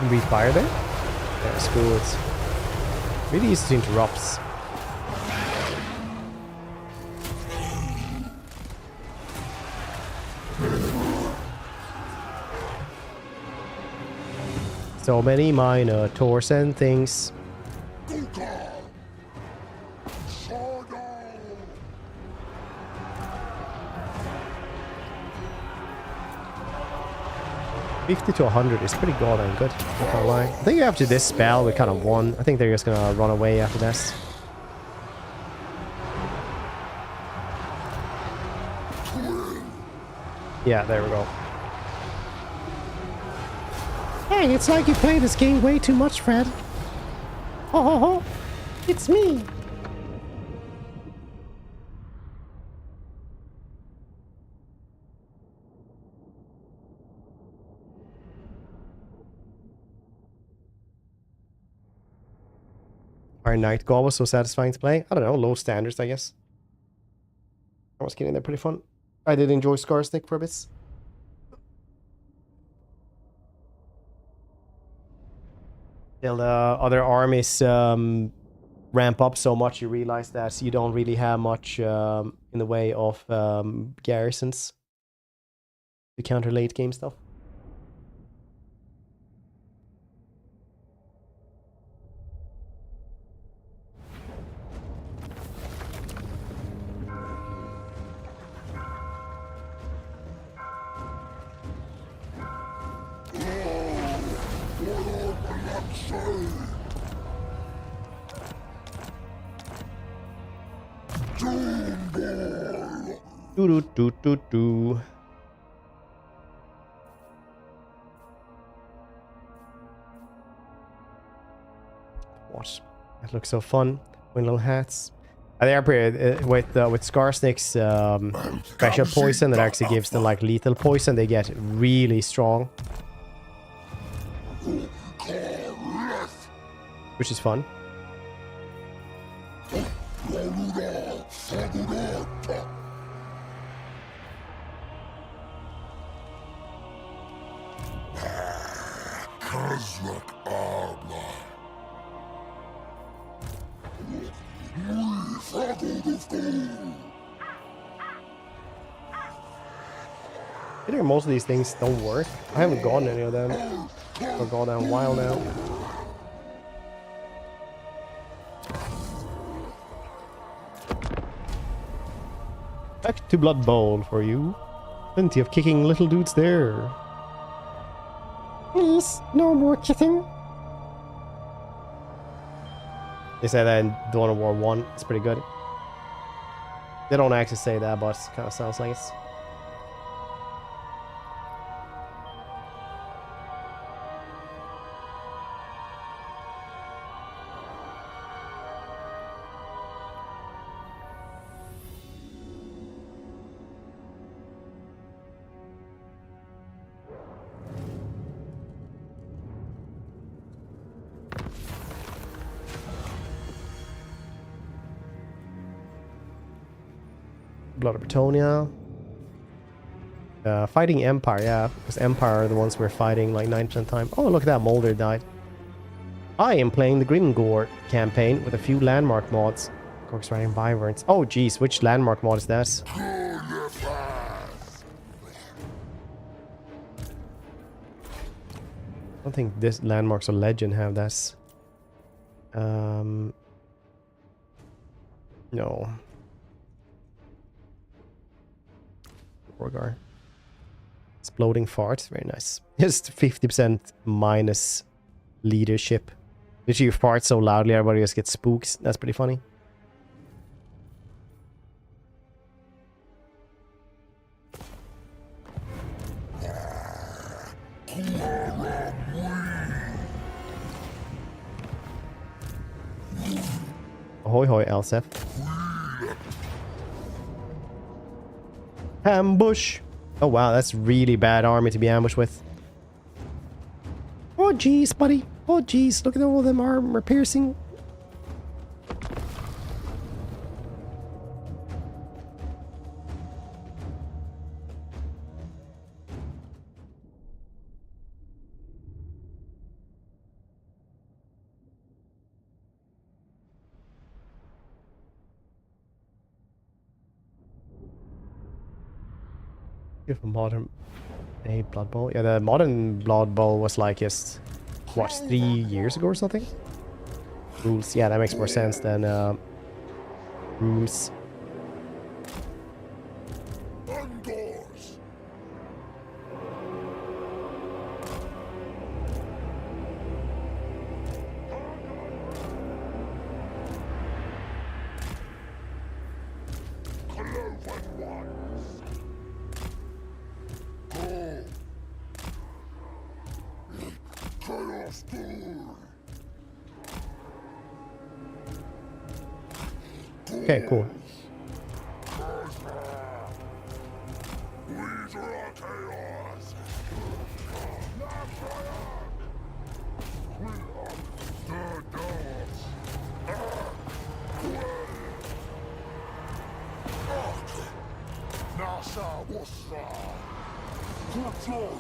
Breathe fire there? Yeah, it's cool. It's really easy to interrupt. So many minotaurs and things. $50 to $100 is pretty goddamn good. Not gonna lie. I think after this spell we kind of won. I think they're just gonna run away after this. Yeah, there we go. Hey, it's like you play this game way too much, Fred. Ho ho ho! It's me! Our Night Guard was so satisfying to play. I don't know, low standards, I guess. I was getting there pretty fun. I did enjoy Skarsnik for a bit. Till the other armies ramp up so much, you realize that you don't really have much in the way of garrisons to counter late game stuff. Do. What? That looks so fun. With little hats. They are pretty, with Skarsnik's special poison that actually gives them like lethal poison. They get really strong, which is fun. I think most of these things don't work. I haven't gotten any of them for a goddamn while now. Back to Blood Bowl for you. Plenty of kicking little dudes there. Please, no more kicking. They say that in Dawn of War 1. It's pretty good. They don't actually say that, but it kind of sounds like it's... Blood of Bretonia. Fighting Empire, yeah. Because Empire are the ones we're fighting like 9% of the time. Oh, look at that, Molder died. I am playing the Grimgore campaign with a few landmark mods. Corks riding Wyverns. Oh, geez, which landmark mod is that? I don't think this landmarks or legend have this. No. Rogar. Exploding farts, very nice. Just 50% minus leadership. Literally you fart so loudly everybody just gets spooks. That's pretty funny. Ahoy hoy, Elsef. Ambush! Oh wow, that's really bad army to be ambushed with. Oh jeez, buddy. Oh jeez, look at all them armor piercing. Beautiful modern Blood Bowl. Yeah, the modern Blood Bowl was like just what, 3 years ago or something? Rules, yeah, that makes more sense than rules. Undoors. Cloven ones. Go. Chaos door. Okay, cool. We draw chaos. The dogs. Nasa Wasra. Control.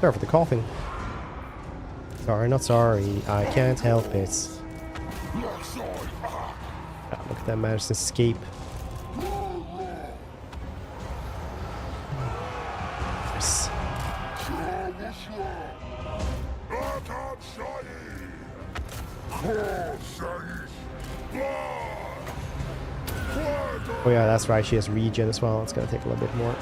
Sorry for the coughing. Sorry, not sorry. I can't help it. Ah, look at that man just escape. Yes. Oh yeah, that's right. She has regen as well. It's gonna take a little bit more.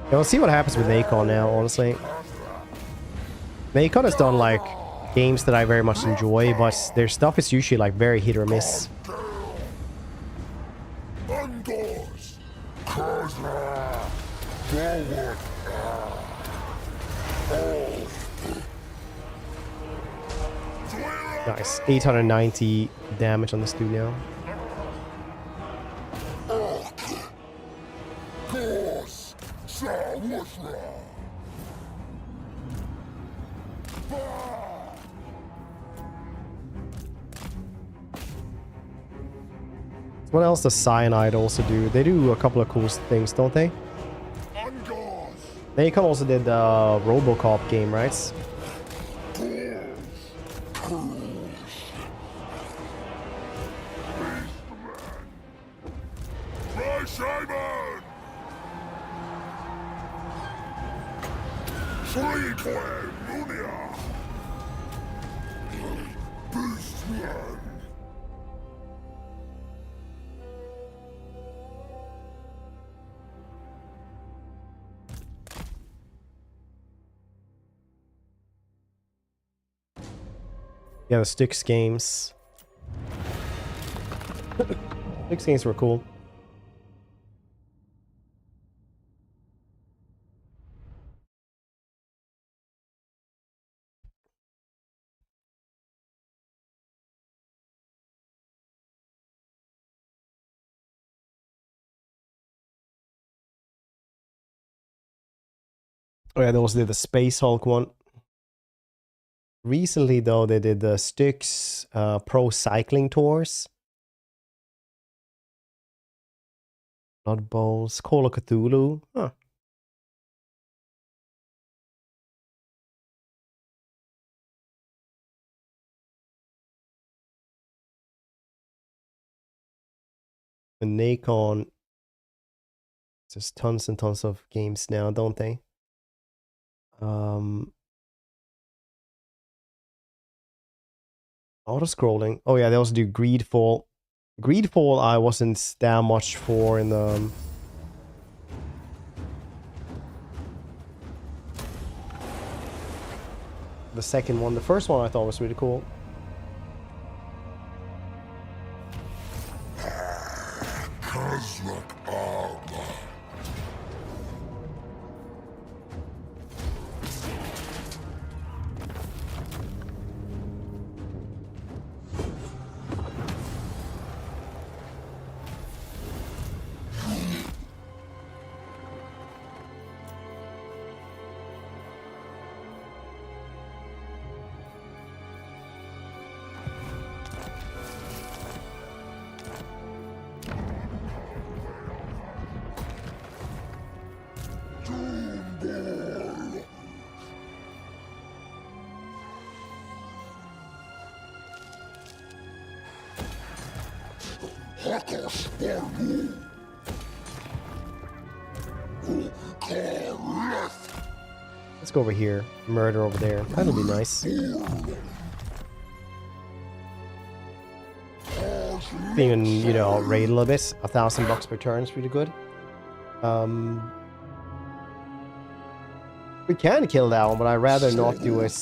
Yeah, we'll see what happens with Nacon now, honestly. Nacon has done like games that I very much enjoy, but their stuff is usually like very hit or miss. Nice. 890 damage on this dude now. What else does Cyanide also do? They do a couple of cool things, don't they? Nacon also did the Robocop game, right? Yeah, the Styx games. Styx games were cool. Oh yeah, they also did the Space Hulk one. Recently, though, they did the Styx Pro Cycling Tours. Blood Bowls, Call of Cthulhu. Huh. The Nacon. There's tons and tons of games now, don't they? Auto scrolling. Oh yeah, they also do Greedfall. Greedfall I wasn't that much for in the second one. The first one I thought was really cool. Cosmic armor. Let's go over here. Murder over there. That'll be nice. Even, you know, raid a little bit. $1,000 per turn is pretty good. We can kill that one, but I'd rather not do it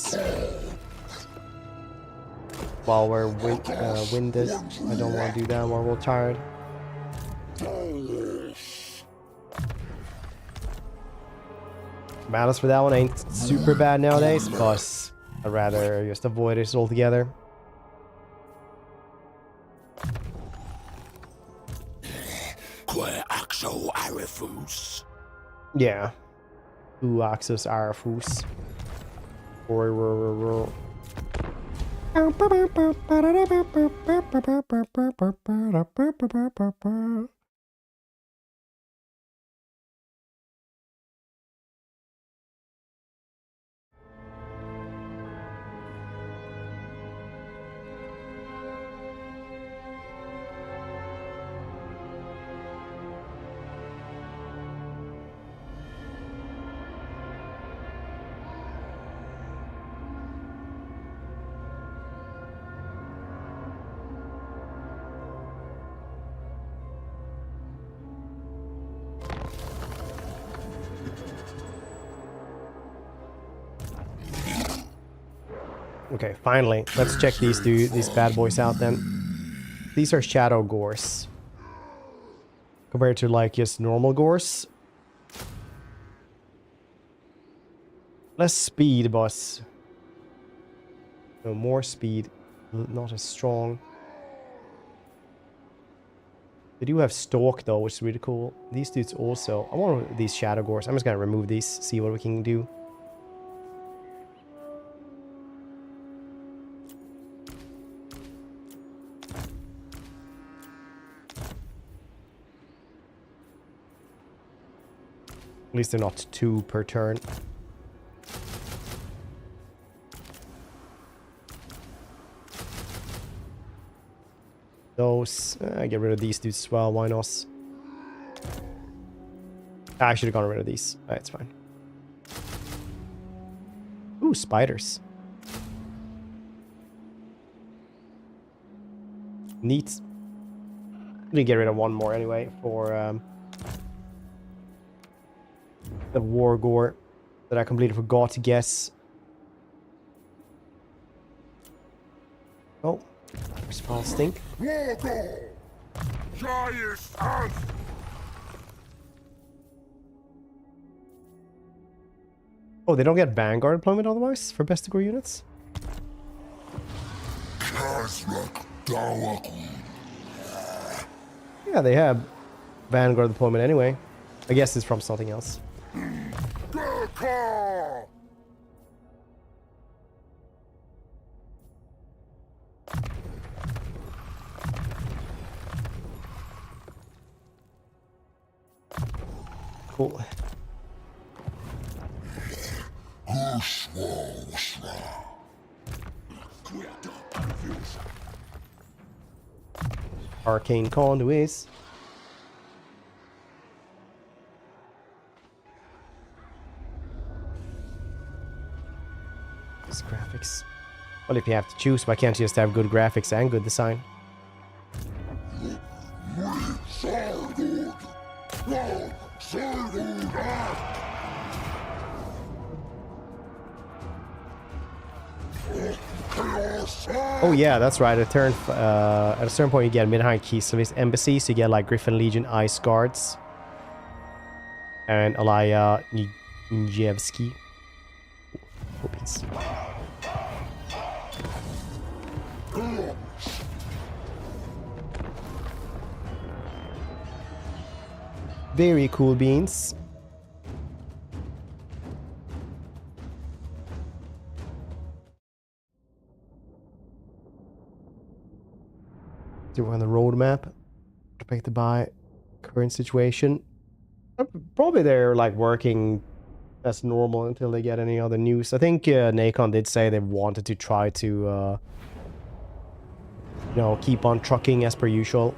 while we're winded. I don't want to do that while we're tired. Balance for that one ain't super bad nowadays, but I'd rather just avoid it altogether. Yeah. Axos Arafus. Okay, finally. Let's check these bad boys out then. These are shadow gores. Compared to like just normal gores. Less speed, but no, more speed. Not as strong. They do have stalk though, which is really cool. These dudes also. I want these shadow gores. I'm just gonna remove these, see what we can do. At least they're not 2 per turn. Those, get rid of these dudes as well, why not? I should have gotten rid of these. Alright, it's fine. Ooh, spiders. Neat. I'm gonna get rid of one more anyway for the war gore that I completely forgot to guess. Oh, there's Fall Stink. Oh, they don't get Vanguard deployment otherwise for best degree units? Yeah, they have Vanguard deployment anyway. I guess it's from something else. America! Cool. Arcane conduits. These graphics. Well, if you have to choose, why can't you just have good graphics and good design? Oh yeah, that's right. At a certain point, you get behind Kislev's embassies. You get like Griffin Legion Ice Guards and Alaya Nijievsky. Whoopies. Very cool beans. Do on the roadmap affected by current situation. Probably they're like working as normal until they get any other news. I think Nacon did say they wanted to try to you know, keep on trucking as per usual.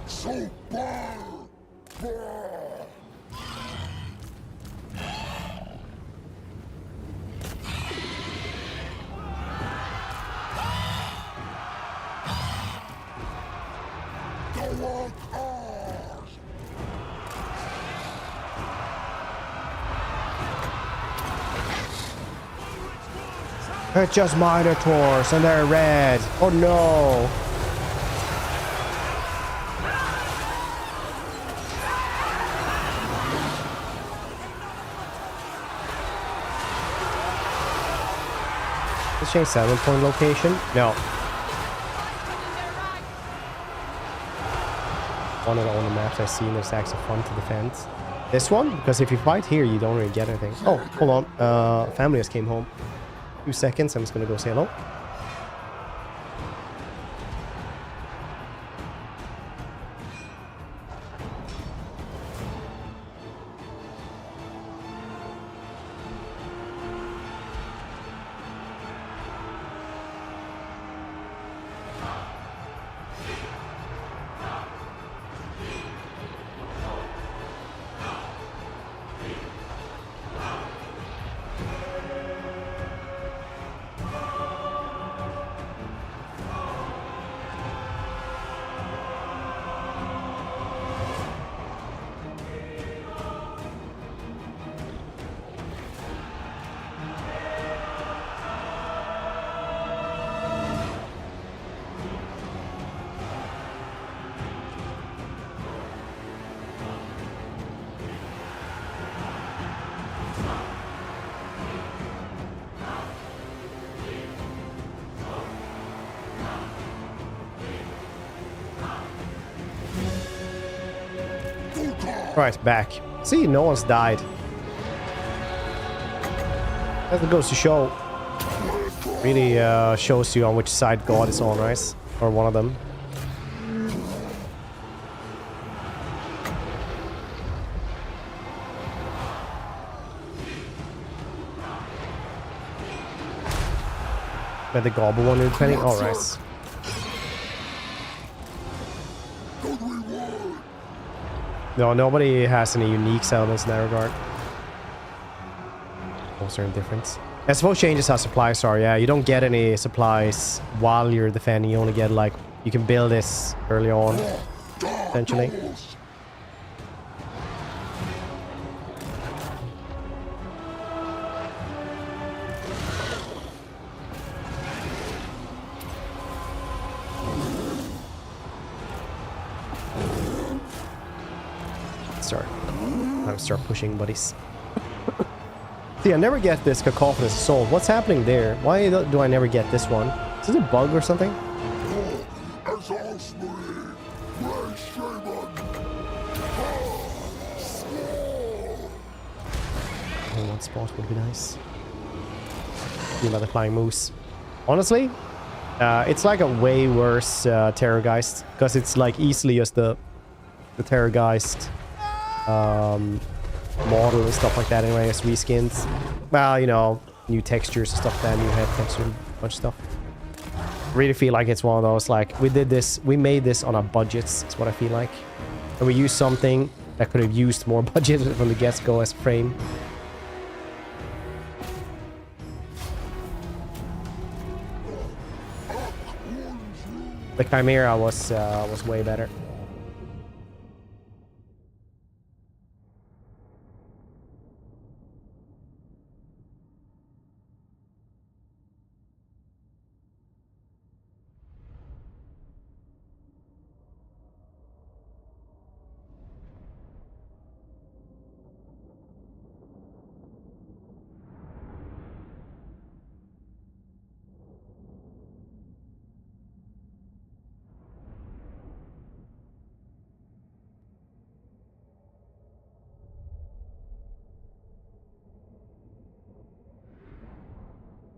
So bad! It's just Minotaurs and they're red. Oh no. Let's change 7-point location. No. One of the only maps I've seen that's actually fun to defend. This one? Because if you fight here, you don't really get anything. Oh, hold on. Family just came home. 2 seconds, I'm just gonna go say hello. Right, back. See, no one's died. That goes to show. Really shows you on which side God is on, right? Or one of them. But the Gobble one is depending. No, nobody has any unique settlements in that regard. Also indifferent. I suppose changes how supplies are. Yeah, you don't get any supplies while you're defending. You only get like, you can build this early on, essentially. Start pushing, buddies. See, I never get this Cacophonous Soul. What's happening there? Why do I never get this one? Is it a bug or something? Oh, one spot would be nice. About the Flying Moose. Honestly, it's like a way worse Terrorgeist, because it's like easily just the Terrorgeist model and stuff like that anyway, as reskins. Well, you know, new textures and stuff like that, new head texture, a bunch of stuff. Really feel like it's one of those, like, we made this on our budgets, is what I feel like. And we used something that could have used more budget from the get-go as frame. The Chimera was way better.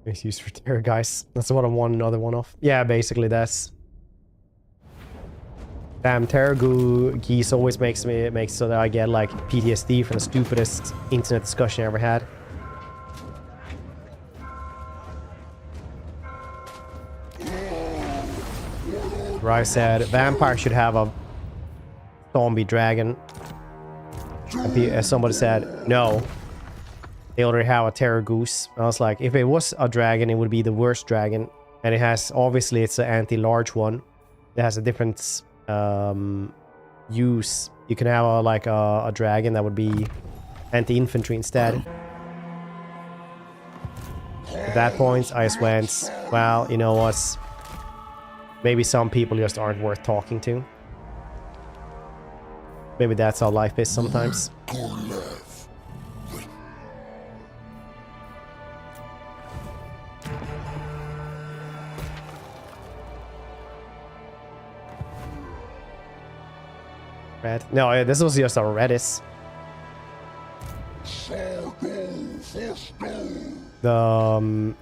It's used for terror, guys. That's what I want another one of. Yeah, basically that's. Damn, terror geese always makes so that I get like PTSD from the stupidest internet discussion I ever had. Where I said vampire should have a zombie dragon. And somebody said no. They already have a terror goose. I was like, if it was a dragon, it would be the worst dragon. And it has, obviously, it's an anti-large one. It has a different use. You can have a dragon that would be anti-infantry instead. At that point, I just went, well, you know what? Maybe some people just aren't worth talking to. Maybe that's how life is sometimes. Red. No, this was just a Redis. The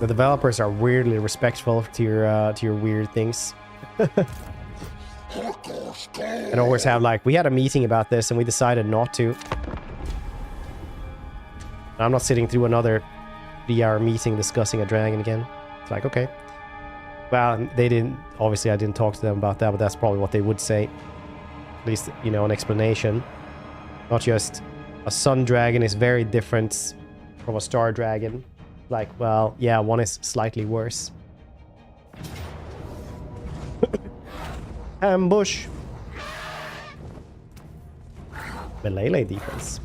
developers are weirdly respectful to your weird things. And always have like, we had a meeting about this and we decided not to. I'm not sitting through another 3-hour meeting discussing a dragon again. It's like, okay. Well, they didn't, obviously I didn't talk to them about that, but that's probably what they would say. At least, you know, an explanation. Not just a sun dragon is very different from a star dragon. Like, well, yeah, one is slightly worse. Ambush. Melee defense.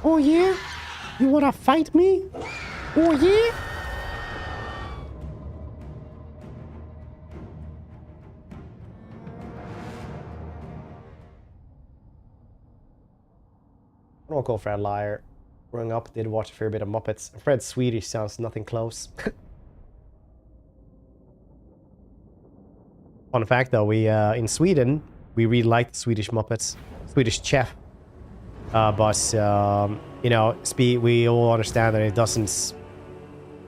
Oh yeah? You wanna fight me? Oh yeah? I don't call Fred a liar. Growing up, did watch a fair bit of Muppets. Fred's Swedish sounds nothing close. Fun fact though, we in Sweden, we really like the Swedish Muppets. Swedish Chef. But, you know, we all understand that it doesn't...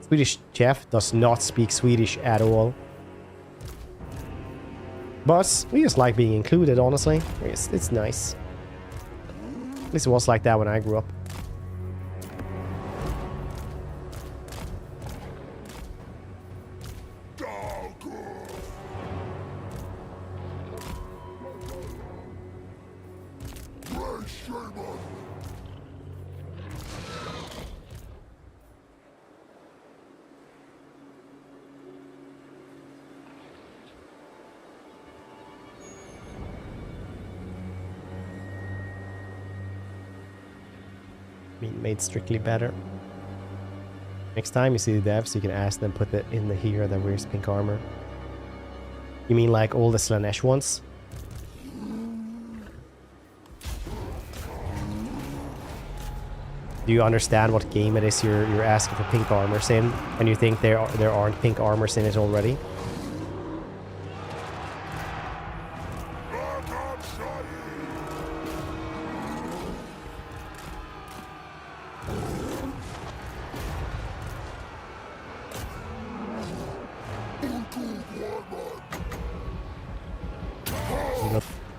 Swedish Chef does not speak Swedish at all. But we just like being included, honestly. It's nice. At least it was like that when I grew up. made strictly better. Next time you see the devs, you can ask them put it in the hero that wears pink armor. You mean like all the Slaanesh ones? Do you understand what game it is you're asking for pink armors in, and you think there aren't pink armors in it already?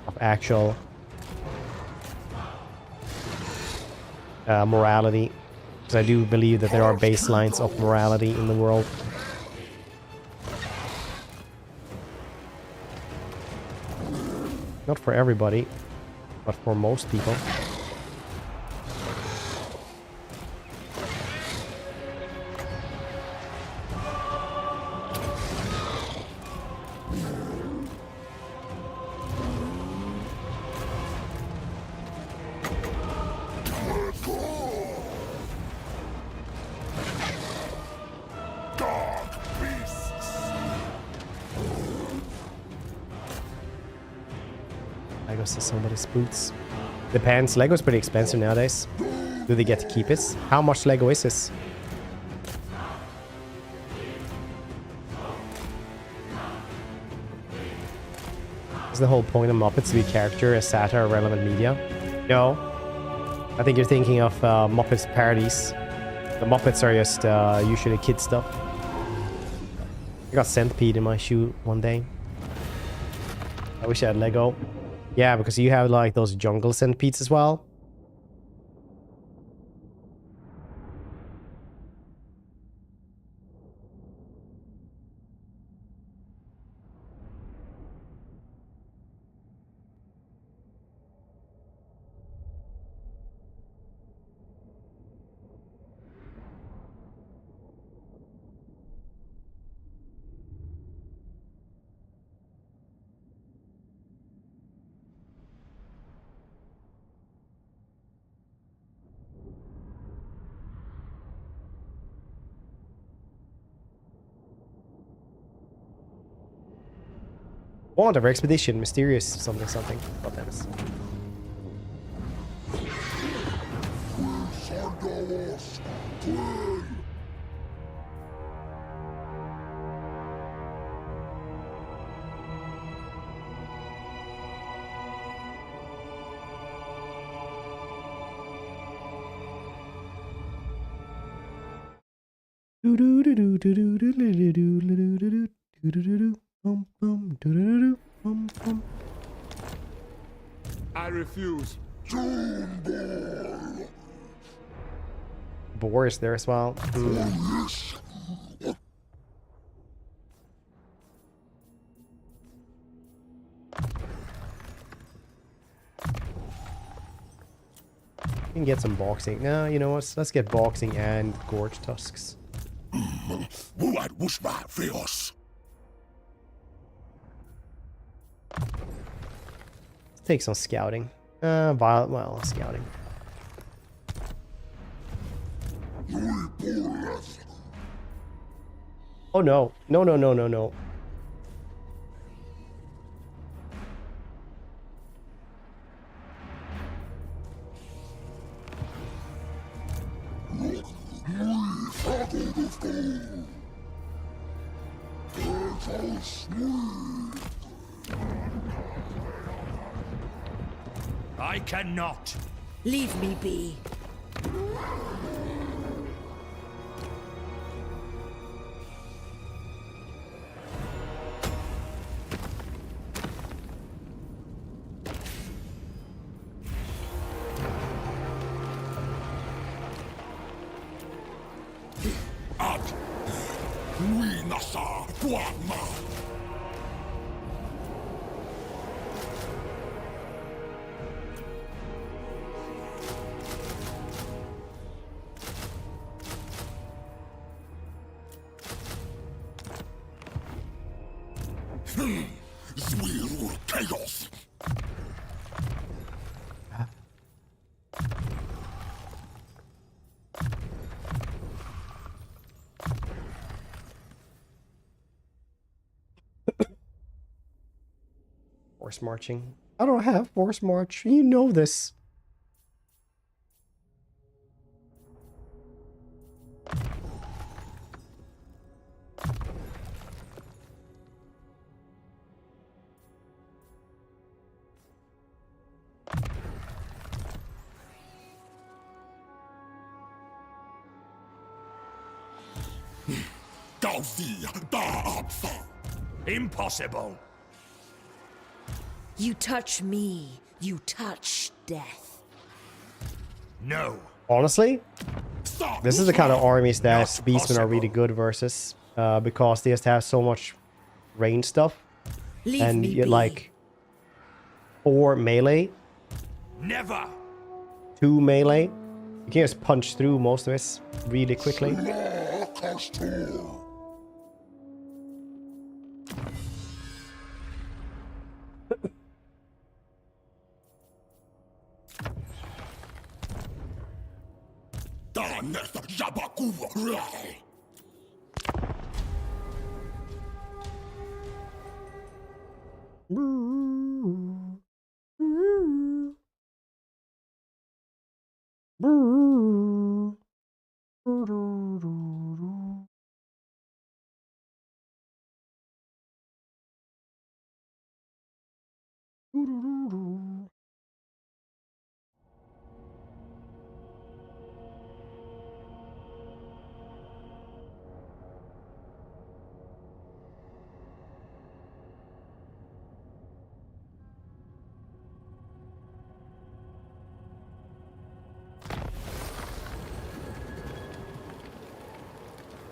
Of actual morality, because I do believe that there are baselines of morality in the world. Not for everybody, but for most people. Legos to somebody's boots. Depends. Lego's pretty expensive nowadays. Do they get to keep it? How much Lego is this? Is the whole point of Muppets to be character, a satire, relevant media? No. I think you're thinking of Muppets parodies. The Muppets are just usually kid stuff. I got centipede in my shoe one day. I wish I had Lego. Yeah, because you have like those jungle centipedes as well. Want of expedition, mysterious something something. God damn it. I refuse. Boar is there as well. We can get some boxing. No, you know what? Let's get boxing and gorge tusks. Let's take some scouting. Well, scouting. Oh no. No, no, no, no, no. I cannot. Leave me be. Chaos. Force marching. I don't have force march. You know this. Impossible. You touch me, you touch death. No. Honestly, this is the kind of armies that Not Beastmen are really possible. good versus, because they just have so much range stuff, Leave and me you get be. like 4 melee, Never. 2 melee. You can just punch through most of it really quickly.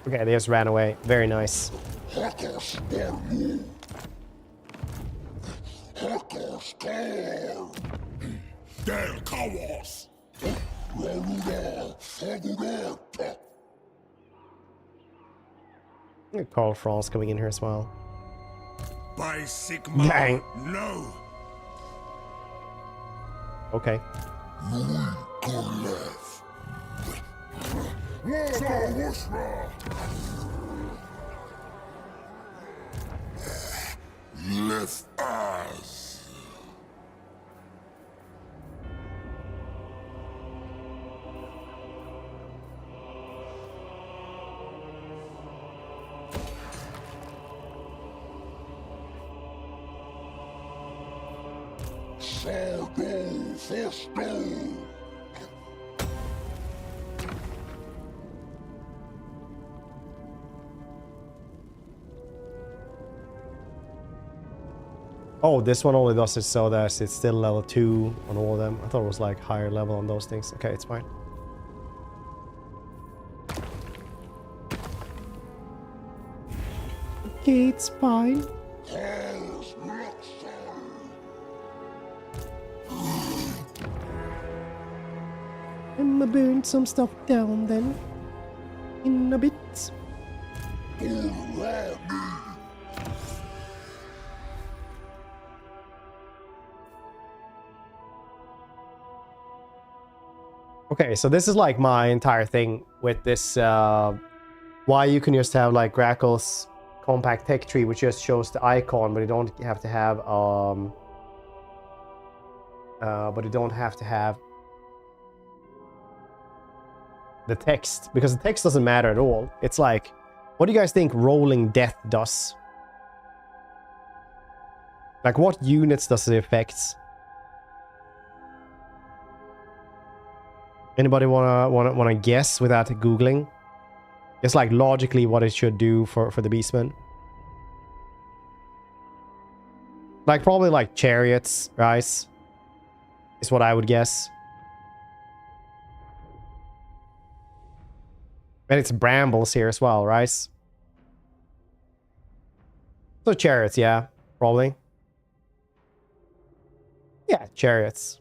Okay, they just ran away. Very nice. Carl France coming in here as well. By Sigma. Dang. No. Okay. Left eyes. Oh, this one only does it so that it's still level 2 on all of them. I thought it was like higher level on those things. Okay, it's fine. Okay, it's fine. I'm gonna burn some stuff down then. In a bit. Okay, so this is like my entire thing with this, why you can just have like Grackle's compact tech tree, which just shows the icon, but you don't have to have, the text, because the text doesn't matter at all. It's like, what do you guys think rolling death does? Like, what units does it affect? Anybody wanna guess without googling? It's like logically what it should do for the Beastmen. Like probably like chariots, right? Is what I would guess. And it's brambles here as well, right? So chariots, yeah, probably. Yeah, chariots.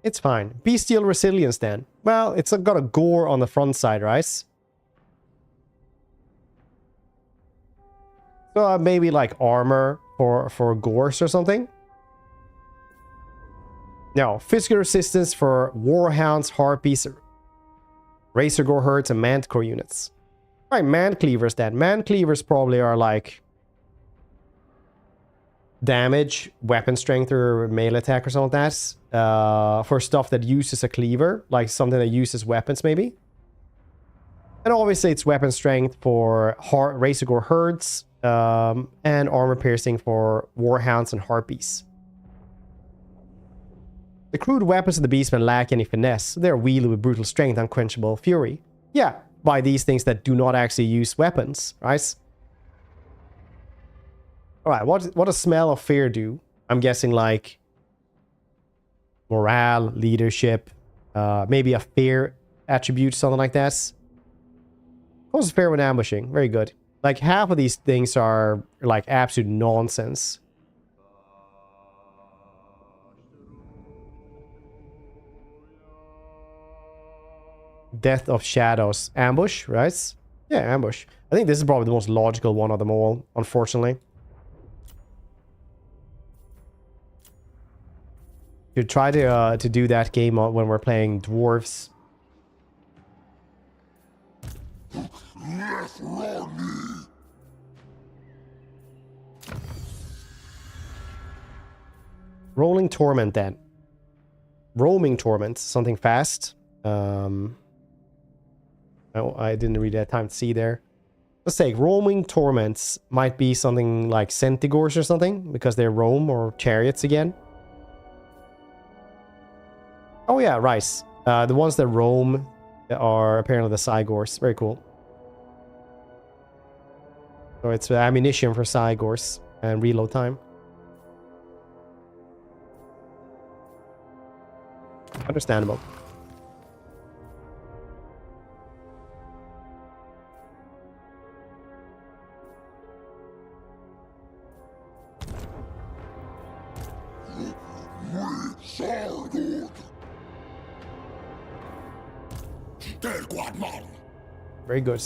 It's fine. Bestial resilience then. Well, it's got a gore on the front side, right? So maybe like armor for gores or something. No, physical resistance for warhounds, harpies, razor gore herds, and mantcore units. Right, man cleavers then. Man cleavers probably are like damage, weapon strength, or melee attack or something like that. For stuff that uses a cleaver, like something that uses weapons maybe. And obviously it's weapon strength for Razorgore herds, and armor piercing for warhounds and harpies. The crude weapons of the beastmen lack any finesse. They're wielded with brutal strength, unquenchable fury. Yeah, by these things that do not actually use weapons, right? Alright, what does smell of fear do? I'm guessing like morale, leadership, maybe a fear attribute, something like that. Causes fear when ambushing. Very good. Like half of these things are like absolute nonsense. Death of Shadows. Ambush, right? Yeah, ambush. I think this is probably the most logical one of them all, unfortunately. Should try to do that game when we're playing dwarves. Rolling Torment then. Roaming Torment, something fast. Oh, I didn't really have time to see there. Let's say Roaming Torments might be something like Centigores or something, because they roam, or chariots again. Oh yeah, Rice. The ones that roam are apparently the Cygors. Very cool. So it's ammunition for Cygors and reload time. Understandable. Very good.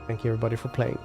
Thank you everybody for playing.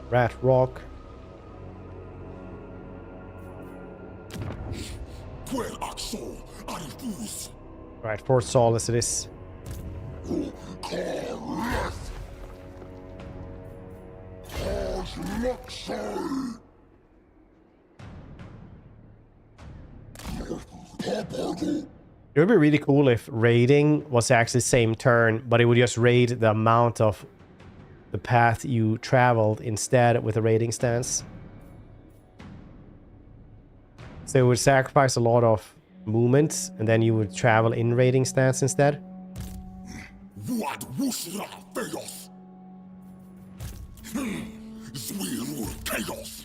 Rat Rock. Right, Fort Solace it is. It would be really cool if raiding was actually the same turn, but it would just raid the amount of the path you traveled instead with a raiding stance. So it would sacrifice a lot of movement, and then you would travel in raiding stance instead. Chaos.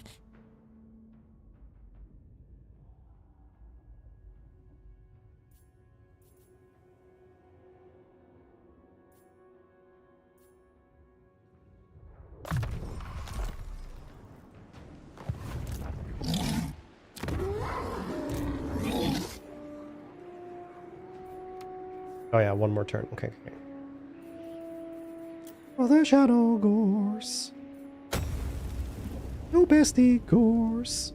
Oh yeah, one more turn. Okay, okay. For the Shadow Gores. No bestie Gores.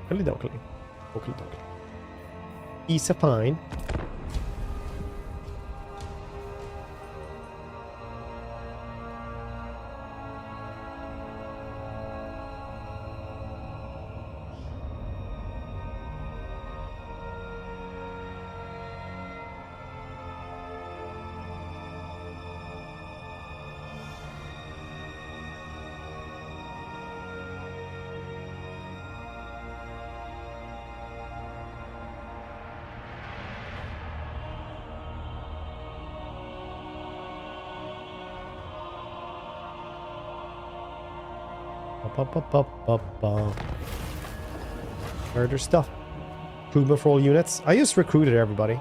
Oakley dokley. Oakley dokley. He's a fine. Murder stuff. Recruitment for all units. I just recruited everybody.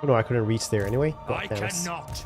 Oh no, I couldn't reach there anyway. God, I damn it. cannot.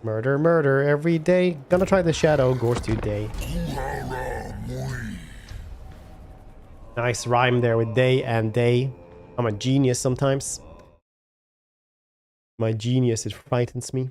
Murder, murder every day. Gonna try the shadow ghost today. Nice rhyme there with day and day. I'm a genius sometimes. My genius, it frightens me.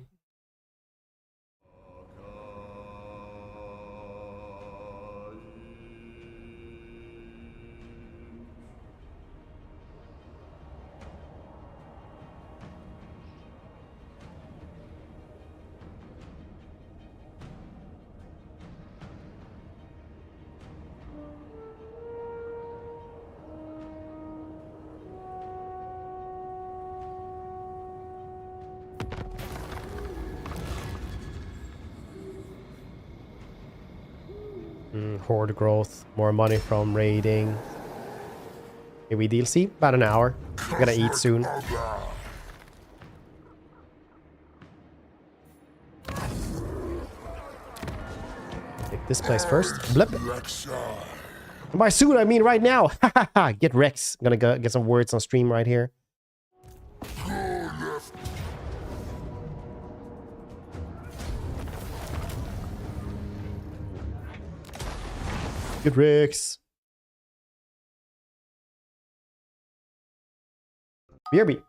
Horde growth, more money from raiding. Maybe DLC? About an hour. I'm gonna eat soon. Take this place first. Blip. And by soon, I mean right now. Get Rex. I'm gonna get some words on stream right here. Get Rex. BRB.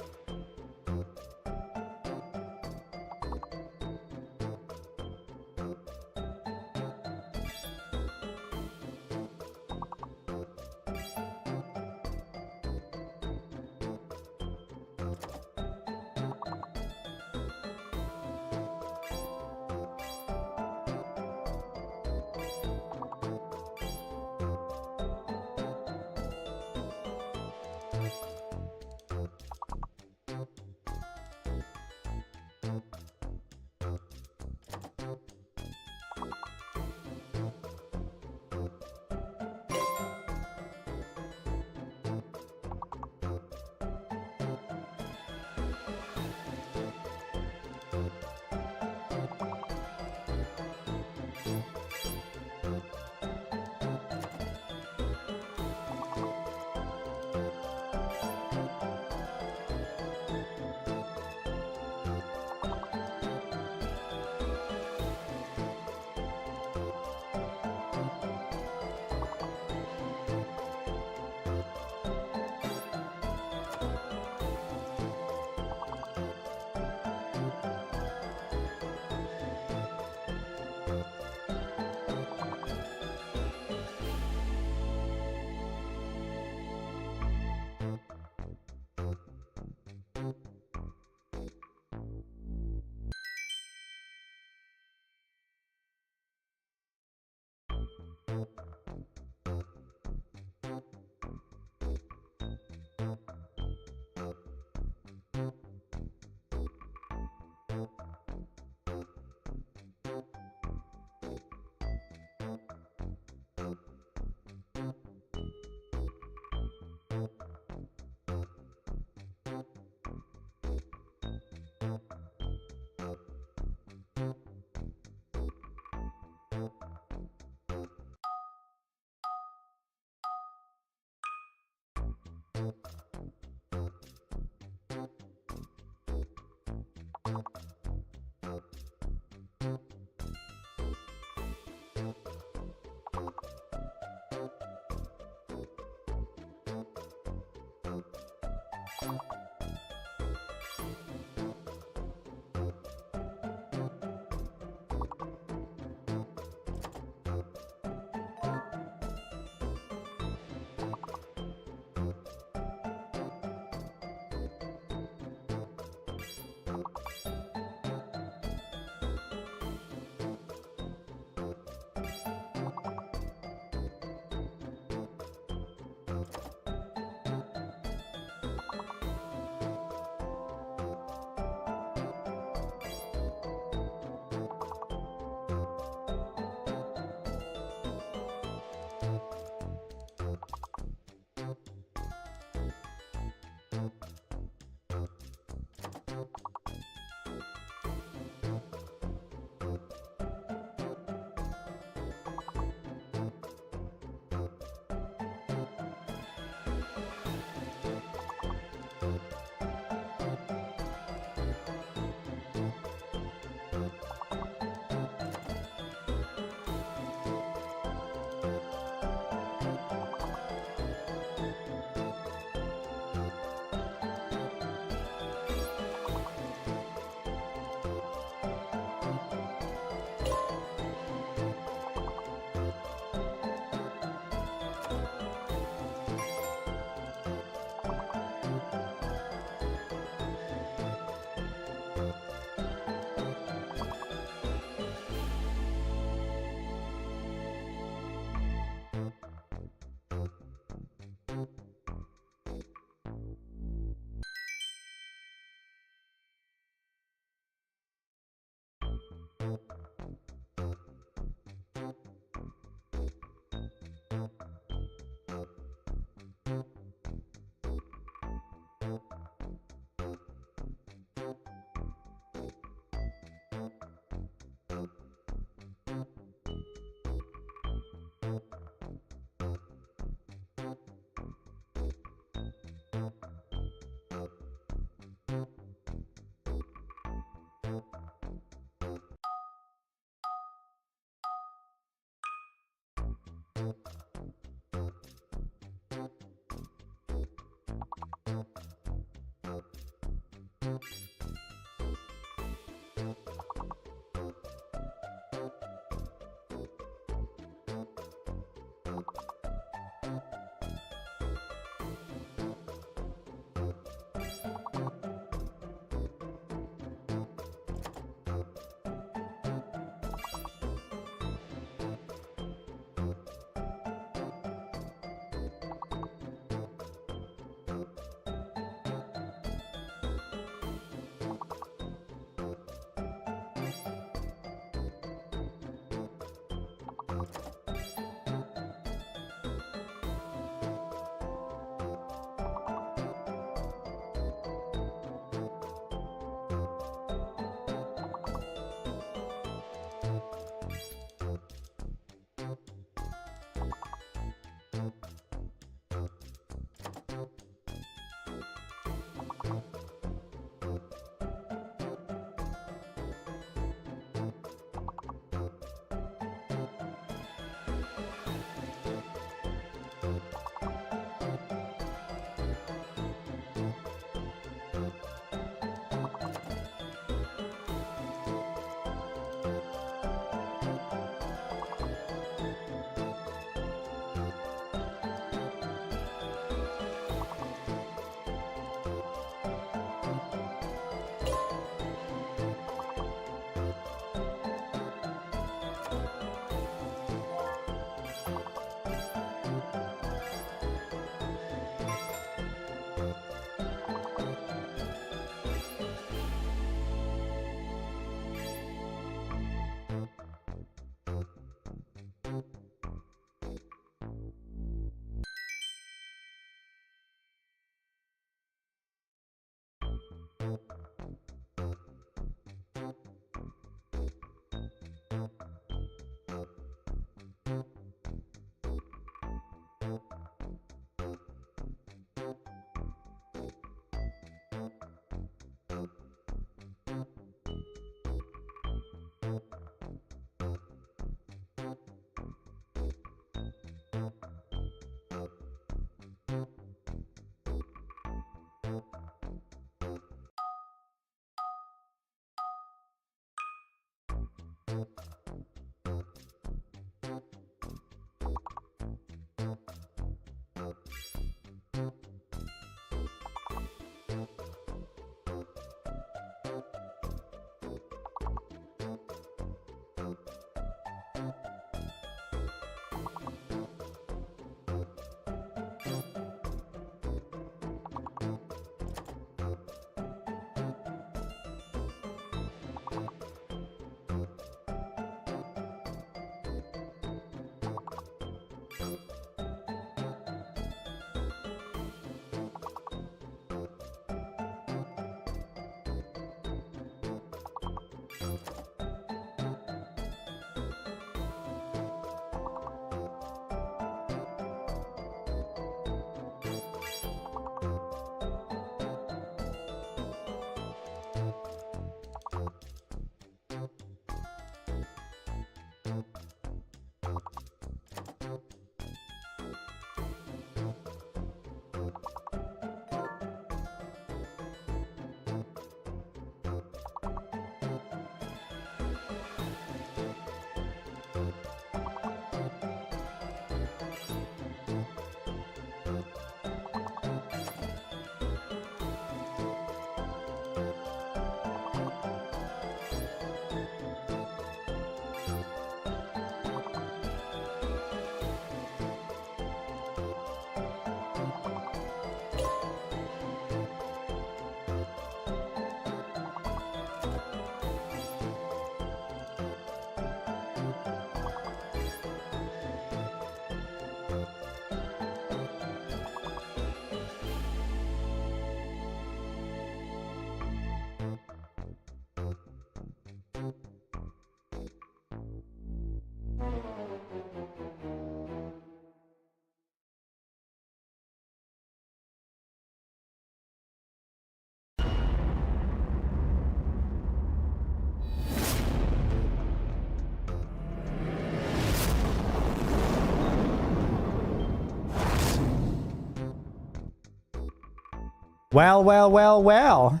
Well, well, well, well.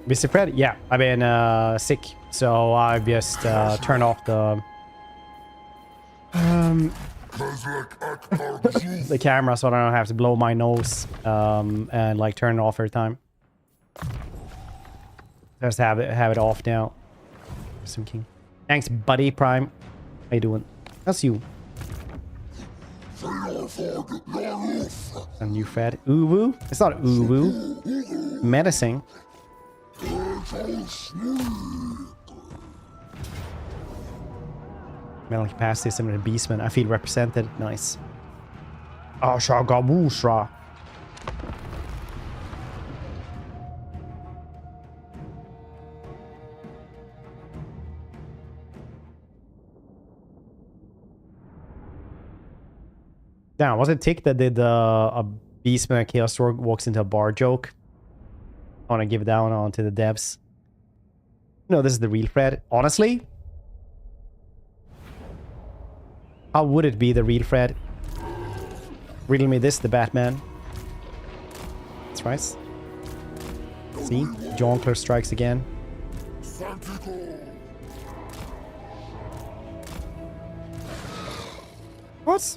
Mr. Fred? Yeah, I've been sick, so I've just turned off the the camera so I don't have to blow my nose and like turn it off every time. Just have it off now. Some king. Thanks, buddy Prime. How you doing? That's you. A new Fred. Uwu? It's not Uwu. Menacing. Mental capacity similar to Beastman. I feel represented. Nice. Oh, Shagabushra. Damn, was it Tick that did a Beastman Chaos Store walks into a bar joke? I want to give it down onto the devs. No, this is the real Fred. Honestly, how would it be the real Fred? Riddle me this, the Batman. That's right. See? Jonkler strikes again. What?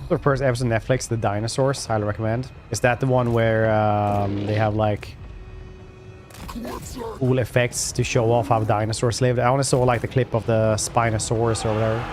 The first episode of Netflix, The Dinosaurs, highly recommend. Is that the one where they have like cool effects to show off how dinosaurs lived? I only saw like the clip of the Spinosaurus or whatever.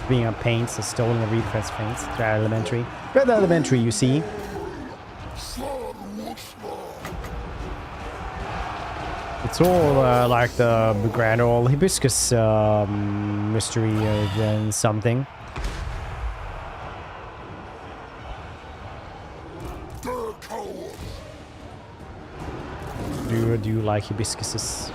Being on paints, a stolen and refresh paints. Red Elementary. Red Elementary, you see. It's all like the Grand Old Hibiscus mystery and something. Do you like hibiscuses?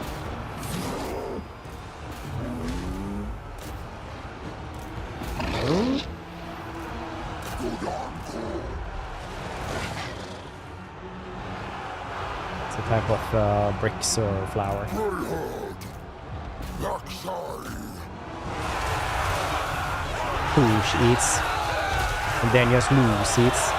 Type of bricks or flour. Push eats, and then just lose eats.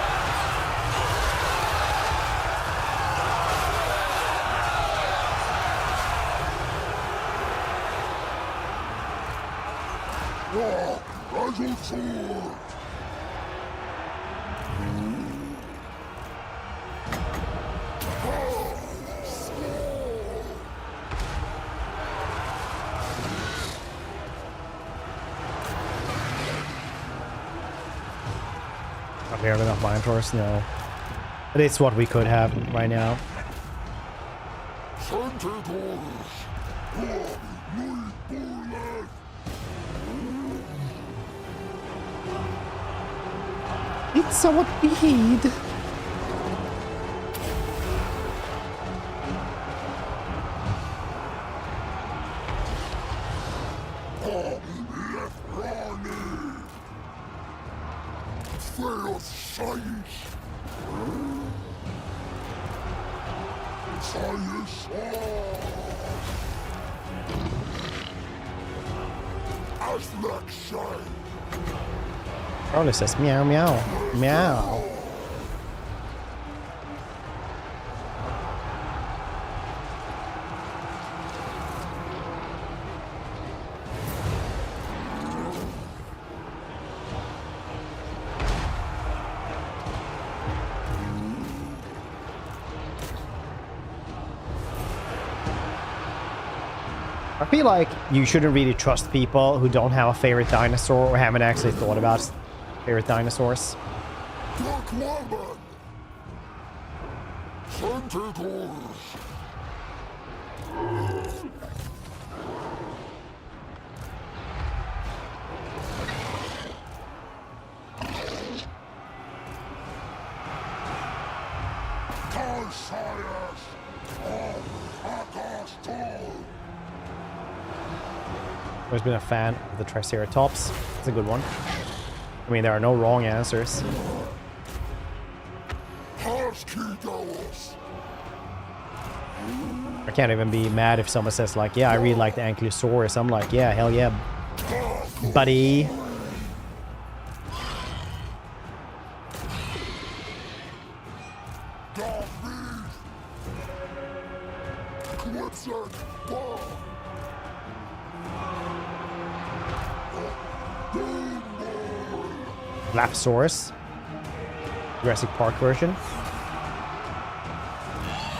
We have enough mine for us? No. But it's what we could have right now. It's what we need. Probably says meow meow meow. I feel like you shouldn't really trust people who don't have a favorite dinosaur or haven't actually thought about favorite dinosaurs. Always been a fan of the Triceratops. It's a good one. I mean, there are no wrong answers. I can't even be mad if someone says like, yeah, I really like the Ankylosaurus. I'm like, yeah, hell yeah, buddy. Dilophosaurus. Jurassic Park version.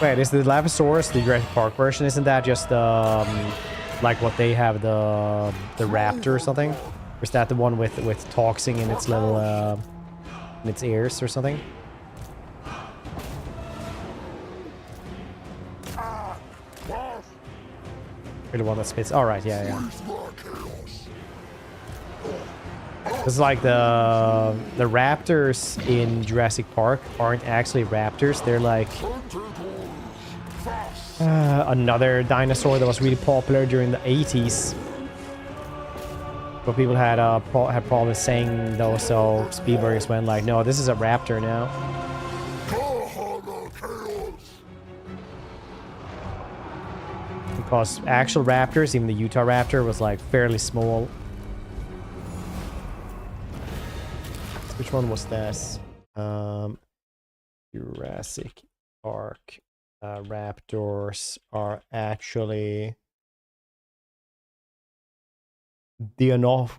Wait, is the Dilophosaurus the Jurassic Park version? Isn't that just like what they have, the raptor or something? Or is that the one with toxin in its little in its ears or something? Or the one that spits. All right, yeah, yeah. It's like the raptors in Jurassic Park aren't actually raptors. They're like another dinosaur that was really popular during the 80s. But people had problems saying those, so Spielberg just went like, no, this is a raptor now. Because actual raptors, even the Utah raptor, was like fairly small. Which one was this? Jurassic Park raptors are actually Deinonychus.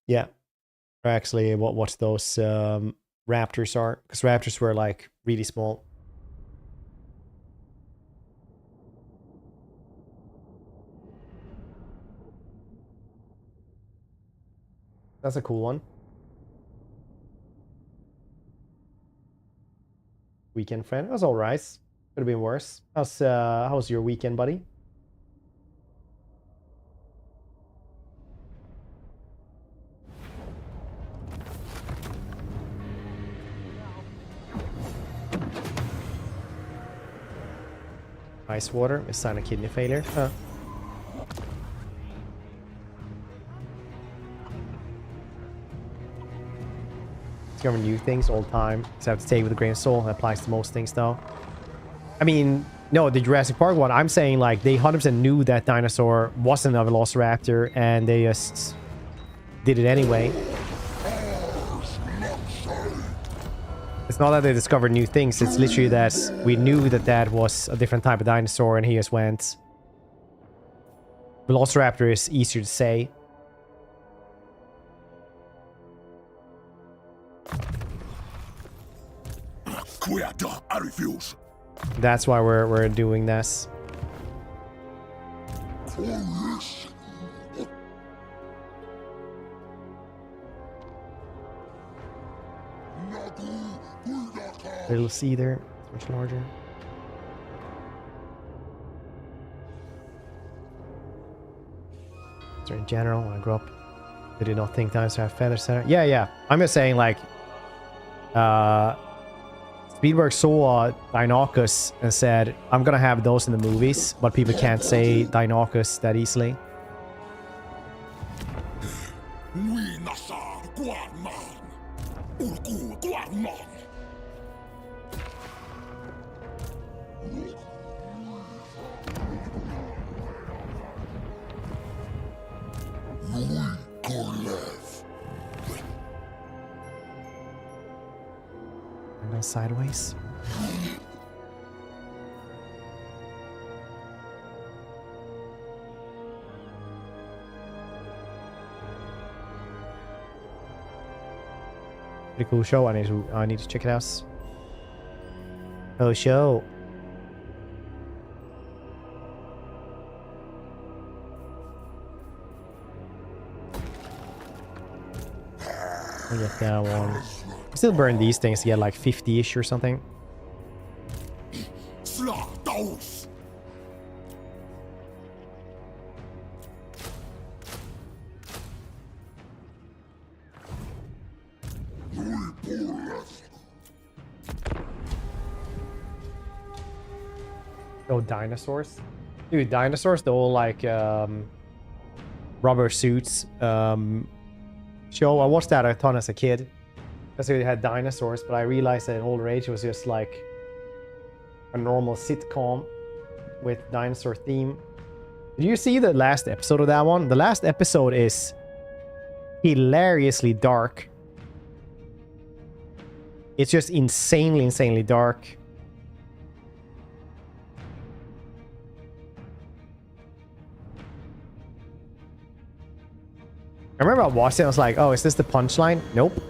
Yeah, are actually what those raptors are, because raptors were like really small. That's a cool one. Weekend friend. That was all right. Could have been worse. How's your weekend, buddy? Ice water is sign of kidney failure. Huh. Discover new things all the time. So I have to take it with a grain of salt. That applies to most things, though. I mean, no, the Jurassic Park one, I'm saying like they 100% knew that dinosaur wasn't a velociraptor and they just did it anyway. It's not that they discovered new things. It's literally that we knew that that was a different type of dinosaur and he just went. Velociraptor is easier to say. I refuse. That's why we're doing this. Little C there. It's much larger. So in general, when I grow up, Did you not think dinosaurs have feathers? Yeah. I'm just saying, like, Spielberg saw Deinonychus and said, I'm gonna have those in the movies, but people can't say Deinonychus that easily. And then sideways. Pretty cool show. I need to check it out. Oh, show. I'll get that one. I still burn these things to get like 50-ish or something. Oh, dinosaurs? Dude, dinosaurs, the old like rubber suits show. I watched that a ton as a kid. Because it had dinosaurs, but I realized that in older age it was just like a normal sitcom with dinosaur theme. Did you see the last episode of that one? The last episode is hilariously dark. It's just insanely dark. I remember I watched it and I was like, oh, is this the punchline? Nope.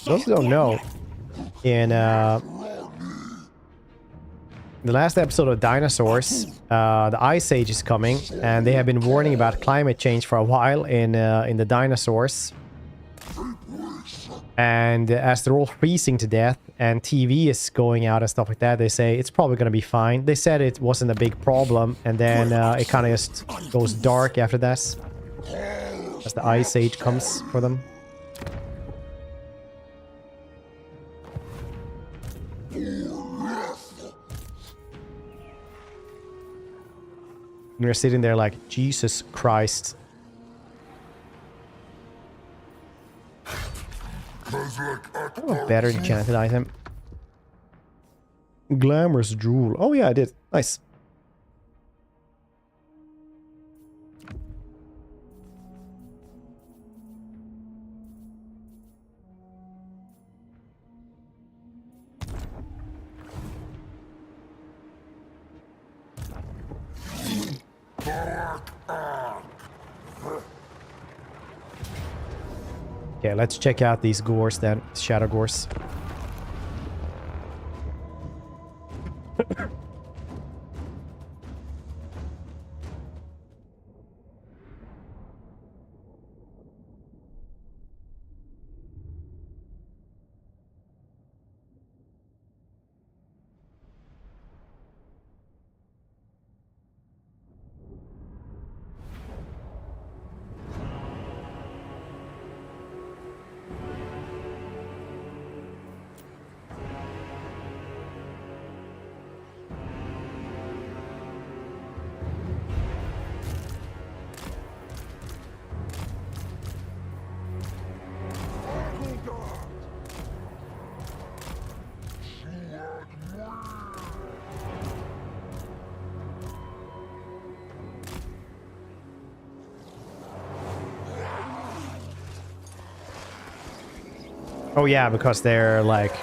Those who don't know, in the last episode of Dinosaurs, the Ice Age is coming, and they have been warning about climate change for a while in the dinosaurs. And as they're all freezing to death and TV is going out and stuff like that, they say it's probably going to be fine. They said it wasn't a big problem, and then it kind of just goes dark after that as the Ice Age comes for them. And we're sitting there like, Jesus Christ. Oh, better enchanted item. Glamorous drool. Oh yeah, I did. Nice. Okay, let's check out these gores then. Shadow gores. Oh yeah, because they're like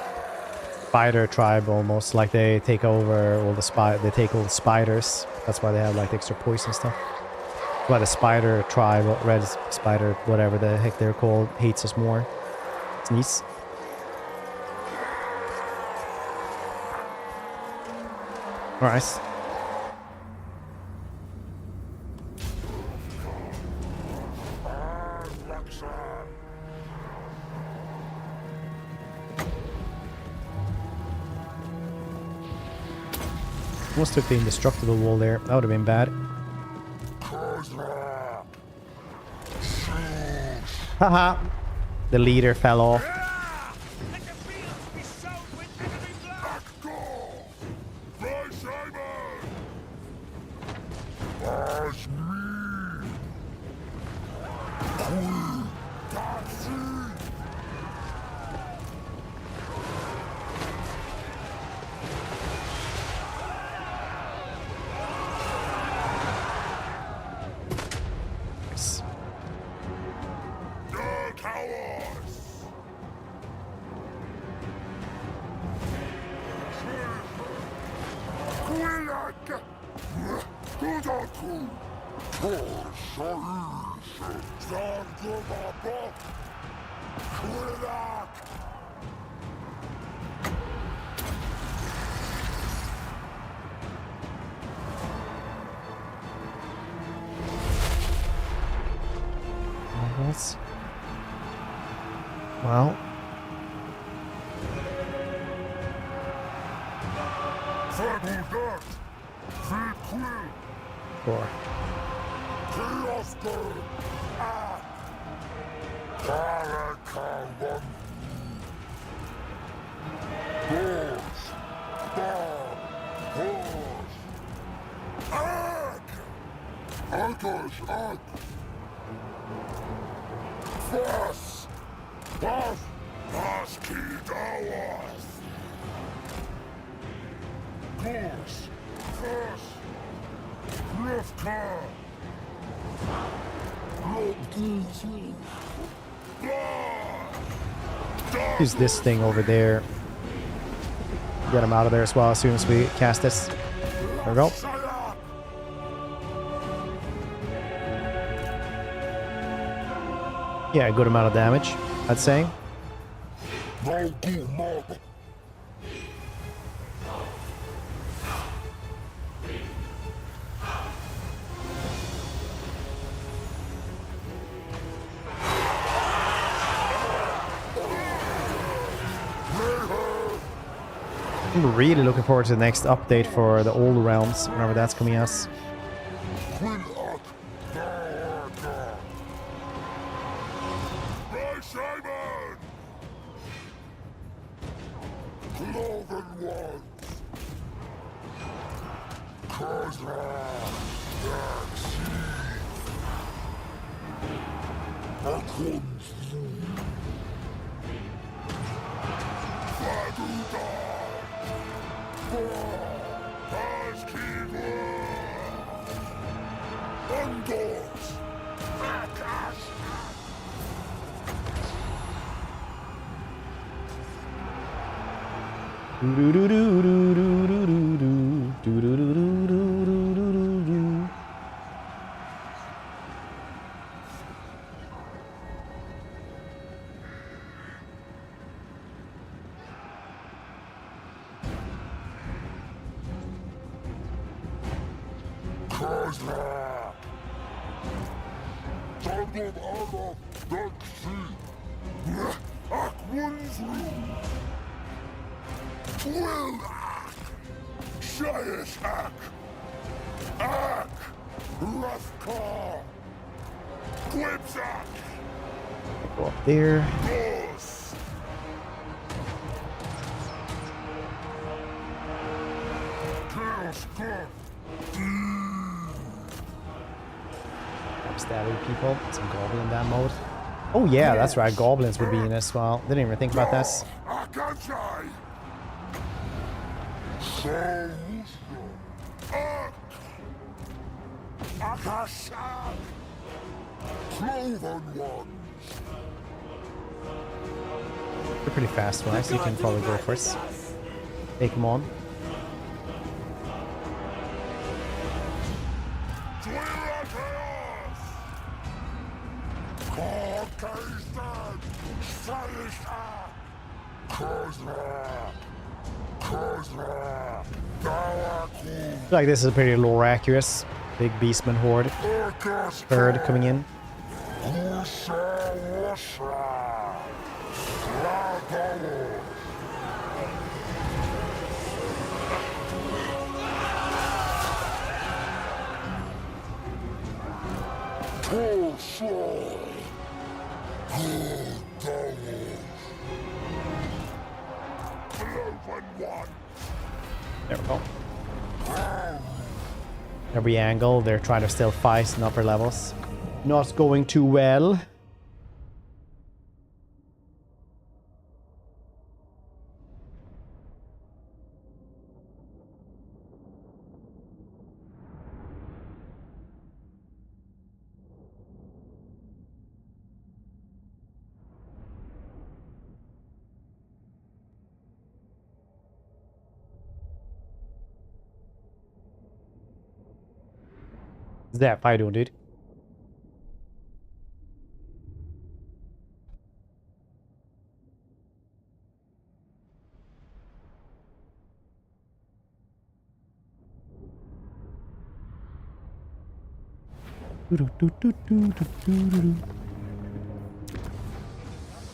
spider tribe almost, like they take over all the they take all the spiders. That's why they have like extra poison stuff. That's why the spider tribe, red spider, whatever the heck they're called, hates us more. It's nice. Alright. Almost took the indestructible wall there. That would have been bad. Haha! The leader fell off. Let the fields be sown with enemy Nice. Almost. Well. Four. Use this thing over there. Get him out of there as well as soon as we cast this. There we go. Yeah, a good amount of damage, I'd say. I'm really looking forward to the next update for the old realms, whenever that's coming out. Go up there. Stabbing people. Some goblin in that mode. Oh yeah, that's right. Goblins would be in as well. Didn't even think about this. They're pretty fast ones. You can probably go first. Take them on. I feel like this is a pretty lore accurate. Big beastman horde. Third coming in. There we go. Every angle, they're trying to still fight in upper levels. Not going too well. What's that fire doing, dude?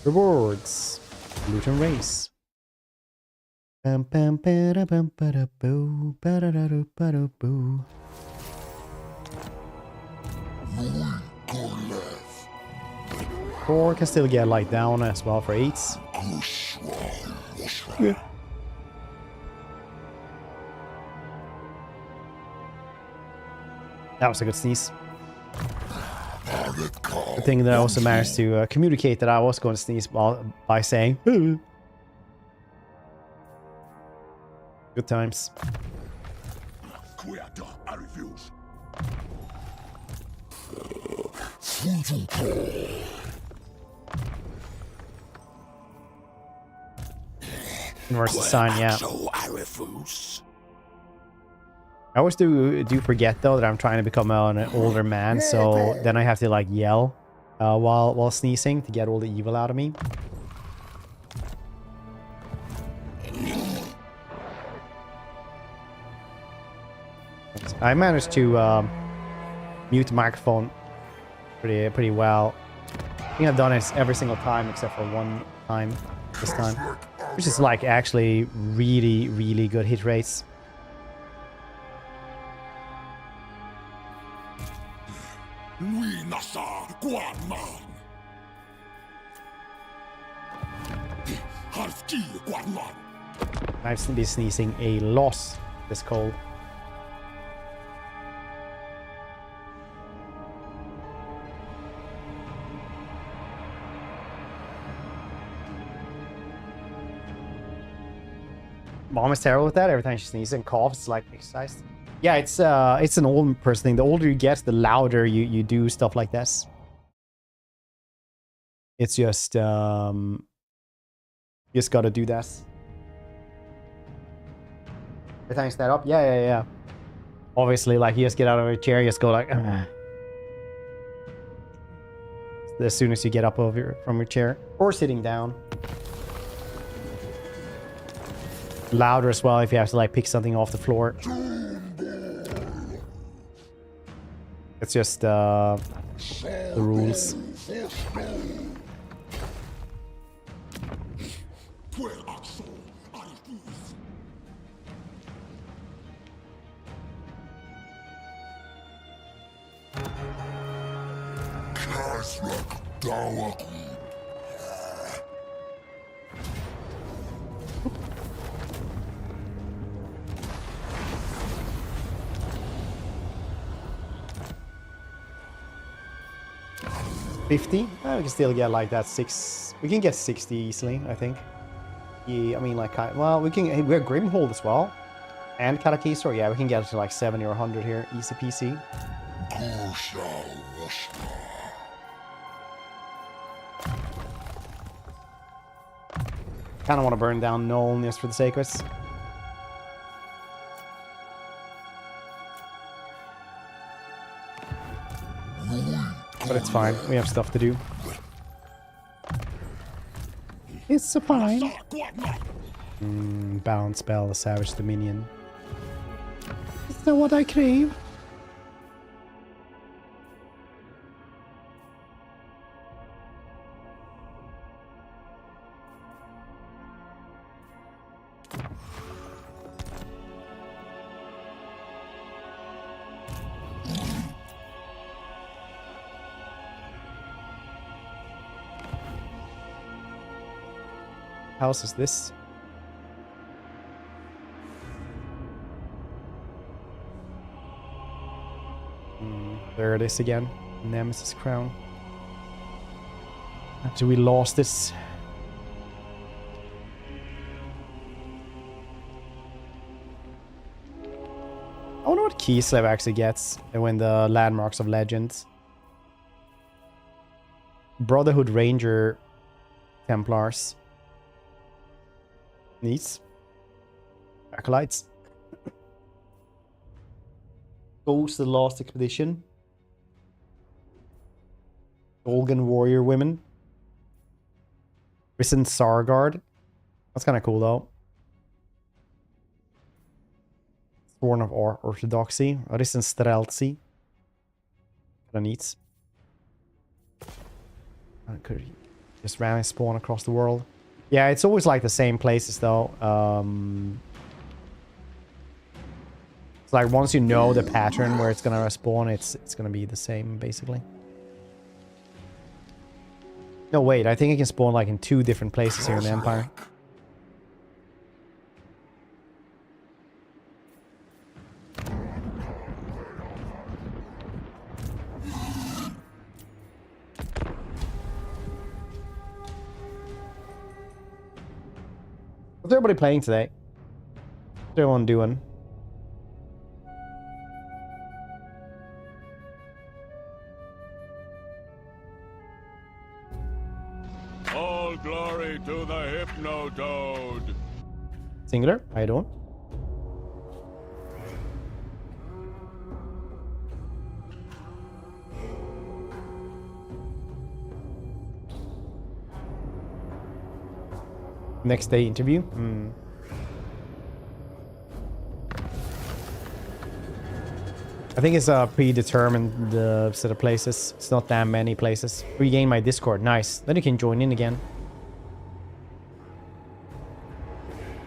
Rewards. Loot and race. Bum, bum, bada, bum, bada, boo, bada, da, do, bada, boo. Khorne can still get light down as well for 8s. Yeah. That was a good sneeze. The thing that I also managed to communicate that I was going to sneeze by saying good times. I refuse. Inverse sign, yeah. So I refuse. I always do forget though that I'm trying to become an older man, so then I have to like yell while sneezing to get all the evil out of me. I managed to mute the microphone pretty well. I think I've done it every single time except for one time this time, which is like actually really good hit rates. I've been sneezing a lot this cold. Mom is terrible with that. Every time she sneezes and coughs, it's like exercise. Yeah, it's an old person thing. The older you get, the louder you do stuff like this. It's just you just gotta do that. Every time you stand up, yeah. Obviously, like you just get out of a chair, you just go like. As soon as you get up from your chair or sitting down. Louder as well if you have to like pick something off the floor. It's just the rules. We can still get like that 6. We can get 60 easily, I think. Yeah, I mean like, well, we're Grimhold as well, and Katakisor. Yeah, we can get it to like 70 or 100 here, easy peasy. Kind of want to burn down Nolan just for the sake of it. But it's fine. We have stuff to do. It's fine. Bound spell, the Savage Dominion. Is that what I crave? house is this? There it is again. Nemesis crown. After we lost this. I wonder what Kislev actually gets when the landmarks of legends. Brotherhood Ranger Templars. Needs. Acolytes. Ghost the Lost Expedition. Dolgan Warrior Women. Risen Sargard. That's kind of cool though. Sworn of Orthodoxy. Risen Streltsy. Kind of neat. I could just randomly spawn across the world. Yeah, it's always like the same places though. It's like once you know the pattern where it's gonna spawn, it's gonna be the same basically. No, wait, I think it can spawn like in 2 different places here in the Empire. What's everybody playing today? What's everyone doing? All glory to the Hypnotoad. Singular, how you doing? Next day interview? I think it's a predetermined set of places. It's not that many places. Regain my Discord. Nice. Then you can join in again.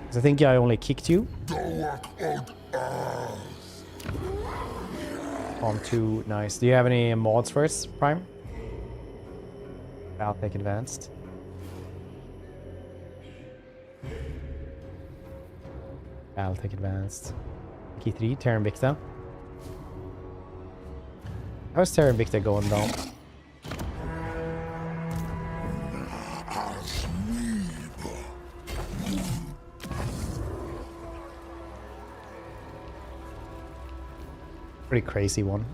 'Cause I think I only kicked you. On 2. Nice. Do you have any mods for us, Prime? I'll take advanced. I'll take advanced. Key 3, Terran Victa. How's Terran Victa going though? Pretty crazy one.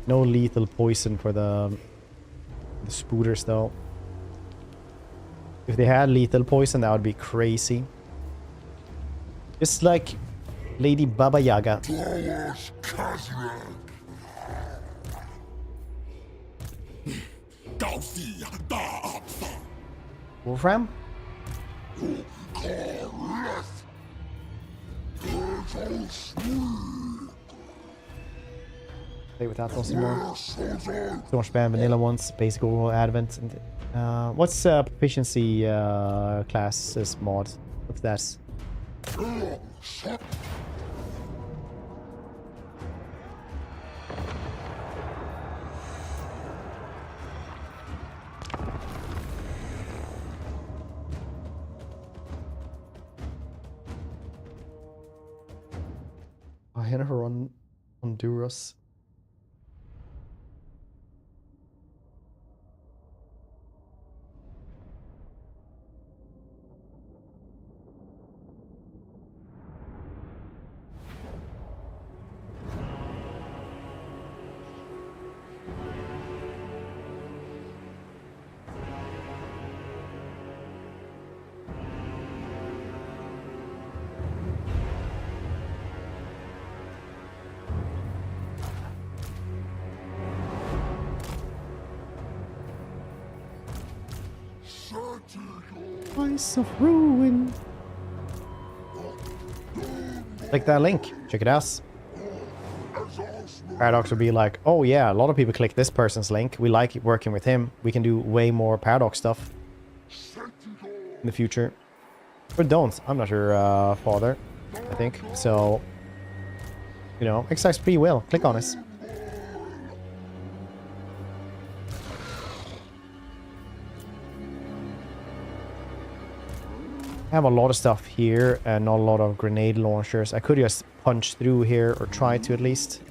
No lethal poison for the spooters though. If they had lethal poison, that would be crazy. Just like Lady Baba Yaga. Wolfram? Play with that some more. So much bad vanilla ones, basic overall advent. And, what's proficiency classes mod? What's that? I hit her on Honduras. Ice of Ruin. Click that link. Check it out. Paradox would be like, oh yeah, a lot of people click this person's link. We like working with him. We can do way more Paradox stuff in the future. Or don't. I'm not your father, I think. So, you know, exercise free will. Click on us. I have a lot of stuff here and not a lot of grenade launchers. I could just punch through here, or try to at least.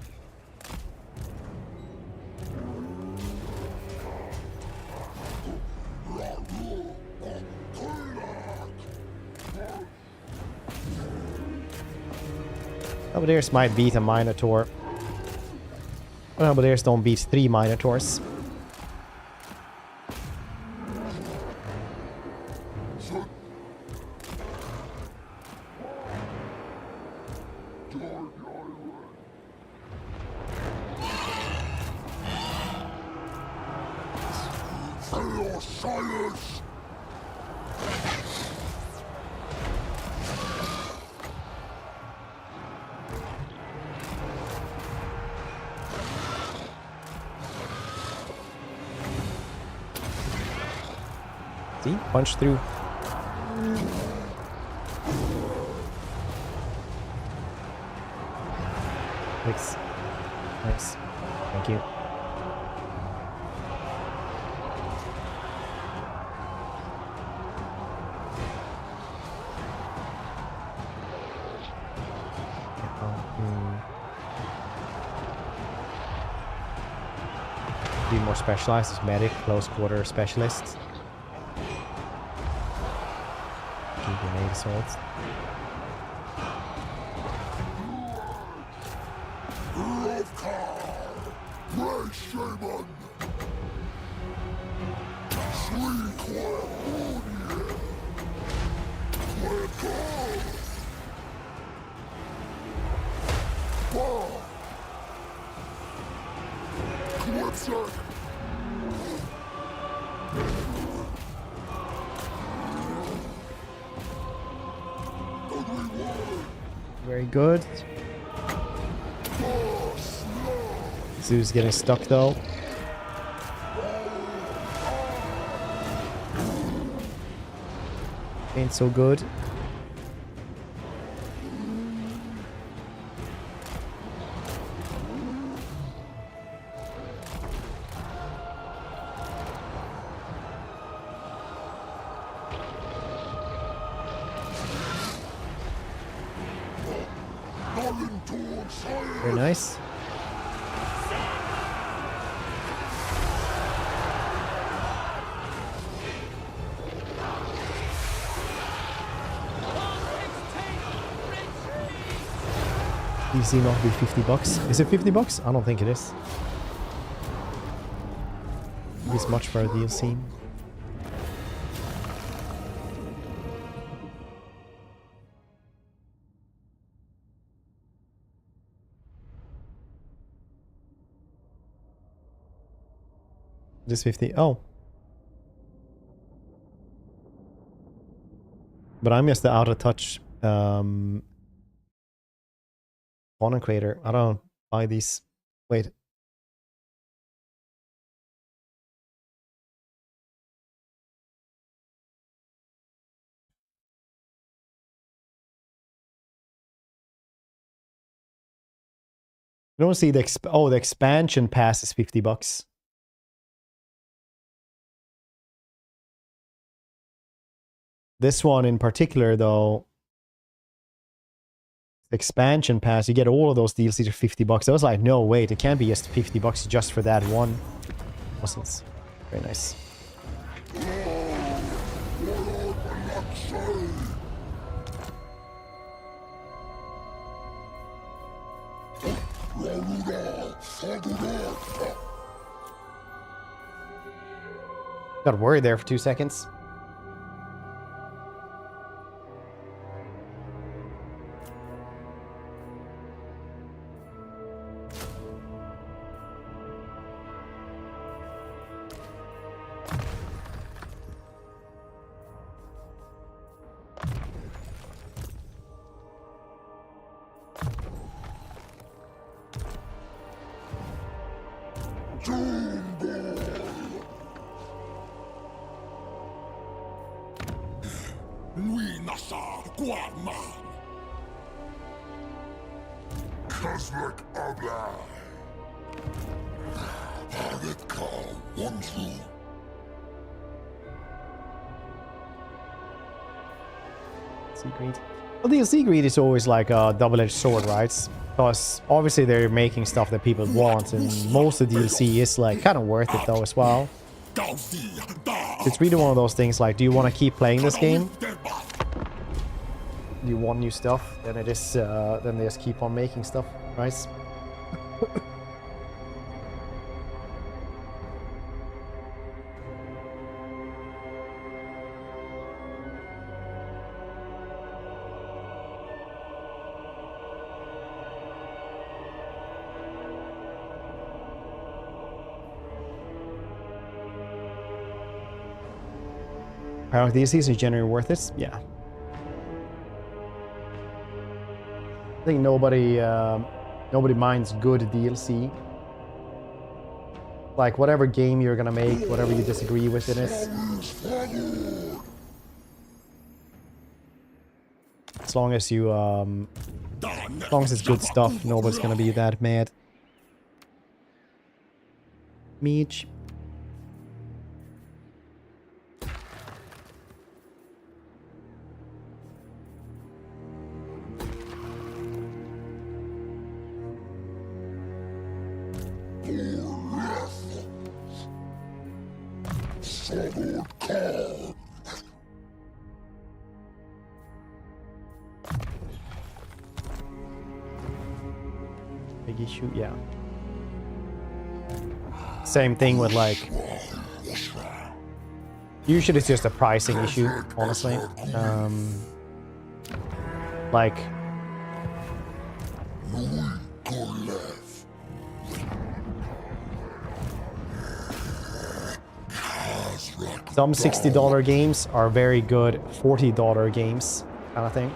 Halberdiers might beat a Minotaur. But Halberdiers don't beat 3 Minotaurs. See? Punch through. Nice. Nice. Thank you. Be more specialized as medic, close quarter specialist. Grenade assaults. Very good. Zoo's getting stuck though. Ain't so good. Very nice. DC not be $50. Is it $50? I don't think it is. It's much for a DLC. Just 50. Oh. But I'm just the out of touch Khorne creator. I don't buy these. Wait. You don't see the the expansion pass is $50. This one in particular, though, expansion pass, you get all of those DLCs for $50. I was like, no, wait, it can't be just $50 just for that one. Wasn't very nice. Got worried there for 2 seconds. DLC greed. Well, DLC greed is always like a double-edged sword, right? Because obviously they're making stuff that people want, and most of the DLC is like kind of worth it though as well. It's really one of those things like, do you want to keep playing this game? Do you want new stuff? Then it is, then they just keep on making stuff, right? Are DLCs are generally worth it? Yeah. I think nobody minds good DLC. Like whatever game you're gonna make, whatever you disagree with in it. As long as you as long as it's good stuff, nobody's gonna be that mad. Meech. Big issue, yeah. Same thing with like. Usually it's just a pricing issue, honestly. Like. Some $60 games are very good $40 games, kind of thing.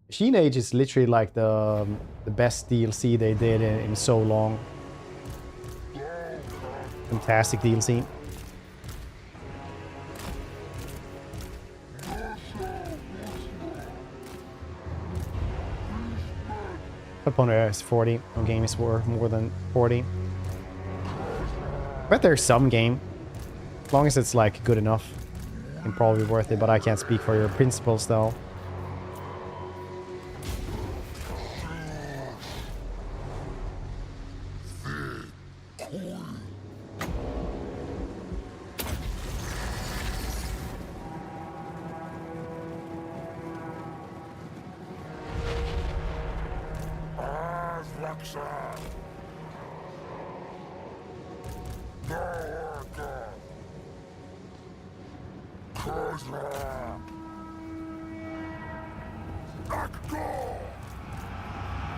Machine Age is literally like the best DLC they did in so long. Fantastic DLC. Upon is 40. No game is worth more than 40. I bet there's some game. As long as it's like good enough, it's probably worth it, but I can't speak for your principles though.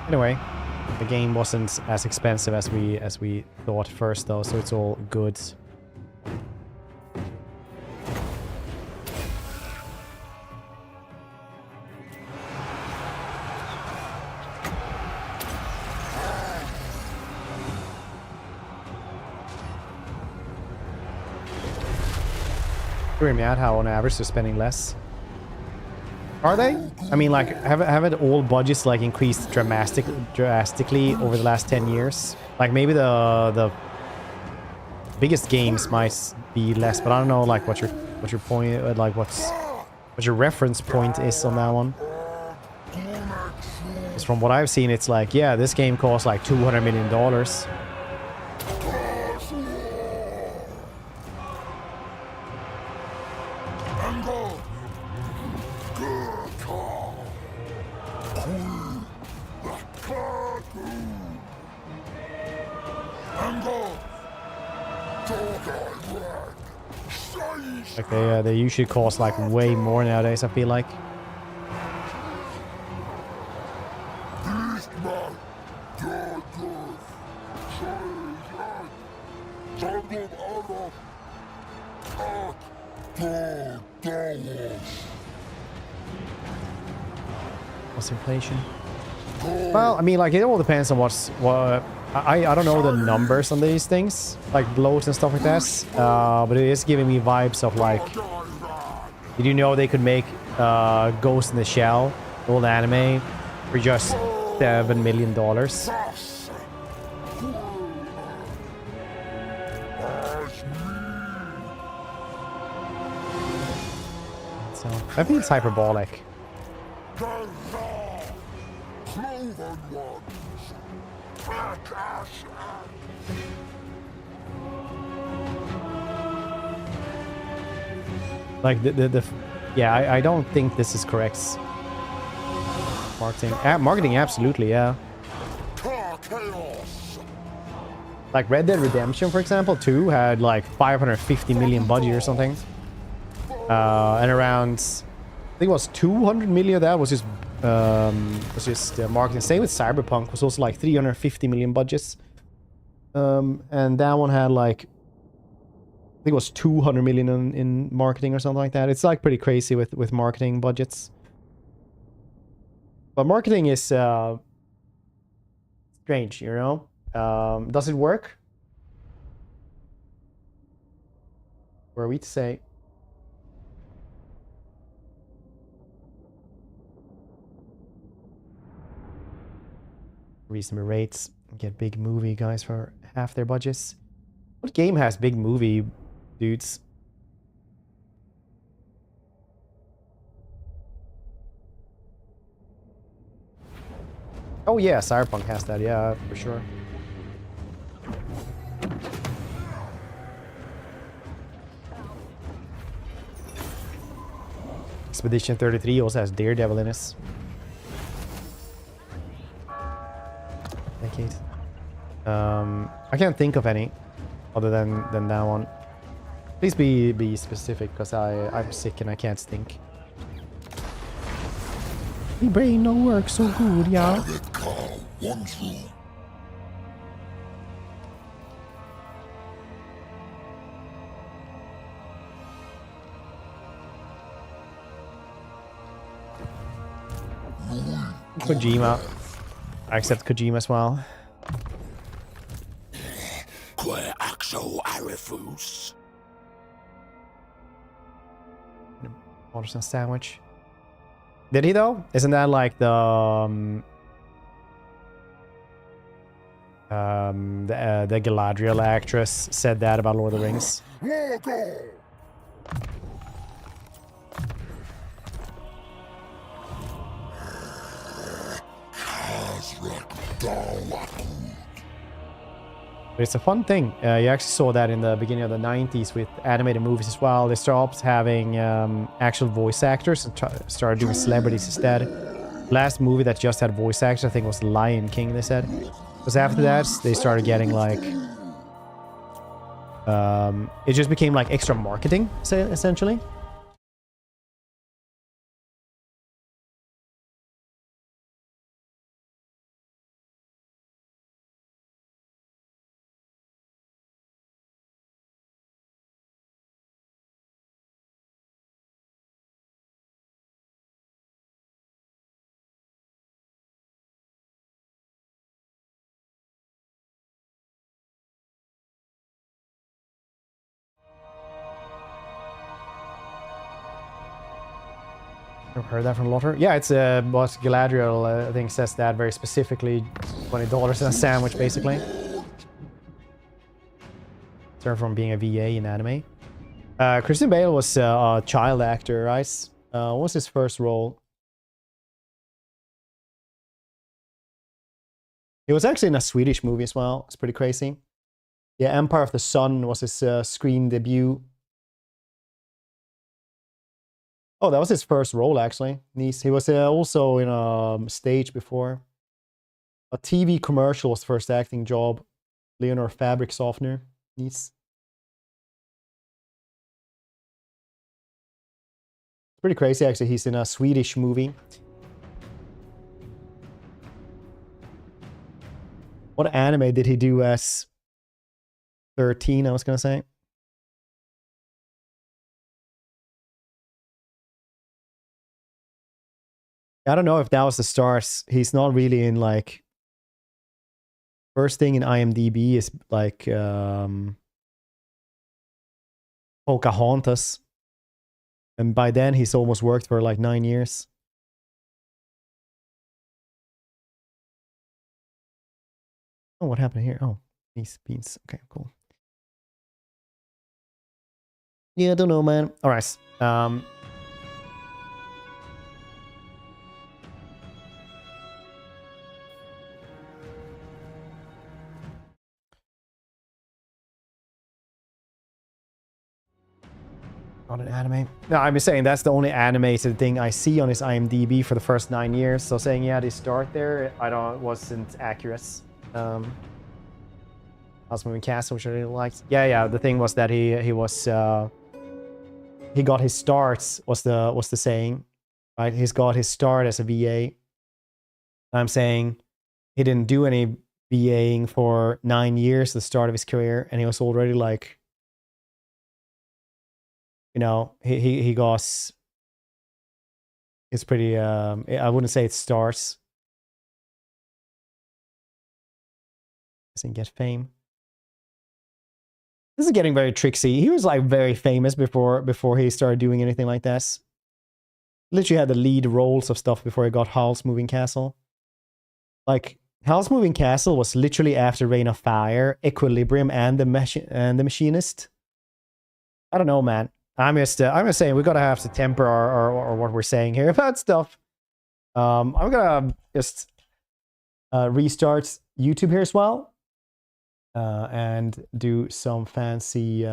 Anyway, the game wasn't as expensive as we thought first though, so it's all good. Hearing me out how on average they're spending less. Are they? I mean, like, haven't all budgets like increased drastically over the last 10 years? Like, maybe the biggest games might be less, but I don't know, like, what your point, like, what your reference point is on that one. Because from what I've seen, it's like, yeah, this game costs like $200 million. Like they usually cost like way more nowadays, I feel like. What's inflation? Well, I mean, like, it all depends on what I don't know the numbers on these things, like bloats and stuff like that, but it is giving me vibes of like, did you know they could make Ghost in the Shell, old anime, for just $7 million? So I think it's hyperbolic. Like yeah, I don't think this is correct. Marketing, marketing, absolutely, yeah. Like Red Dead Redemption, for example, 2 had like 550 million budget or something, and around, I think it was 200 million of that was just marketing. Same with Cyberpunk, was also like 350 million budgets, and that one had like, I think it was 200 million in marketing or something like that. It's like pretty crazy with marketing budgets. But marketing is strange, you know? Does it work? Were we to say? Reasonable rates. Get big movie guys for half their budgets. What game has big movie dudes? Oh yeah, Cyberpunk has that, yeah, for sure. Expedition 33 also has Daredevil in it. Decade. I can't think of any other than that one. Please be specific, because I'm sick and I can't think. My brain don't work so good, yeah. Kojima. I accept Kojima as well. Order some sandwich. Did he though? Isn't that like the Galadriel actress said that about Lord of the Rings? But it's a fun thing. You actually saw that in the beginning of the 90s with animated movies as well. They stopped having actual voice actors and started doing celebrities instead. Last movie that just had voice actors, I think, was Lion King, they said. Because after that, they started getting like... it just became like extra marketing, essentially. I've heard that from Lotter. Yeah, it's boss Galadriel, I think, says that very specifically. $20 in a sandwich, basically. Turned from being a VA in anime. Christian Bale was a child actor, right? What was his first role? He was actually in a Swedish movie as well. It's pretty crazy. Yeah, Empire of the Sun was his screen debut. Oh, that was his first role, actually. Nice. He was also in a stage before. A TV commercial was first acting job. Leonor fabric softener. Nice. Pretty crazy, actually. He's in a Swedish movie. What anime did he do as 13, I was going to say? I don't know if that was the stars. He's not really in like First thing in IMDb is like Pocahontas. And by then he's almost worked for like 9 years. Oh, what happened here? Oh, these beans. Okay, cool. Yeah, I don't know, man. All right. Not an anime. No, I'm just saying that's the only animated thing I see on his IMDb for the first 9 years. So saying yeah, they start there, wasn't accurate. House Moving Castle, which I really liked. Yeah. The thing was that he got his starts. Was the saying, right? He's got his start as a VA. I'm saying he didn't do any VAing for 9 years, the start of his career, and he was already like, you know, he got. It's pretty. I wouldn't say it starts. Doesn't get fame. This is getting very tricksy. He was like very famous before he started doing anything like this. Literally had the lead roles of stuff before he got Howl's Moving Castle. Like Howl's Moving Castle was literally after Reign of Fire, Equilibrium, and the Machinist. I don't know, man. I'm just saying we gotta have to temper our what we're saying here about stuff. I'm gonna just restart YouTube here as well. And do some fancy